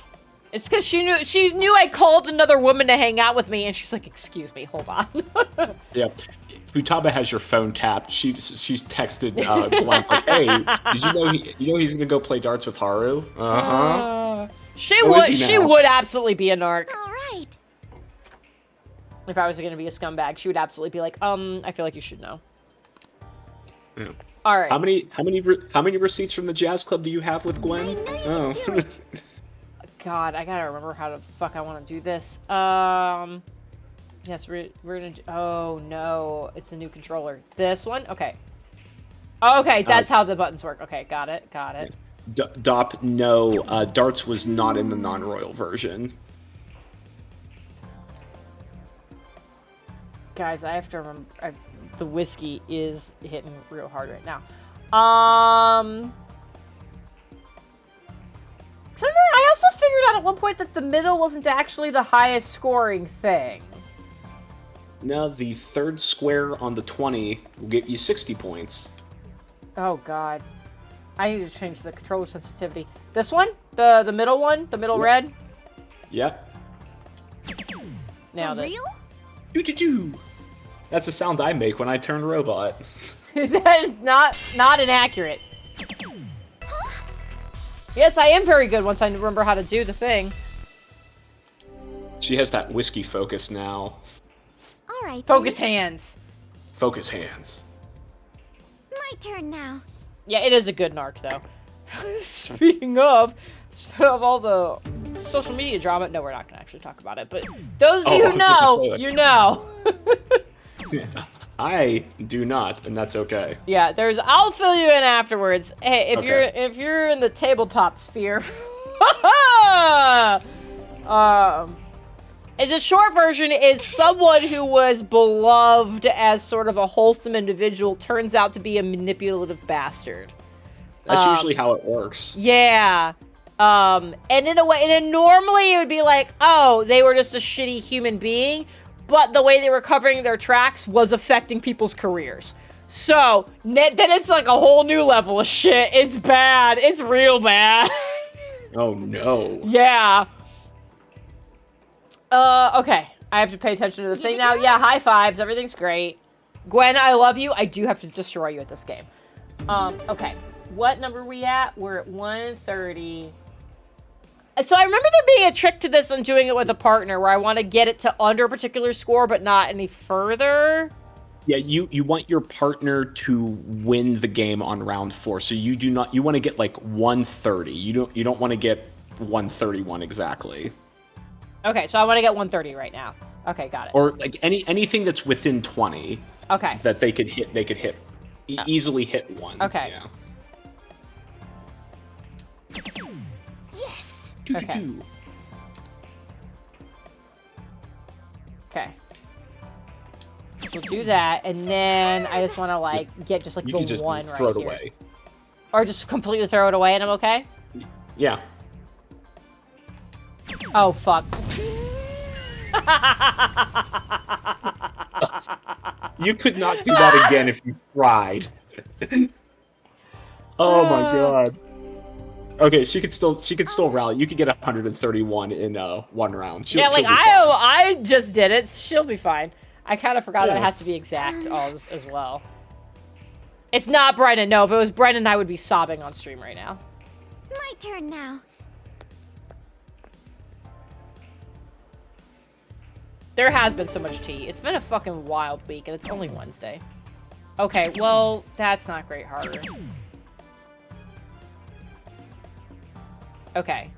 It's because she knew I called another woman to hang out with me, and she's like, "Excuse me, hold on." Yeah, Futaba has your phone tapped. She's texted Gwen like, "Hey, did you know he's gonna go play darts with Haru?" She would absolutely be a narc. All right. If I was gonna be a scumbag, she would absolutely be like, I feel like you should know. Yeah. All right. How many receipts from the jazz club do you have with Gwen? I know you can do it. God, I gotta remember how the fuck I want to do this. Yes, we're gonna. Oh no, it's a new controller. This one, okay. Okay, that's how the buttons work. Okay, got it. Dop, no, darts was not in the non-royal version. Guys, I have to remember. The whiskey is hitting real hard right now. I also figured out at one point that the middle wasn't actually the highest scoring thing. No, the third square on the 20 will get you 60 points. Oh god. I need to change the controller sensitivity. This one? The middle one? The middle red? Yep. Nailed it. Real? Doo-doo-doo. That's the sound I make when I turn robot. That is not inaccurate. Yes, I am very good once I remember how to do the thing. She has that whiskey focus now. All right. Focus hands. Focus hands. My turn now. Yeah, it is a good narc, though. Speaking of all the social media drama, no, we're not gonna actually talk about it. But those of you who know, you know. I do not, and that's okay. Yeah, I'll fill you in afterwards. Hey, if you're in the tabletop sphere, it's a short version is someone who was beloved as sort of a wholesome individual turns out to be a manipulative bastard. That's usually how it works. Yeah. And in a way, and then normally it would be like, oh, they were just a shitty human being, but the way they were covering their tracks was affecting people's careers. So, then it's like a whole new level of shit. It's bad. It's real bad. Oh, no. Yeah. Okay. I have to pay attention to the thing now. Yeah, high fives. Everything's great. Gwen, I love you. I do have to destroy you at this game. Okay. What number are we at? We're at 130. So I remember there being a trick to this on doing it with a partner where I want to get it to under a particular score but not any further. Yeah, you want your partner to win the game on round 4. So you want to get like 130. You don't want to get 131 exactly. Okay, so I want to get 130 right now. Okay, got it. Or like anything that's within 20. Okay. That they could hit. Easily hit 1. Okay. Yeah. Yes. Okay. Okay. We'll do that, and then I just want to like get just like You the can just one throw right it here. away. Or just completely throw it away, and I'm okay. Yeah. Oh fuck. You could not do that again if you tried. Oh my god. Okay, she could still rally. You could get 131 in one round. Yeah, like I just did it. She'll be fine. I kind of forgot that it has to be exact as well. It's not Brennan. No, if it was Brennan, I would be sobbing on stream right now. My turn now. There has been so much tea. It's been a fucking wild week, and it's only Wednesday. Okay, well, that's not great harder. Okay.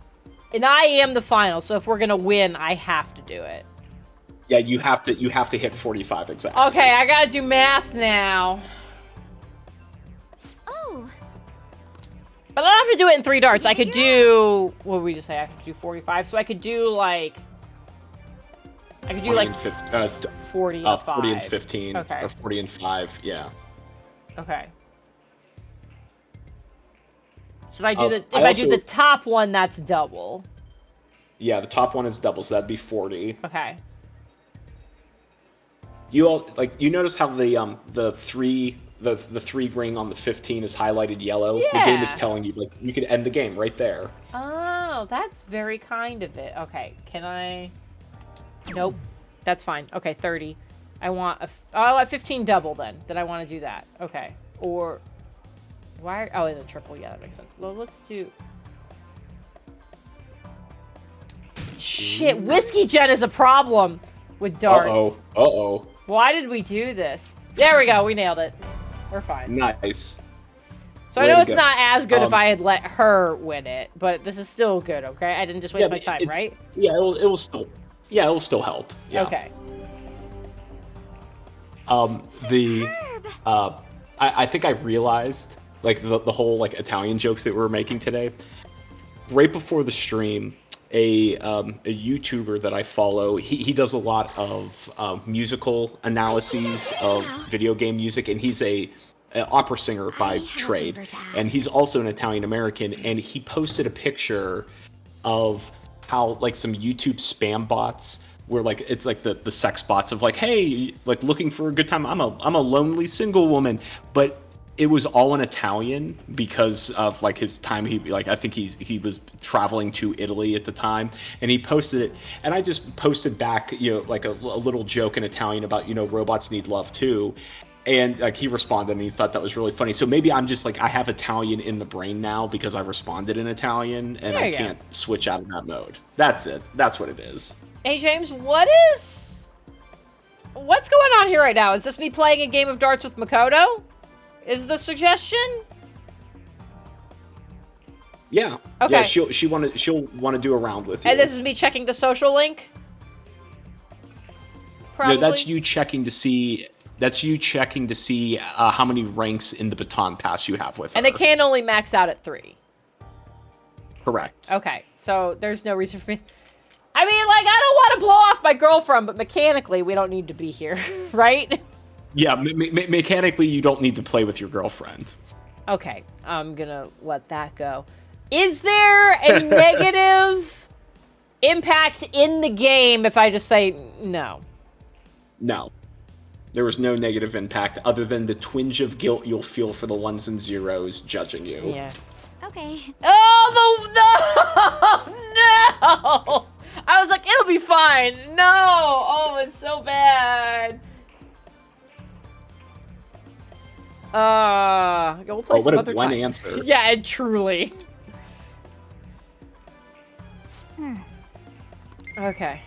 And I am the final, so if we're gonna win, I have to do it. Yeah, you have to hit 45 exactly. Okay, I gotta do math now. Oh. But I don't have to do it in 3 darts. I could do... What would we just say? I could do 45. So I could do, like... I could do, like, 40 and 5. 40 and 15. Okay. Or 40 and 5, yeah. Okay. So if I do the top one, that's double. Yeah, the top one is double, so that'd be 40. Okay. You notice how the 3 ring on the 15 is highlighted yellow? Yeah. The game is telling you, like, you can end the game right there. Oh, that's very kind of it. Okay, can I... Nope. That's fine. Okay, 30. I want 15 double then. Then I want to do that. Okay. Or... Why? Oh, the triple. Yeah, that makes sense. Well, let's do... Shit, Whiskey Jen is a problem with darts. Uh-oh. Why did we do this? There we go. We nailed it. We're fine. Nice. So I know it's not as good if I had let her win it, but this is still good, okay? I didn't just waste my time, right? Yeah, it will still... Yeah, it will still help. Yeah. Okay. I think I realized, like, the whole, like, Italian jokes that we were making today. Right before the stream, a YouTuber that I follow, he does a lot of musical analyses of video game music, and he's an opera singer by trade, and he's also an Italian American, and he posted a picture of how, like, some YouTube spam bots where, like, it's like the sex bots of, like, hey, like, looking for a good time, I'm a lonely single woman, but it was all in Italian because of, like, his time. I think he was traveling to Italy at the time, and he posted it, and I just posted back, like a little joke in Italian about, robots need love too. And, like, he responded, and he thought that was really funny. So maybe I'm just, like, I have Italian in the brain now because I responded in Italian, and I can't switch out of that mode. That's it. That's what it is. Hey, James, what's going on here right now? Is this me playing a game of darts with Makoto? Is the suggestion? Yeah. Okay. Yeah, she'll want to do a round with you. And this is me checking the social link? Probably? No, that's you checking to see... That's you checking to see how many ranks in the baton pass you have with her. And it can only max out at 3. Correct. Okay, so there's no reason for me... I mean, like, I don't want to blow off my girlfriend, but mechanically, we don't need to be here, right? Yeah, mechanically, you don't need to play with your girlfriend. Okay, I'm gonna let that go. Is there a negative impact in the game if I just say no? No. There was no negative impact other than the twinge of guilt you'll feel for the ones and zeros judging you. Yeah. Okay. Oh, no! I was like, it'll be fine. No! Oh, it's so bad. Go play some other time. What a one answer. Yeah, truly. Okay.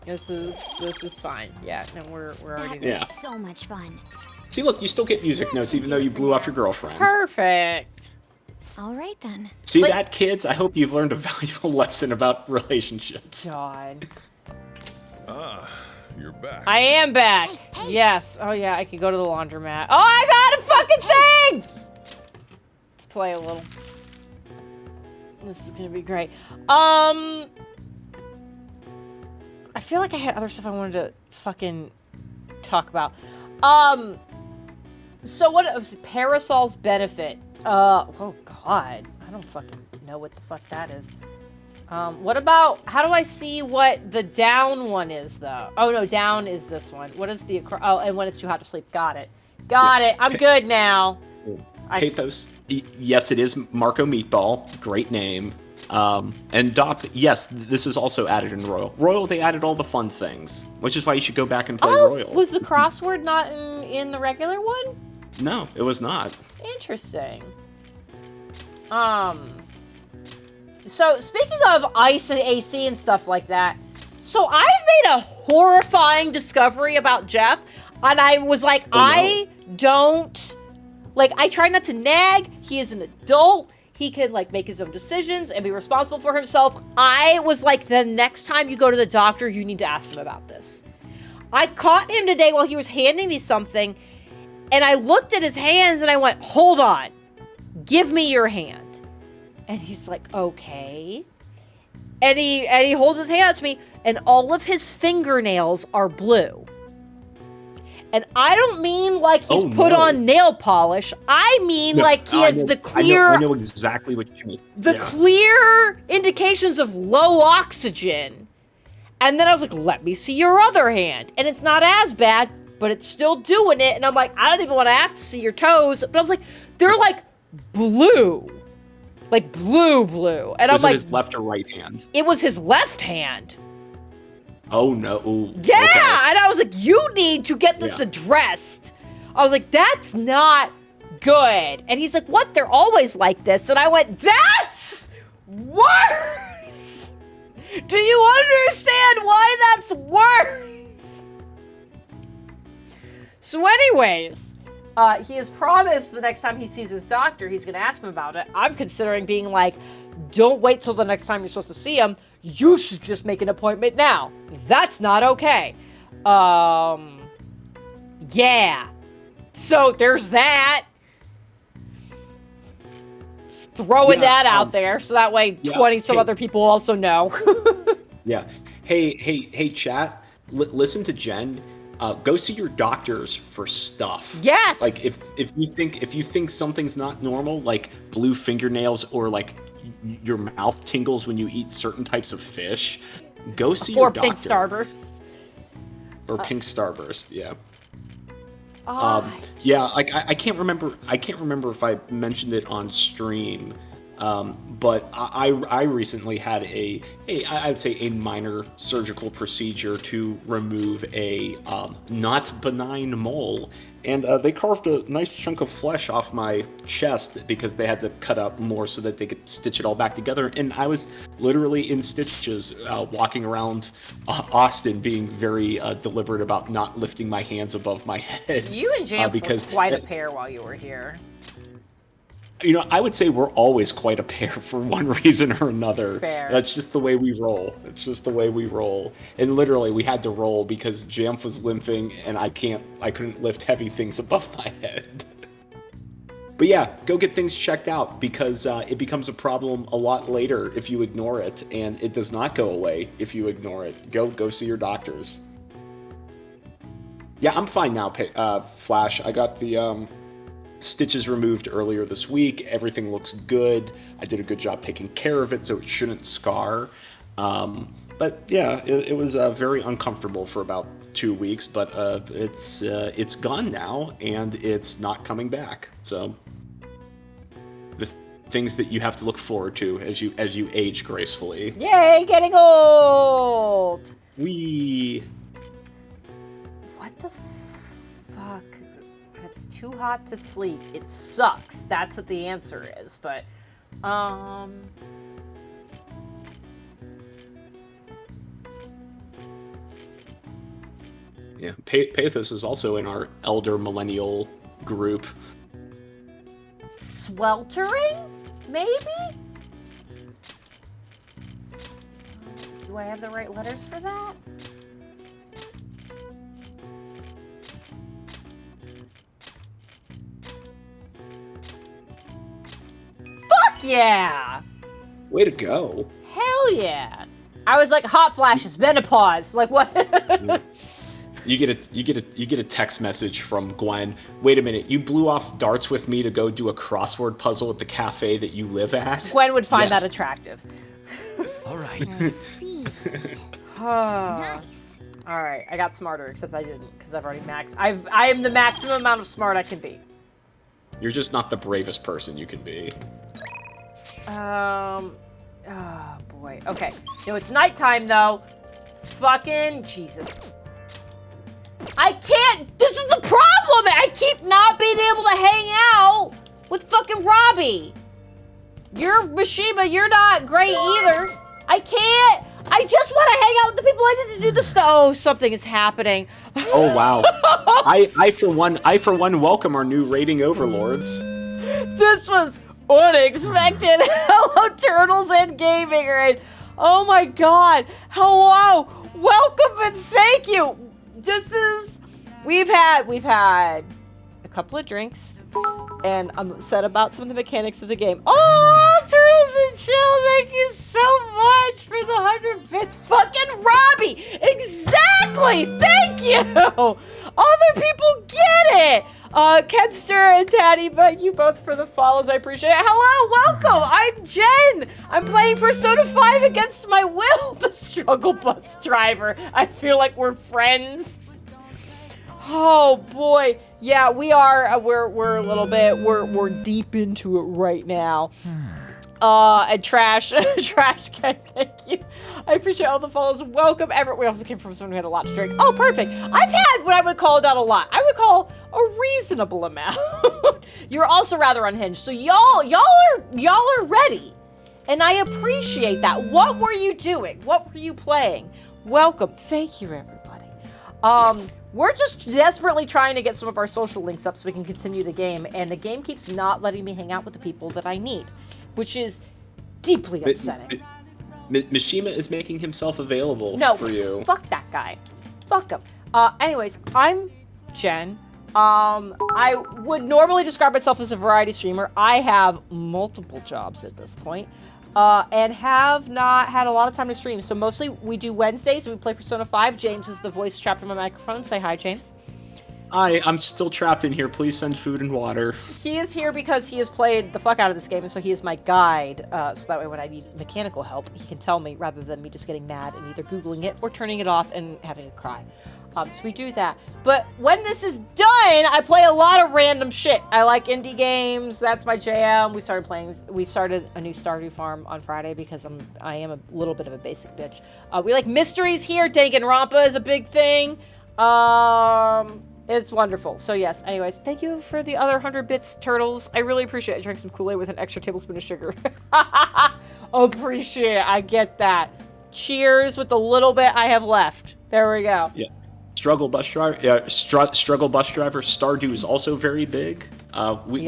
This is fine. Yeah, no, we're already there. Yeah. So much fun. See, look, you still get music notes even though you blew off your girlfriend. Perfect. All right then. See that, kids? I hope you've learned a valuable lesson about relationships. God. You're back. I am back. Hey. Yes. Oh yeah, I can go to the laundromat. Oh, I got a fucking thing! Let's play a little. This is gonna be great. I feel like I had other stuff I wanted to fucking talk about. So what was Parasol's benefit? Oh god. I don't fucking know what the fuck that is. What about, how do I see what the down one is, though? Oh, no, down is this one. What is the, oh, and when it's too hot to sleep. Got it. Got it. I'm good now. Pathos. Yes, it is Marco Meatball. Great name. And Doc, yes, this is also added in Royal. Royal, they added all the fun things, which is why you should go back and play Royal. Was the crossword not in the regular one? No, it was not. Interesting. So speaking of ice and AC and stuff like that, so I've made a horrifying discovery about Jeff, and I was like, I try not to nag. He is an adult. He can, like, make his own decisions and be responsible for himself. I was like, the next time you go to the doctor, you need to ask him about this. I caught him today while he was handing me something, and I looked at his hands and I went, hold on, give me your hand. And he's like, okay. And he holds his hand out to me, and all of his fingernails are blue. And I don't mean like he's put on nail polish. I mean like he has the clear... I know exactly what you mean. The clear indications of low oxygen. And then I was like, let me see your other hand. And it's not as bad, but it's still doing it. And I'm like, I don't even want to ask to see your toes. But I was like, they're like blue. Like blue. And was I'm like... Was it his left or right hand? It was his left hand. Oh, no. Ooh, yeah, okay. And I was like, you need to get this addressed. I was like, that's not good. And he's like, what? They're always like this. And I went, that's worse. Do you understand why that's worse? So anyways, he has promised the next time he sees his doctor, he's going to ask him about it. I'm considering being like, don't wait till the next time you're supposed to see him. You should just make an appointment now. That's not okay. Yeah. So there's that. Just throwing that out there so that way 20 some other people also know. Yeah. Hey, chat. Listen to Jen. Go see your doctors for stuff. Yes. Like if you think something's not normal, like blue fingernails or like your mouth tingles when you eat certain types of fish, go see your doctor. Or pink starburst. Or pink starburst, yeah. Yeah, like I can't remember if I mentioned it on stream, but I recently had I'd say a minor surgical procedure to remove a not benign mole, and they carved a nice chunk of flesh off my chest because they had to cut out more so that they could stitch it all back together, and I was literally in stitches walking around Austin being very deliberate about not lifting my hands above my head. You and James were quite a pair while you were here. You know, I would say we're always quite a pair for one reason or another. Fair. That's just the way we roll. It's just the way we roll. And literally, we had to roll because Jamf was limping, and I couldn't lift heavy things above my head. But yeah, go get things checked out because it becomes a problem a lot later if you ignore it, and it does not go away if you ignore it. Go see your doctors. Yeah, I'm fine now, Flash. I got the stitches removed earlier this week. Everything looks good. I did a good job taking care of it, so it shouldn't scar. But yeah, it was very uncomfortable for about 2 weeks, but it's gone now, and it's not coming back. So the things that you have to look forward to as you age gracefully. Yay, getting old! What the fuck? It's too hot to sleep. It sucks. That's what the answer is. But, yeah, Pathos is also in our elder millennial group. Sweltering? Maybe? Do I have the right letters for that? Fuck yeah! Way to go. Hell yeah! I was like, hot flashes, menopause. Like what? You get a text message from Gwen. Wait a minute, you blew off darts with me to go do a crossword puzzle at the cafe that you live at? Gwen would find that attractive. All right. Nice. All right, I got smarter, except I didn't because I've already maxed. I am the maximum amount of smart I can be. You're just not the bravest person you can be. Oh, boy. Okay. No, it's nighttime, though. Fucking Jesus. I can't. This is the problem. I keep not being able to hang out with fucking Robbie. You're Mishima. You're not great either. I can't. I just want to hang out with the people I need to do the stuff. Oh, something is happening. Oh wow. I for one welcome our new rating overlords. This was unexpected. Hello, Turtles and Gaming, right? Oh my God. Hello. Welcome and thank you. We've had a couple of drinks, and I'm upset about some of the mechanics of the game. Oh, Turtles and Chill, thank you so much for the 100 bits. Fucking Robbie. Exactly. Thank you. Other people get it. Kenster and Taddy, thank you both for the follows. I appreciate it. Hello, welcome. I'm Jen. I'm playing Persona 5 against my will. The struggle bus driver. I feel like we're friends. Oh boy. Yeah, we are. We're a little bit. We're deep into it right now. And Trash, thank you. I appreciate all the follows. Welcome, Everett. We also came from someone who had a lot to drink. Oh, perfect. I've had what I would call not a lot. I would call a reasonable amount. You're also rather unhinged, so y'all are ready, and I appreciate that. What were you doing? What were you playing? Welcome. Thank you, everybody. We're just desperately trying to get some of our social links up so we can continue the game, and the game keeps not letting me hang out with the people that I need, which is deeply upsetting. Mishima is making himself available for you. Fuck that guy. Fuck him. Anyways, I'm Jen. I would normally describe myself as a variety streamer. I have multiple jobs at this point, and have not had a lot of time to stream. So mostly we do Wednesdays and we play Persona 5. James is the voice trapped in my microphone. Say hi, James. Hi, I'm still trapped in here. Please send food and water. He is here because he has played the fuck out of this game, and so he is my guide. So that way when I need mechanical help, he can tell me rather than me just getting mad and either Googling it or turning it off and having a cry. So we do that. But when this is done, I play a lot of random shit. I like indie games. That's my jam. We started a new Stardew Farm on Friday because I am a little bit of a basic bitch. We like mysteries here. Danganronpa is a big thing. It's wonderful. So yes, anyways, thank you for the other 100 bits, Turtles. I really appreciate it. I drank some Kool-Aid with an extra tablespoon of sugar. Appreciate it. I get that. Cheers with the little bit I have left. There we go. Yeah. Struggle bus driver. Stardew is also very big. We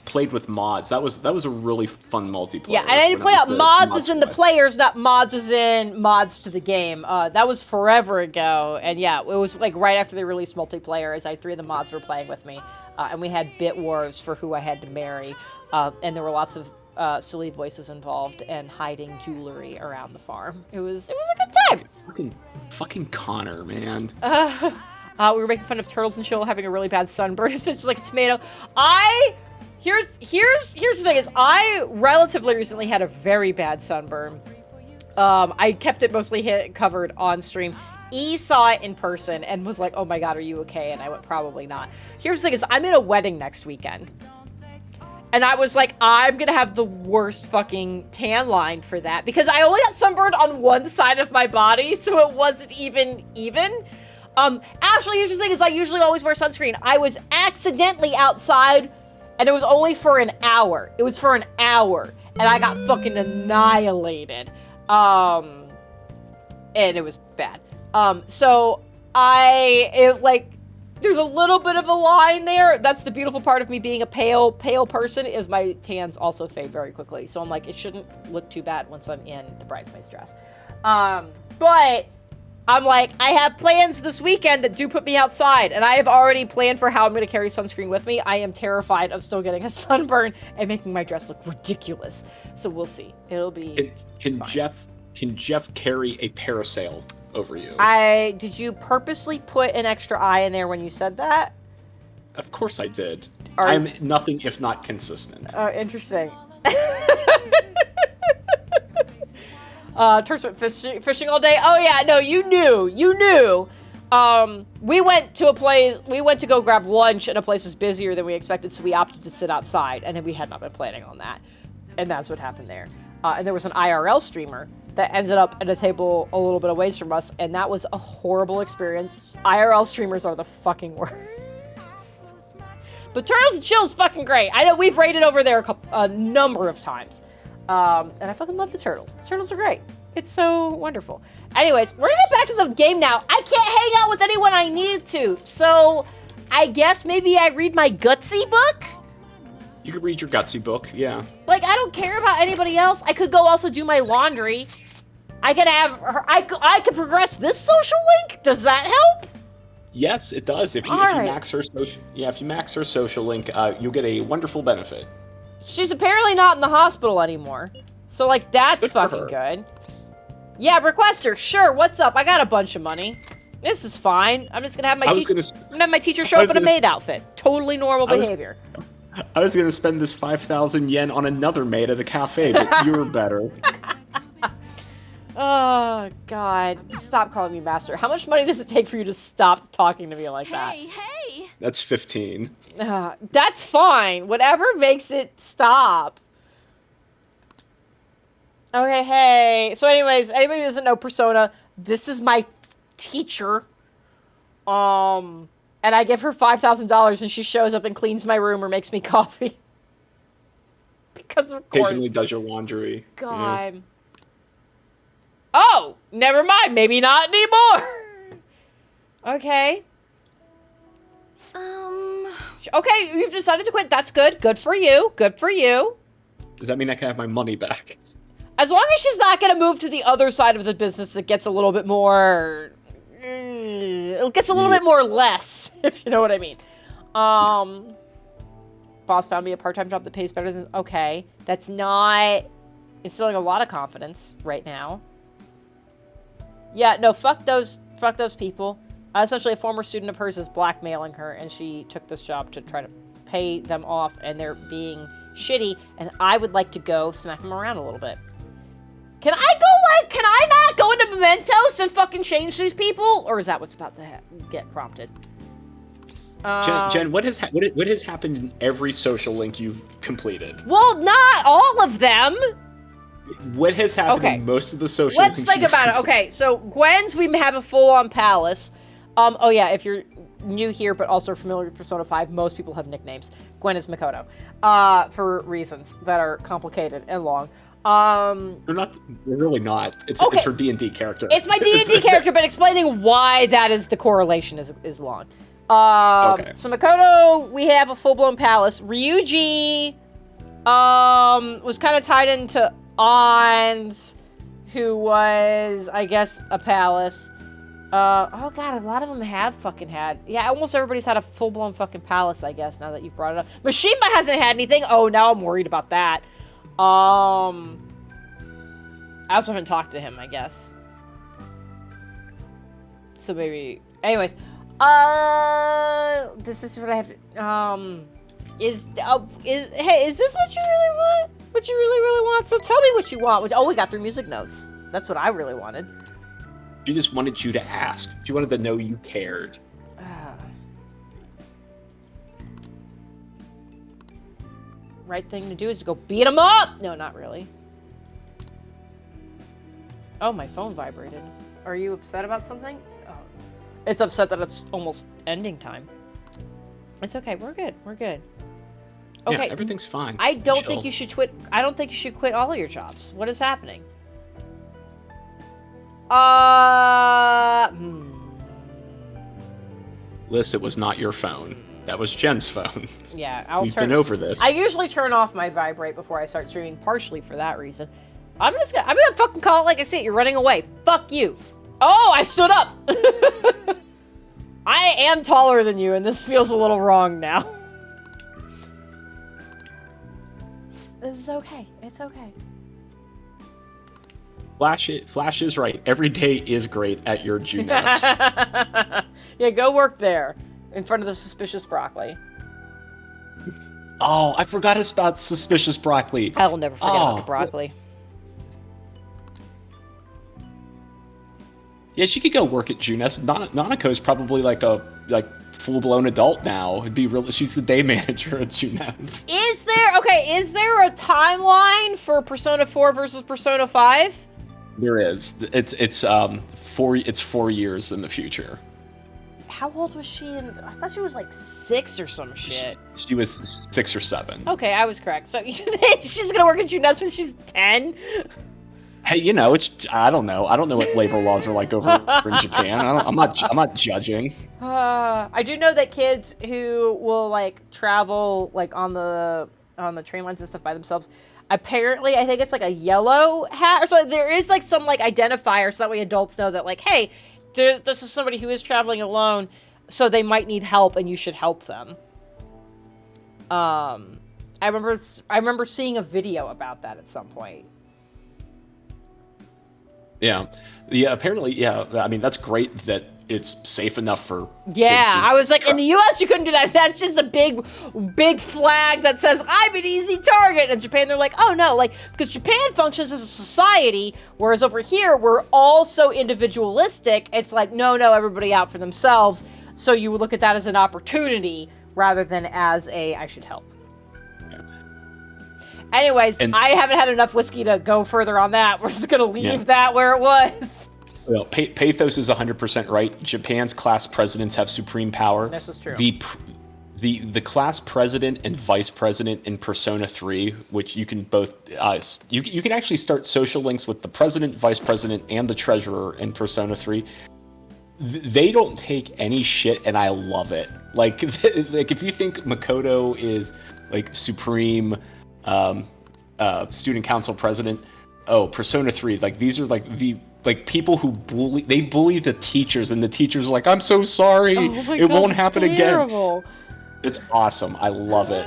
played with mods. That was a really fun multiplayer. Yeah, and I need to point out mods is in the players, not mods is in mods to the game. That was forever ago, and yeah, it was like right after they released multiplayer. As 3 of the mods were playing with me, and we had bit wars for who I had to marry, and there were lots of silly voices involved and hiding jewelry around the farm. It was a good time. Fucking Connor, man. We were making fun of Turtles and Chill having a really bad sunburn. His face was like a tomato. Here's the thing is I relatively recently had a very bad sunburn. I kept it mostly covered on stream. E saw it in person and was like, "Oh my God, are you okay?" And I went, "Probably not." Here's the thing is I'm in a wedding next weekend. And I was like, I'm gonna have the worst fucking tan line for that because I only got sunburned on one side of my body, so it wasn't even. Actually, here's the thing is I usually always wear sunscreen. I was accidentally outside, and it was only for an hour. It was for an hour, and I got fucking annihilated. And it was bad. There's a little bit of a line there. That's the beautiful part of me being a pale person is my tans also fade very quickly. So I'm like, it shouldn't look too bad once I'm in the bridesmaid's dress. But I'm like, I have plans this weekend that do put me outside, and I have already planned for how I'm going to carry sunscreen with me. I am terrified of still getting a sunburn and making my dress look ridiculous. So we'll see. It'll be Can Jeff carry a parasail over you? Did you purposely put an extra I in there when you said that? Of course I did. I'm nothing if not consistent. Interesting. Turks went fishing all day. Oh yeah, no, you knew. We went to go grab lunch and a place was busier than we expected, so we opted to sit outside, and we had not been planning on that. And that's what happened there. And there was an IRL streamer that ended up at a table a little bit away from us, and that was a horrible experience. IRL streamers are the fucking worst. But Turtles and Chill is fucking great. I know we've raided over there a number of times. And I fucking love the Turtles. The Turtles are great. It's so wonderful. Anyways, we're gonna get back to the game now. I can't hang out with anyone I need to, so I guess maybe I read my Gutsy book? You could read your Gutsy book, yeah. Like, I don't care about anybody else. I could go also do my laundry. I could have her, I could progress this social link? Does that help? Yes, it does. If you max her social link, you'll get a wonderful benefit. She's apparently not in the hospital anymore. So, like, that's fucking good. Yeah, request her. Sure, what's up? I got a bunch of money. This is fine. I'm just gonna have my teacher show up in a maid outfit. Totally normal behavior. I was gonna spend this 5,000 yen on another maid at a cafe, but you were better. Oh, God. Stop calling me master. How much money does it take for you to stop talking to me like that? Hey! That's 15. That's fine. Whatever makes it stop. Okay, hey. So anyways, anybody who doesn't know Persona, this is my teacher. And I give her $5,000 and she shows up and cleans my room or makes me coffee. Because of course. Occasionally does your laundry. God. Yeah. Oh, never mind. Maybe not anymore. Okay. Okay, you've decided to quit. That's good. Good for you. Good for you. Does that mean I can have my money back? As long as she's not going to move to the other side of the business, it gets a little bit more... It gets a little bit more less, if you know what I mean. Boss found me a part-time job that pays better than... Okay. That's not instilling a lot of confidence right now. Yeah, no, fuck those people. Essentially, a former student of hers is blackmailing her, and she took this job to try to pay them off, and they're being shitty, and I would like to go smack them around a little bit. Can I not go into Mementos and fucking change these people? Or is that what's about to get prompted? Jen, what has happened in every social link you've completed? Well, not all of them. What has happened in most of the social links? Let's think about it. Okay, so Gwen's, we have a full-on palace. Oh yeah, if you're new here but also familiar with Persona 5, most people have nicknames. Gwen is Makoto. For reasons that are complicated and long. They're really not. It's her D&D character. It's my D&D character, but explaining why that is the correlation is long. Okay. So Makoto, we have a full-blown palace. Ryuji, was kind of tied into Ons, who was, I guess, a palace. Oh god, a lot of them have fucking had. Yeah, almost everybody's had a full-blown fucking palace, I guess, now that you've brought it up. Mishima hasn't had anything. Oh, now I'm worried about that. I also haven't talked to him, I guess. So maybe... Anyways. This is what I have to... Hey, is this what you really want? What you really want? So tell me what you want. Oh, we got through music notes. That's what I really wanted. She just wanted you to ask. She wanted to know you cared. Right thing to do is to go beat him up! No, not really. Oh, my phone vibrated. Are you upset about something? Oh. It's upset that it's almost ending time. It's okay. We're good. We're good. Okay. Yeah, everything's fine. I don't think you should quit. I don't think you should quit all of your jobs. What is happening? Liz, it was not your phone. That was Jen's phone. Yeah, We've been over this. I usually turn off my vibrate before I start streaming, partially for that reason. I'm gonna fucking call it like I see it. You're running away. Fuck you. Oh, I stood up. I am taller than you, and this feels a little wrong now. This is okay. It's okay. Flash is right. Every day is great at your Junes. Yeah, go work there. In front of the suspicious broccoli. Oh, I forgot about suspicious broccoli. I will never forget about the broccoli. Yeah, she could go work at Junes. Nanako's probably like full-blown adult now. It'd be real. She's the day manager at Junes. Is there a timeline for Persona 4 versus Persona 5? There is. It's 4 years in the future. How old was she? I thought she was like 6 or some shit. She was 6 or 7. Okay, I was correct. So she's gonna work at Junes when she's 10. Hey, I don't know. I don't know what labor laws are like over in Japan. I'm not judging. I do know that kids who will like travel like on the train lines and stuff by themselves, apparently I think it's like a yellow hat or so. There is like some like identifier so that way adults know that like, hey, this is somebody who is traveling alone, so they might need help and you should help them. I remember seeing a video about that at some point. Yeah. Apparently, yeah. I mean, that's great that it's safe enough for. Yeah, kids I was like, in the U.S. you couldn't do that. That's just a big flag that says I'm an easy target. In Japan, they're like, oh no, like because Japan functions as a society, whereas over here we're all so individualistic. It's like no, everybody out for themselves. So you would look at that as an opportunity rather than as I should help. Anyways, I haven't had enough whiskey to go further on that. We're just going to leave that where it was. Well, Pathos is 100% right. Japan's class presidents have supreme power. This is true. The class president and vice president in Persona 3, which you can both... you can actually start social links with the president, vice president, and the treasurer in Persona 3. They don't take any shit, and I love it. Like if you think Makoto is like supreme... student council president. Oh, Persona 3. Like these are like the people who bully the teachers, and the teachers are like, I'm so sorry. It won't happen again. It's awesome. I love it.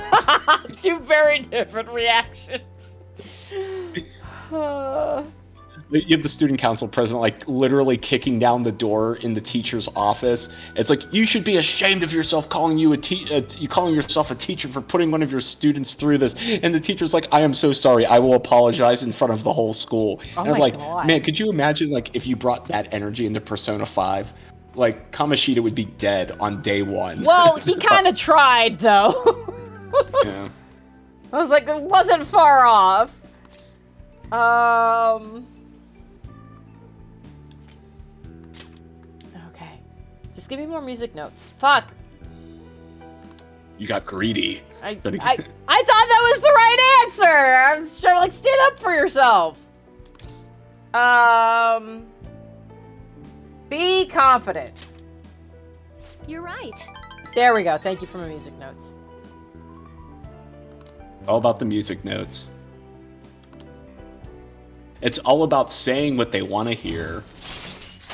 2 very different reactions. You have the student council president like literally kicking down the door in the teacher's office. It's like, you should be ashamed of yourself calling yourself a teacher for putting one of your students through this. And the teacher's like, I am so sorry. I will apologize in front of the whole school. Oh and I'm like, God. Man, could you imagine like if you brought that energy into Persona 5? Like Kamoshida would be dead on day 1. Well, he kind of tried though. Yeah. I was like, it wasn't far off. Just give me more music notes. Fuck. You got greedy. I thought that was the right answer. I'm just trying to like stand up for yourself. Be confident. You're right. There we go. Thank you for my music notes. All about the music notes. It's all about saying what they want to hear.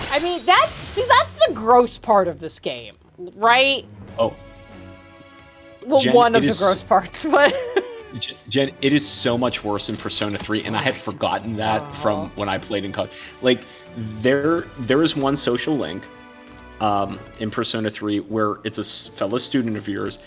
I mean, that's the gross part of this game, right? Oh. Well, Jen, one of the gross parts, but... Jen, it is so much worse in Persona 3, and I had forgotten that from when I played in college. Like, there is one social link in Persona 3 where it's a fellow student of yours,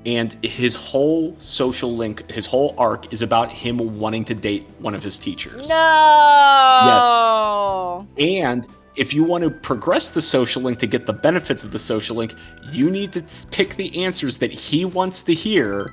and his whole social link, his whole arc is about him wanting to date one of his teachers. No! Yes. And if you want to progress the social link to get the benefits of the social link, you need to pick the answers that he wants to hear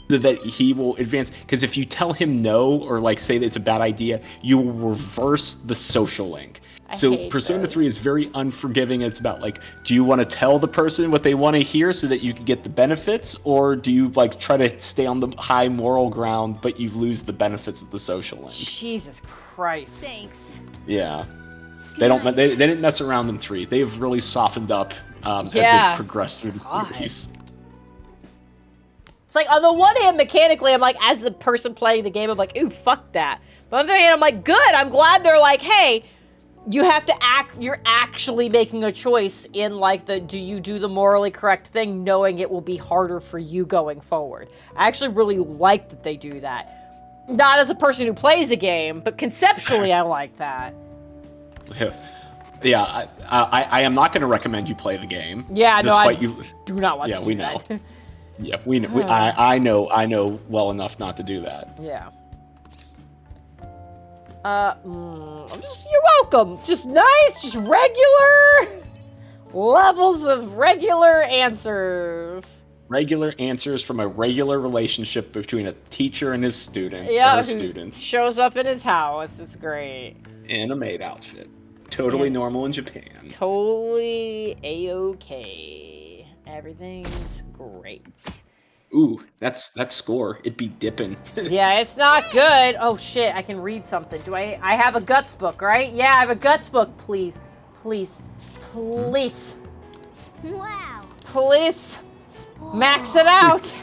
so that he will advance. Because if you tell him no, or like say that it's a bad idea, you will reverse the social link. So Persona 3 is very unforgiving. It's about like, do you want to tell the person what they want to hear so that you can get the benefits, or do you like try to stay on the high moral ground but you lose the benefits of the social link? Jesus Christ. Thanks. Yeah. They didn't mess around in 3. They've really softened up as they've progressed through the series. It's like, on the one hand, mechanically, I'm like, as the person playing the game, I'm like, ooh, fuck that. But on the other hand, I'm like, good, I'm glad they're like, hey, you have to you're actually making a choice in like do you do the morally correct thing, knowing it will be harder for you going forward. I actually really like that they do that. Not as a person who plays a game, but conceptually, I like that. Yeah, I am not going to recommend you play the game. Yeah, no, I do not want to do we that. know. Yeah, we know. I know well enough not to do that. Yeah. You're welcome. Just nice, just regular. Levels of regular answers. Regular answers from a regular relationship between a teacher and his student. Yeah, or her who student. shows up in his house. It's great. In a maid outfit. Totally normal in Japan. Totally a-okay. Everything's great. Ooh, that's score. It'd be dipping. Yeah, it's not good. Oh shit, I can read something. Do I have a guts book, right? Yeah, I have a guts book. Please. Please. Please. Wow. Please. Max it out.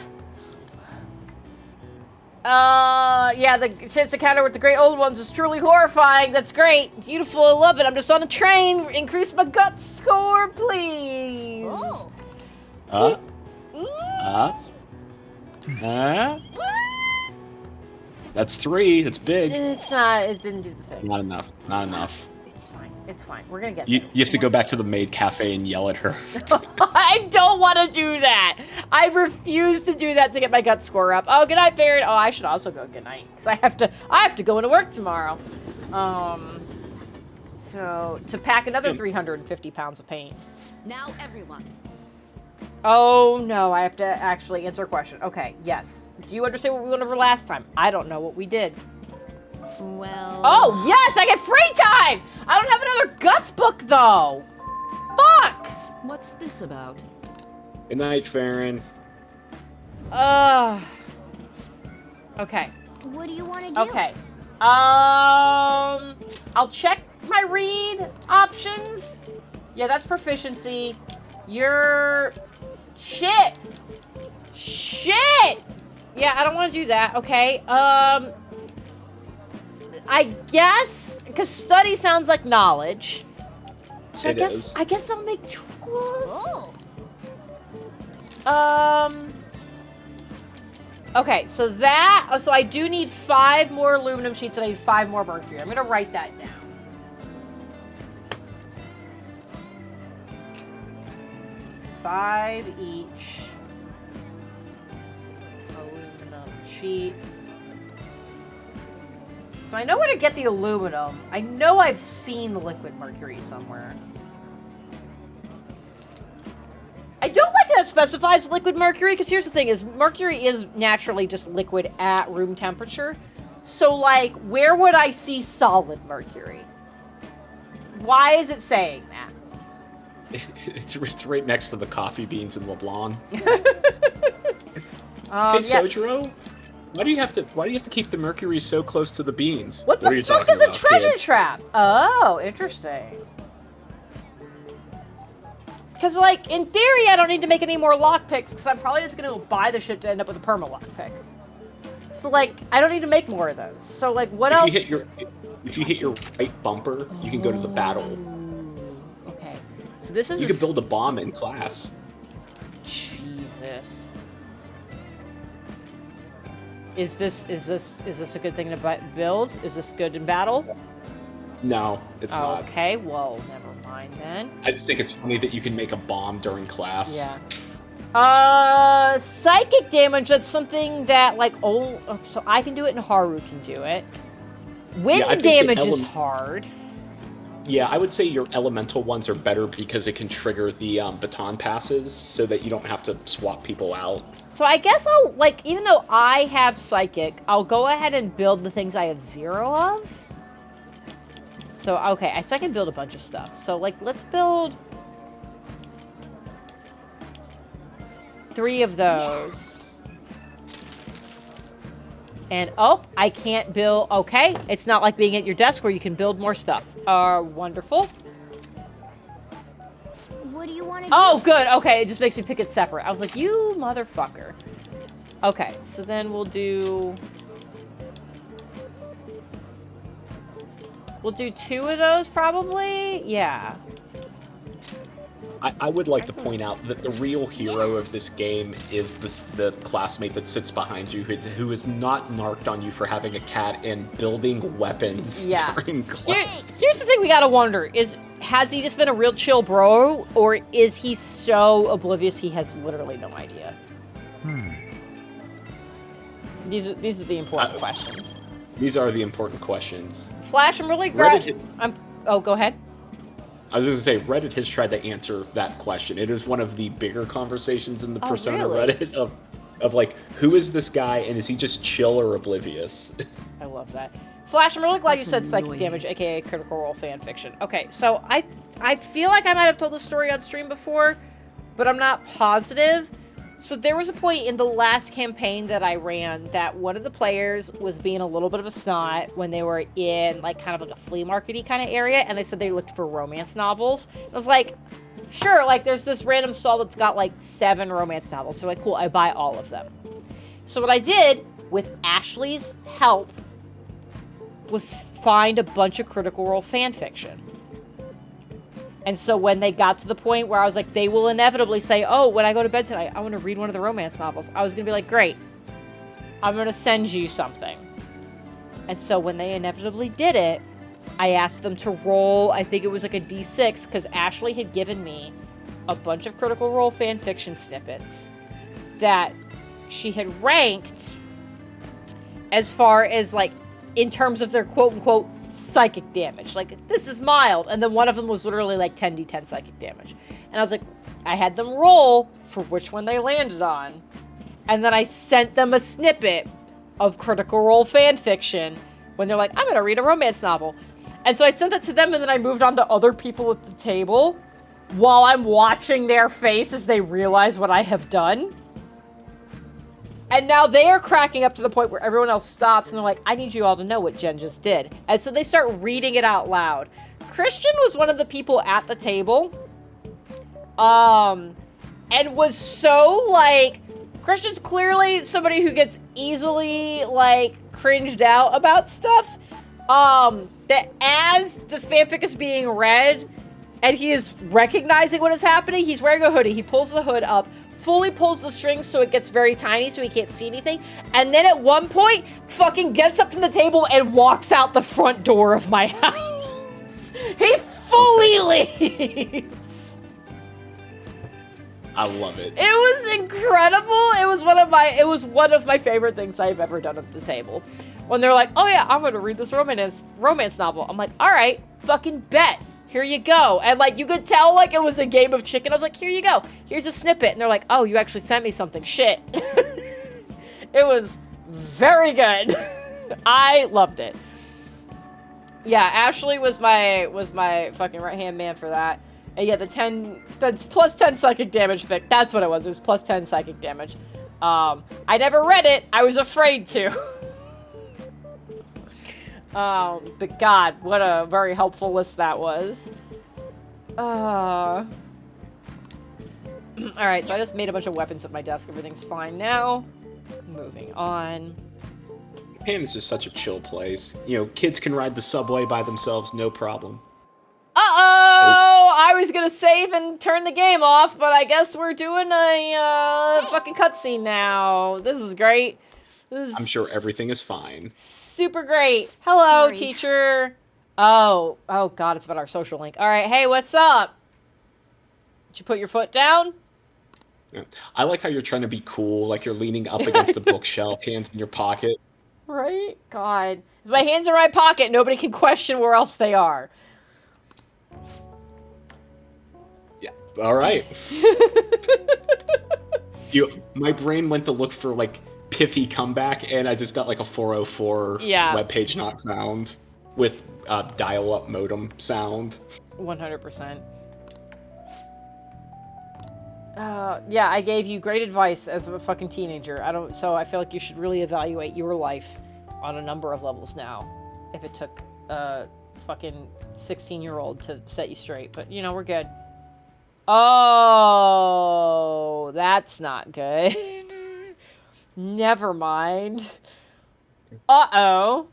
Yeah, the chance to counter with the great old ones is truly horrifying. That's great. Beautiful. I love it. I'm just on a train. Increase my guts score, please. Oh. That's 3. That's big. It's not. It didn't do the thing. Not enough. Not enough. It's fine. It's fine. We're gonna get You there. have to go back to the maid cafe and yell at her. I don't want to do that. I refuse to do that to get my gut score up. Oh, good night, Baron. Oh, I should also go good night because I have to go into work tomorrow. So to pack another 350 pounds of paint. Now everyone. Oh no, I have to actually answer a question. Okay, yes. Do you understand what we went over last time? I don't know what we did. Well... Oh, yes, I get free time! I don't have another guts book, though! Fuck! What's this about? Good night, Farron. Okay. What do you want to do? Okay. I'll check my read options. Yeah, that's proficiency. You're... Shit! Shit! Yeah, I don't want to do that. Okay, I guess, because study sounds like knowledge. So I guess I'll make tools. Oh. Okay, so I do need 5 more aluminum sheets and I need 5 more mercury. I'm gonna write that down. $5 each. Aluminum sheet. So I know where to get the aluminum. I know I've seen the liquid mercury somewhere. I don't like that it specifies liquid mercury, because here's the thing, is mercury is naturally just liquid at room temperature. So, like, where would I see solid mercury? Why is it saying that? It's right next to the coffee beans in LeBlanc. Hey, Yeah. Sojiro? Why do you have to keep the mercury so close to the beans? What the fuck is a treasure trap? Oh, interesting. Because, like, in theory, I don't need to make any more lockpicks, because I'm probably just going to go buy the shit to end up with a perma lockpick. So, like, I don't need to make more of those. So, like, what else? If you hit your right bumper, you can go to the battle. Okay. So this is You could build a bomb in class. Jesus. Is this a good thing to build? Is this good in battle? No, it's not. Okay, well, never mind then. I just think it's funny that you can make a bomb during class. Yeah. Psychic damage, that's something that, like, so I can do it and Haru can do it. Wind damage is hard. Yeah, I would say your elemental ones are better because it can trigger the baton passes so that you don't have to swap people out. So I guess I'll, like, even though I have Psychic, I'll go ahead and build the things I have 0 of. So, okay, so I can build a bunch of stuff. So, like, let's build 3 of those. And, oh, I can't build, okay. It's not like being at your desk where you can build more stuff. Wonderful. What do you want to do? Oh, good, okay, it just makes me pick it separate. I was like, you motherfucker. Okay, so then we'll do 2 of those, probably? Yeah. I would like to point out that the real hero of this game is the classmate that sits behind you who is not narked on you for having a cat and building weapons during class. Here's the thing we gotta wonder, has he just been a real chill bro, or is he so oblivious he has literally no idea? These are the important questions. These are the important questions. Flash, I'm really oh, go ahead. I was going to say, Reddit has tried to answer that question. It is one of the bigger conversations in the Persona really? Reddit of like, who is this guy, and is he just chill or oblivious? I love that. Flash, I'm really glad you said psychic damage, aka Critical Role fanfiction. Okay, so I feel like I might have told this story on stream before, but I'm not positive. So there was a point in the last campaign that I ran that one of the players was being a little bit of a snot when they were in like kind of like a flea market-y kind of area, and they said they looked for romance novels. I was like, sure, like there's this random stall that's got like 7 romance novels. So like, cool, I buy all of them. So what I did with Ashley's help was find a bunch of Critical Role fanfiction. And so when they got to the point where I was like, they will inevitably say, oh, when I go to bed tonight, I want to read one of the romance novels. I was going to be like, great. I'm going to send you something. And so when they inevitably did it, I asked them to roll, I think it was like a D6, because Ashley had given me a bunch of Critical Role fanfiction snippets that she had ranked as far as like, in terms of their quote-unquote psychic damage. Like, this is mild. And then one of them was literally like 10d10 psychic damage. And I was like, I had them roll for which one they landed on. And then I sent them a snippet of Critical Role fanfiction when they're like, I'm gonna read a romance novel. And so I sent that to them, and then I moved on to other people at the table while I'm watching their face as they realize what I have done. And now they are cracking up to the point where everyone else stops and they're like, I need you all to know what Jen just did. And so they start reading it out loud. Christian was one of the people at the table. And was so, like, Christian's clearly somebody who gets easily, like, cringed out about stuff. That as this fanfic is being read and he is recognizing what is happening, he's wearing a hoodie. He pulls the hood up, fully pulls the strings so it gets very tiny so he can't see anything, and then at one point fucking gets up from the table and walks out the front door of my house. He fully leaves. I love it. It was incredible. It was one of my favorite things I've ever done at the table. When they're like, oh yeah, I'm gonna read this romance novel. I'm like, all right, fucking bet. Here you go. And like, you could tell like it was a game of chicken. I was like, here you go. Here's a snippet. And they're like, oh, you actually sent me something. Shit. It was very good. I loved it. Yeah, Ashley was my fucking right-hand man for that. And yeah, that's plus 10 psychic damage fic. That's what it was. It was plus 10 psychic damage. I never read it. I was afraid to. But God, what a very helpful list that was. Alright, so I just made a bunch of weapons at my desk. Everything's fine now. Moving on. Japan is just such a chill place. You know, kids can ride the subway by themselves, no problem. Uh-oh! I was gonna save and turn the game off, but I guess we're doing a, fucking cutscene now. This is great. I'm sure everything is fine. Super great. Hello, teacher. Oh God, it's about our social link. All right, hey, what's up? Did you put your foot down? Yeah. I like how you're trying to be cool, like you're leaning up against the bookshelf, hands in your pocket. Right? God. If my hands are in my pocket, nobody can question where else they are. Yeah, all right. My brain went to look for, like, pithy comeback, and I just got like a 404 webpage not sound with dial-up modem sound. 100%. Yeah, I gave you great advice as a fucking teenager. So I feel like you should really evaluate your life on a number of levels now. If it took a fucking 16-year-old to set you straight, but you know, we're good. Oh, that's not good. Never mind. Uh-oh.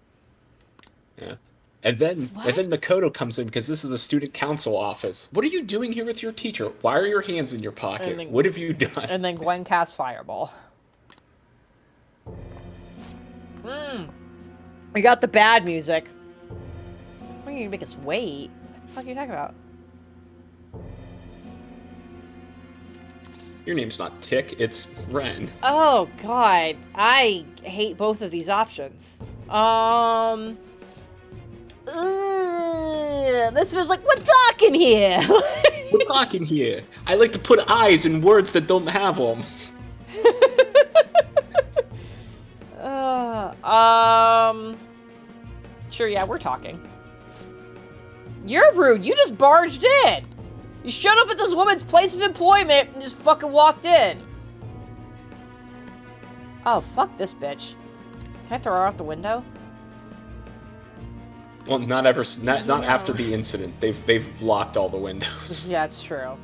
Yeah. And then Makoto comes in because this is the student council office. What are you doing here with your teacher? Why are your hands in your pocket? What have you done? And then Gwen casts Fireball. We got the bad music. Why are you gonna make us wait? What the fuck are you talking about? Your name's not Tick, it's Ren. Oh, God. I hate both of these options. The This feels like we're talking here. We're talking here. I like to put eyes in words that don't have them. Sure, yeah, we're talking. You're rude. You just barged in. You showed up at this woman's place of employment and just fucking walked in. Oh, fuck this bitch. Can I throw her out the window? Well, not after the incident. They've locked all the windows. Yeah, it's true.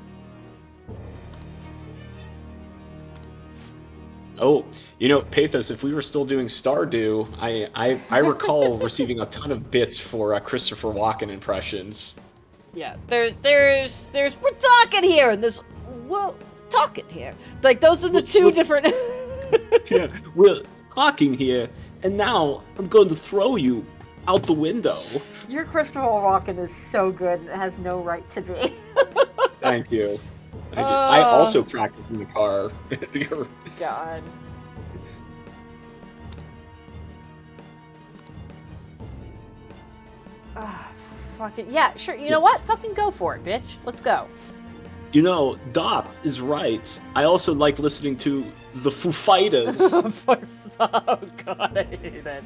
Oh, you know, Pathos, if we were still doing Stardew, I recall receiving a ton of bits for Christopher Walken impressions. Yeah, there's we're talking here, and there's well talking here. Like those are the two different. Yeah, we're talking here, and now I'm going to throw you out the window. Your Christopher Walken is so good; it has no right to be. Thank you. I also practice in the car. God. Fucking yeah, sure. You know what? Fucking go for it, bitch. Let's go. You know, Dop is right. I also like listening to the Foo Fighters. Oh God, I hate it.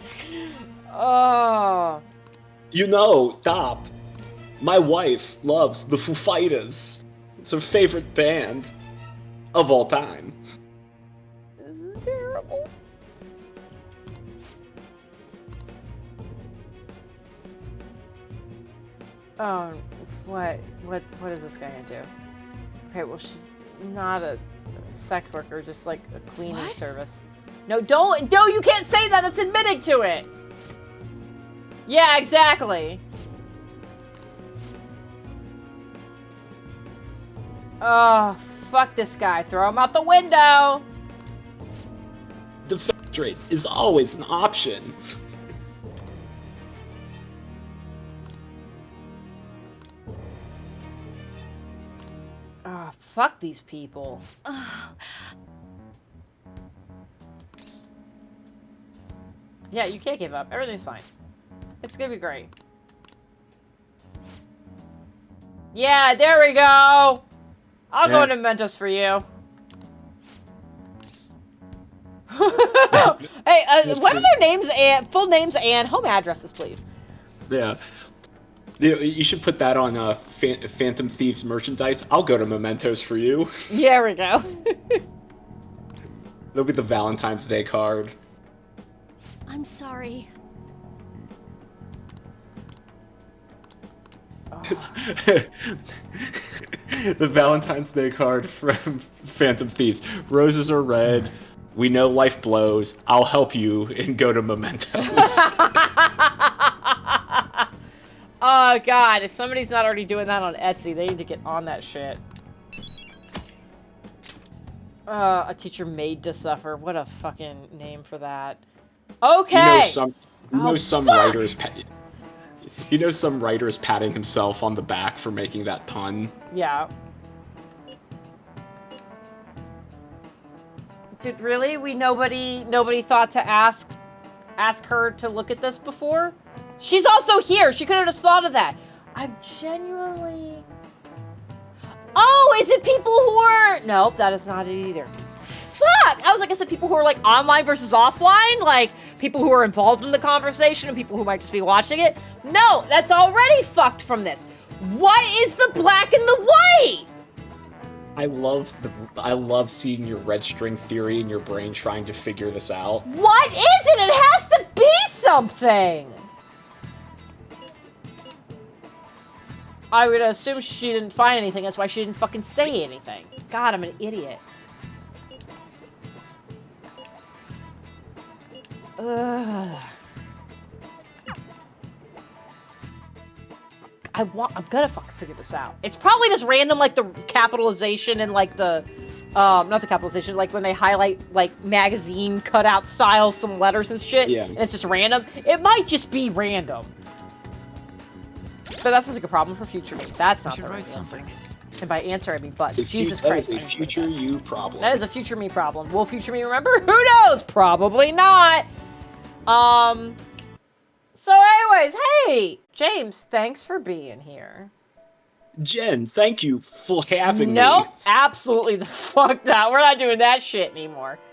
Oh. You know, Dop, my wife loves the Foo Fighters. It's her favorite band of all time. This is terrible. Oh, what is this guy gonna do? Okay, well, she's not a sex worker, just like a cleaning service. No, you can't say that. That's admitting to it. Yeah, exactly. Oh, fuck this guy. Throw him out the window. The factory is always an option. Oh, fuck these people. Yeah, you can't give up. Everything's fine. It's gonna be great. Yeah, there we go. I'll go into Mentos for you. Hey, what are their names and full names and home addresses, please? Yeah. You should put that on Phantom Thieves merchandise. I'll go to Mementos for you. Yeah, there we go. There'll be the Valentine's Day card. I'm sorry. The Valentine's Day card from Phantom Thieves. Roses are red. We know life blows. I'll help you and go to Mementos. Oh God, if somebody's not already doing that on Etsy, they need to get on that shit. A teacher made to suffer. What a fucking name for that. Okay. You know some writers patting himself on the back for making that pun. Yeah. Did really? Nobody thought to ask her to look at this before? She's also here. She could have just thought of that. I'm genuinely... Oh, is it people who are... Nope, that is not it either. Fuck! I was like, is it people who are like online versus offline? Like people who are involved in the conversation and people who might just be watching it? No, that's already fucked from this. What is the black and the white? I love seeing your red string theory in your brain trying to figure this out. What is it? It has to be something. I would assume she didn't find anything. That's why she didn't fucking say anything. God, I'm an idiot. Ugh. I'm gonna fucking figure this out. It's probably just random, like the capitalization and like the, not the capitalization, like when they highlight like magazine cutout style, some letters and shit. Yeah. And it's just random. It might just be random. But that sounds like a problem for future me. That's not the right answer. And by answer, I mean but. Jesus Christ. That is a future you problem. That is a future me problem. Will future me remember? Who knows? Probably not. So anyways, hey, James, thanks for being here. Jen, thank you for having me. Nope, absolutely the fuck not. We're not doing that shit anymore.